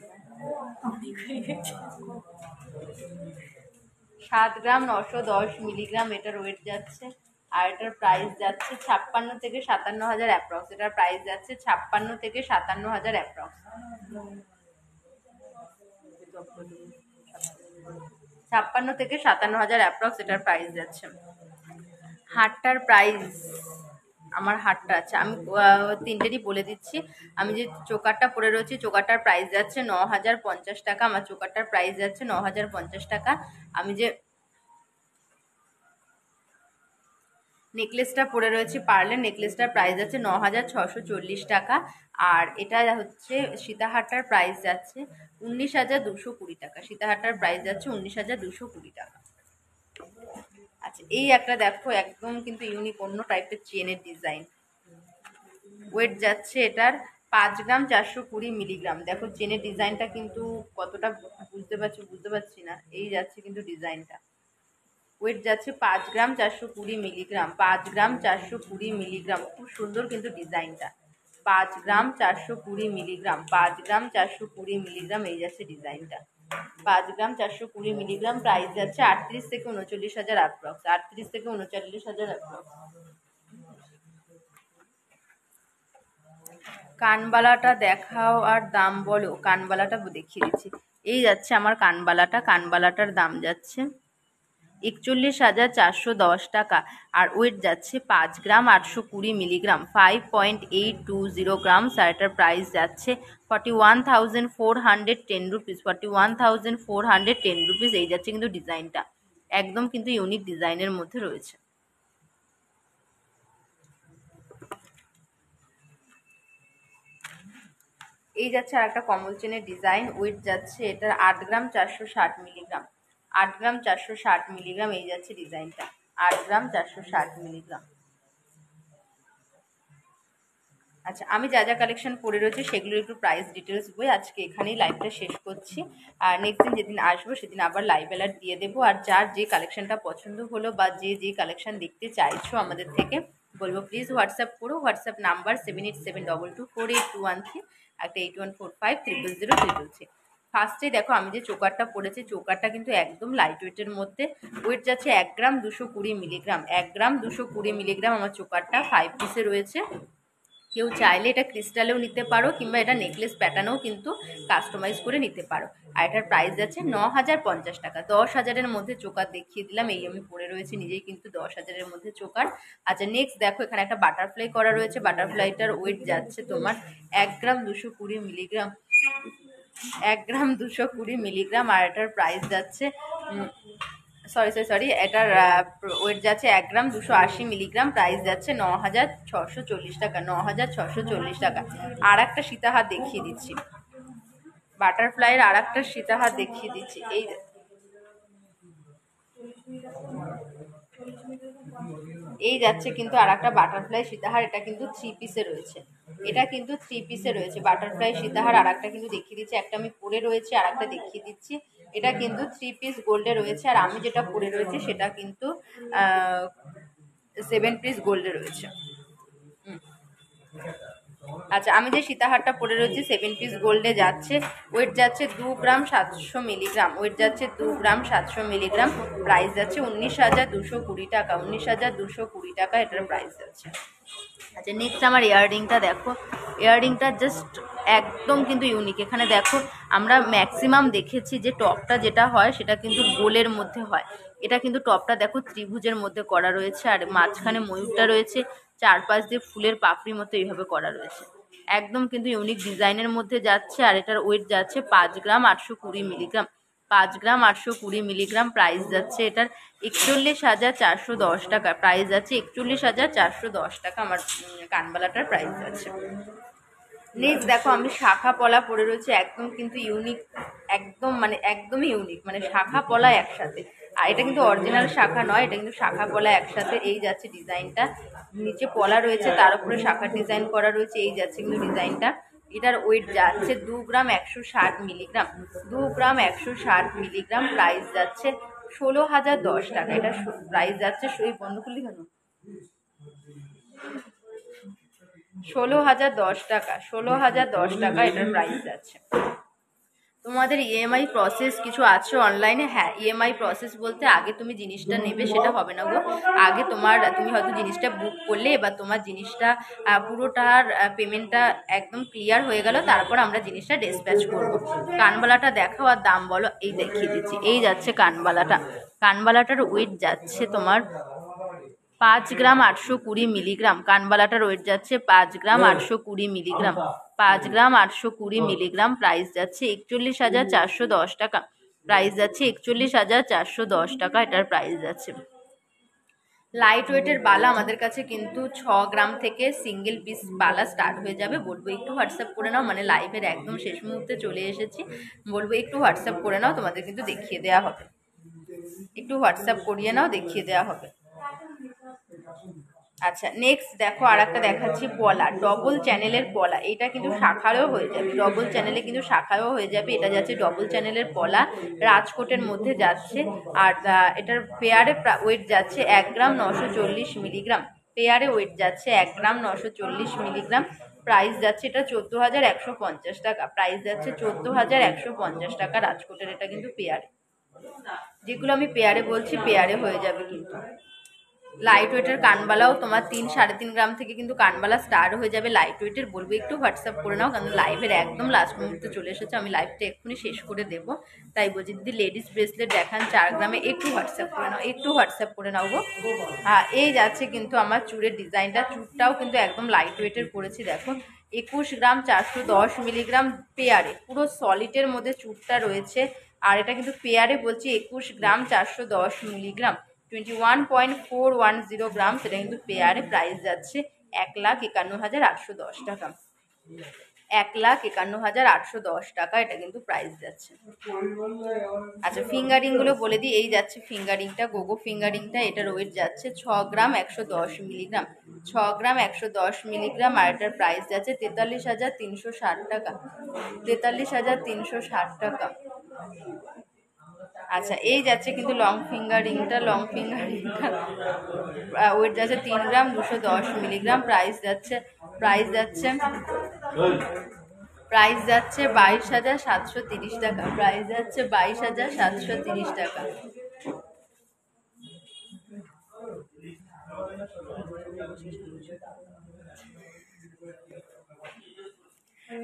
7 গ্রাম 910 মিলিগ্রাম এটার ওয়েট যাচ্ছে, আর এটার প্রাইস যাচ্ছে 56 থেকে 57 হাজার অ্যাপ্রক্স, এটার প্রাইস যাচ্ছে 56 থেকে 57 হাজার অ্যাপ্রক্স, 56 থেকে 57 হাজার অ্যাপ্রক্স এটার প্রাইস যাচ্ছে। হারটার প্রাইস, আমার হারটা আছে আমি তিনটেরই বলে দিচ্ছি। আমি যে চোকারটা পরে রয়েছি চোকারটার প্রাইস যাচ্ছে 9,050 টাকা, আমার চোকারটার প্রাইস যাচ্ছে 9,050 টাকা। আমি যে নেকলেসটা পরে রয়েছে পার্লের নেকলেসটার প্রাইস যাচ্ছে 9,640 টাকা, আর এটা হচ্ছে সীতাহারটার প্রাইস যাচ্ছে 19,220 টাকা, সীতাহারটার প্রাইস যাচ্ছে 19,220 টাকা। আচ্ছা, এই একটা দেখো একদম কিন্তু ইউনিক অন্য টাইপের চেনের ডিজাইন, ওয়েট যাচ্ছে এটার 5 গ্রাম 420 মিলিগ্রাম। দেখো চেনের ডিজাইনটা কিন্তু কতটা বুঝতে পারছি না, এই যাচ্ছে কিন্তু ডিজাইনটা, ওয়েট যাচ্ছে 5 গ্রাম 420 মিলিগ্রাম, 5 গ্রাম 420 মিলিগ্রাম, খুব সুন্দর কিন্তু ডিজাইনটা, 5 গ্রাম 420 মিলিগ্রাম, 5 গ্রাম 420 মিলিগ্রাম, এই যাচ্ছে ডিজাইনটা, 5 গ্রাম 420 মিলিগ্রাম, প্রাইস যাচ্ছে 38 থেকে 39 হাজার অ্যাপ্রক্স, 38 থেকে 39 হাজার অ্যাপ্রক্স। কানবালাটা দেখাও আর দাম বলো, কানবালাটা দেখিয়ে দিচ্ছি, এই যাচ্ছে আমার কানবালাটা, কানবালাটার দাম যাচ্ছে 41,410 টাকা, আর ওয়েট যাচ্ছে 5 গ্রাম 820 মিলিগ্রাম, 5.820 গ্রাম, আর এটার প্রাইস যাচ্ছে 41,410 রুপিস, 41,410 রুপিস, এই যাচ্ছে কিন্তু ডিজাইনটা, একদম কিন্তু ইউনিক ডিজাইনের মধ্যে রয়েছে। এই যাচ্ছে আর একটা কমল চেনের ডিজাইন, ওয়েট যাচ্ছে এটার 8 গ্রাম 460 মিলিগ্রাম, 8 গ্রাম 460 মিলিগ্রাম, এই যাচ্ছে ডিজাইনটা, 8 গ্রাম 460 মিলিগ্রাম। আচ্ছা, আমি যা যা কালেকশন পরে রয়েছে সেগুলোর একটু প্রাইস ডিটেলস বই আজকে এখানেই লাইভটা শেষ করছি, আর নেক্সট দিন যেদিন আসবো সেদিন আবার লাইভ অ্যালার্ট দিয়ে দেবো, আর যার যে কালেকশনটা পছন্দ হলো বা যে কালেকশন দেখতে চাইছো আমাদের থেকে বলবো প্লিজ হোয়াটসঅ্যাপ করো, হোয়াটসঅ্যাপ নাম্বার 7872248213, একটা 8145000033। ফার্স্টে দেখো আমি যে চোকারটা পড়েছি চোকারটা কিন্তু একদম লাইট ওয়েটের মধ্যে, ওয়েট যাচ্ছে 1 গ্রাম 220 মিলিগ্রাম, 1 গ্রাম 220 মিলিগ্রাম আমার চোকারটা 5 পিসে রয়েছে। কেউ চাইলে এটা ক্রিস্টালেও নিতে পারো কিংবা এটা নেকলেস প্যাটার্নেও কিন্তু কাস্টমাইজ করে নিতে পারো, আর এটার প্রাইস যাচ্ছে 9,050 টাকা, 10,000-এর মধ্যে চোকার দেখিয়ে দিলাম, এই আমি পরে রয়েছি নিজেই কিন্তু 10,000-এর মধ্যে চোকার। আচ্ছা, নেক্সট দেখো এখানে একটা বাটারফ্লাই করা রয়েছে, বাটারফ্লাইটার ওয়েট যাচ্ছে তোমার 1 গ্রাম 220 মিলিগ্রাম, 1 গ্রাম 220 মিলিগ্রাম, আর এটার প্রাইস যাচ্ছে সরি এটার ওয়েট যাচ্ছে 1 গ্রাম 280 মিলিগ্রাম, প্রাইস যাচ্ছে 9,640 টাকা, 9,640 টাকা। আর একটা সীতাহার দেখিয়ে দিচ্ছি, বাটারফ্লাইয়ের আর একটা সীতাহার দেখিয়ে দিচ্ছি। এই যাচ্ছে কিন্তু আর একটা বাটারফ্লাই সীতাহার, এটা কিন্তু 3 পিসে রয়েছে, এটা কিন্তু 3 পিসে রয়েছে বাটারফ্লাই সীতাহার। আর একটা কিন্তু দেখিয়ে দিচ্ছি, একটা আমি পরে রয়েছে আর একটা দেখিয়ে দিচ্ছি। এটা কিন্তু 3 পিস গোল্ডে রয়েছে, আর আমি যেটা পরে রয়েছে সেটা কিন্তু 7 পিস গোল্ডে রয়েছে। আচ্ছা, আমি যে সীতাহারটা পরে রয়েছি 7 পিস গোল্ডে যাচ্ছে, ওয়েট যাচ্ছে 2 গ্রাম 700 মিলিগ্রাম, ওয়েট যাচ্ছে 2 গ্রাম 700 মিলিগ্রাম, প্রাইস যাচ্ছে 19,220 টাকা, 19,220 টাকা এটার প্রাইস যাচ্ছে। আচ্ছা, নেক্সট আমার ইয়াররিংটা দেখো, ইয়াররিংটা জাস্ট একদম কিন্তু ইউনিক। এখানে দেখো আমরা ম্যাক্সিমাম দেখেছি যে টপটা যেটা হয় সেটা কিন্তু গোলের মধ্যে হয়, এটা কিন্তু টপটা দেখো ত্রিভুজের মধ্যে করা রয়েছে, আর মাঝখানে ময়ূরটা রয়েছে, চারপাশ দিয়ে ফুলের পাপড়ির মতো এইভাবে করা রয়েছে, একদম কিন্তু ইউনিক ডিজাইনের মধ্যে যাচ্ছে। আর এটার ওয়েট যাচ্ছে 5 গ্রাম 820 মিলিগ্রাম, 5 গ্রাম 820 মিলিগ্রাম, প্রাইস যাচ্ছে এটার 41,410 টাকা, প্রাইস যাচ্ছে 41,410 টাকা আমার কানবালাটার প্রাইস যাচ্ছে। নেক্সট দেখো আমি শাখা পলা পরে রয়েছে, একদম কিন্তু ইউনিক, একদম মানে একদমই ইউনিক, মানে শাখা পলা একসাথে। আর এটা কিন্তু অরিজিনাল শাখা নয়, এটা কিন্তু শাখা পলা একসাথে। এই যাচ্ছে ডিজাইনটা, নিচে পলা রয়েছে তার উপরে শাখার ডিজাইন করা রয়েছে, এই যাচ্ছে কিন্তু ডিজাইনটা। এটার ওয়েট যাচ্ছে 2 গ্রাম 160 মিলিগ্রাম, 2 গ্রাম 160 মিলিগ্রাম, প্রাইস যাচ্ছে 16,010 টাকা। এটা প্রাইস যাচ্ছে, এই বন্ধ করলি কেন, 16,010 টাকা, 16,010 টাকা এটার প্রাইস যাচ্ছে। তোমাদের ইএমআই প্রসেস কিছু আছে অনলাইনে? হ্যাঁ, ইএমআই প্রসেস বলতে আগে তুমি জিনিসটা নেবে সেটা হবে না গো, আগে তুমি হয়তো জিনিসটা বুক করলে, এবার তোমার জিনিসটা পুরোটার পেমেন্টটা একদম ক্লিয়ার হয়ে গেল, তারপর আমরা জিনিসটা ডিসপ্যাচ করবো। কানবালাটা দেখাও আর দাম বলো। এই দেখিয়ে দিচ্ছি, এই যাচ্ছে কানবালাটা, কানবালাটার ওয়েট যাচ্ছে তোমার 5 গ্রাম 820 মিলিগ্রাম, কানবালাটার ওয়েট যাচ্ছে 5 গ্রাম 820 মিলিগ্রাম, 5 গ্রাম 820 মিলিগ্রাম, প্রাইস যাচ্ছে 41,410 টাকা, প্রাইস যাচ্ছে 41,410 টাকা এটার প্রাইস যাচ্ছে। লাইট ওয়েটের বালা আমাদের কাছে কিন্তু 6 গ্রাম থেকে সিঙ্গেল পিস বালা স্টার্ট হয়ে যাবে। বলবো একটু হোয়াটসঅ্যাপ করে নাও, মানে লাইভের একদম শেষ মুহূর্তে চলে এসেছি, বলবো একটু হোয়াটসঅ্যাপ করে নাও, তোমাদের কিন্তু দেখিয়ে দেওয়া হবে, একটু হোয়াটসঅ্যাপ করিয়ে নাও, দেখিয়ে দেওয়া হবে। আচ্ছা, নেক্সট দেখো আর একটা দেখাচ্ছি পলা, ডবল চ্যানেলের পলা, এটা কিন্তু শাখায়ও হয়ে যাবে, ডবল চ্যানেলে কিন্তু শাখায়ও হয়ে যাবে। এটা যাচ্ছে ডবল চ্যানেলের পলা, রাজকোটের মধ্যে যাচ্ছে, আর এটার পেয়ারে ওয়েট যাচ্ছে 1 গ্রাম 940 মিলিগ্রাম, পেয়ারে ওয়েট যাচ্ছে 1 গ্রাম 940 মিলিগ্রাম, প্রাইস যাচ্ছে এটা 14,150 টাকা, প্রাইস যাচ্ছে 14,150 টাকা রাজকোটের, এটা কিন্তু পেয়ারে, যেগুলো আমি পেয়ারে বলছি পেয়ারে হয়ে যাবে কিন্তু। লাইট ওয়েটের কানবালাও তোমার 3-3.5 গ্রাম থেকে কিন্তু কানবালা স্টার্ট হয়ে যাবে লাইট ওয়েটের, বলবো একটু হোয়াটসঅ্যাপ করে নাও, কারণ লাইভের একদম লাস্ট মুহূর্তে চলে এসেছে, আমি লাইভটা এক্ষুনি শেষ করে দেবো, তাই বলছি যদি লেডিস ব্রেসলেট দেখান 4 গ্রামে, একটু হোয়াটসঅ্যাপ করে নাও, একটু হোয়াটসঅ্যাপ করে নাও গো। হ্যাঁ, এই যাচ্ছে কিন্তু আমার চুড়ের ডিজাইনটা, চুড়টাও কিন্তু একদম লাইট ওয়েটের করেছি দেখো, 21 গ্রাম 410 মিলিগ্রাম, পেয়ারে পুরো সলিডের মধ্যে চুড়টা রয়েছে, আর এটা কিন্তু পেয়ারে বলছি 21 গ্রাম 410 মিলিগ্রাম, 21.410 গ্রাম, সেটা কিন্তু পেয়ারে, প্রাইস যাচ্ছে 1,51,810 টাকা, 1,51,810 টাকা এটা কিন্তু প্রাইস যাচ্ছে। আচ্ছা, ফিঙ্গারিংগুলো বলে দিই, এই যাচ্ছে ফিঙ্গারিংটা, গোগো ফিঙ্গারিংটা, এটার ওয়েট যাচ্ছে 6 গ্রাম 110 মিলিগ্রাম, 6 গ্রাম 110 মিলিগ্রাম, আর এটার প্রাইস যাচ্ছে 43,360 টাকা, 43,360 টাকা। আচ্ছা, এই যাচ্ছে কিন্তু লং ফিঙ্গারিংটা, লং ফিঙ্গারিংটা ওয়েট যাচ্ছে 3 গ্রাম 210 মিলিগ্রাম, প্রাইস যাচ্ছে 22,730 টাকা, প্রাইস যাচ্ছে 22,730 টাকা।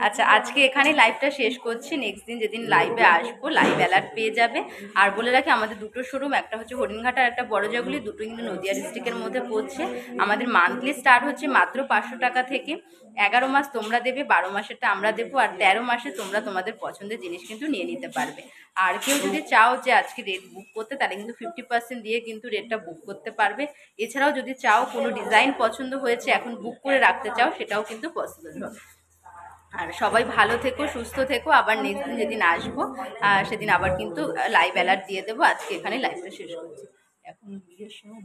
আচ্ছা, আজকে এখানে লাইভটা শেষ করছি, নেক্সট দিন যেদিন লাইভে আসবো লাইভ অ্যালার্ট পেয়ে যাবে। আর বলে রাখি আমাদের দুটো শোরুম, একটা হচ্ছে হরিণঘাট আর একটা বড়জাগুলি, দুটো কিন্তু নদিয়া ডিস্ট্রিক্টের মধ্যে পড়ছে। আমাদের মান্থলি স্টার্ট হচ্ছে মাত্র 500 টাকা থেকে, 11 মাস তোমরা দেবে, 12 মাসেরটা আমরা দেবো, আর 13 মাসে তোমরা তোমাদের পছন্দের জিনিস কিন্তু নিয়ে নিতে পারবে। আর কেউ যদি চাও যে আজকে রেট বুক করতে, তাহলে কিন্তু 50% দিয়ে কিন্তু রেটটা বুক করতে পারবে। এছাড়াও যদি চাও কোনো ডিজাইন পছন্দ হয়েছে এখন বুক করে রাখতে চাও, সেটাও কিন্তু পসিবল হবে। আর সবাই ভালো থেকো, সুস্থ থেকো। আবার নেক্সট দিন যেদিন আসবো সেদিন আবার কিন্তু লাইভ অ্যালার্ট দিয়ে দেবো। আজকে এখানে লাইভটা শেষ করছি। এখন বিয়ের সময়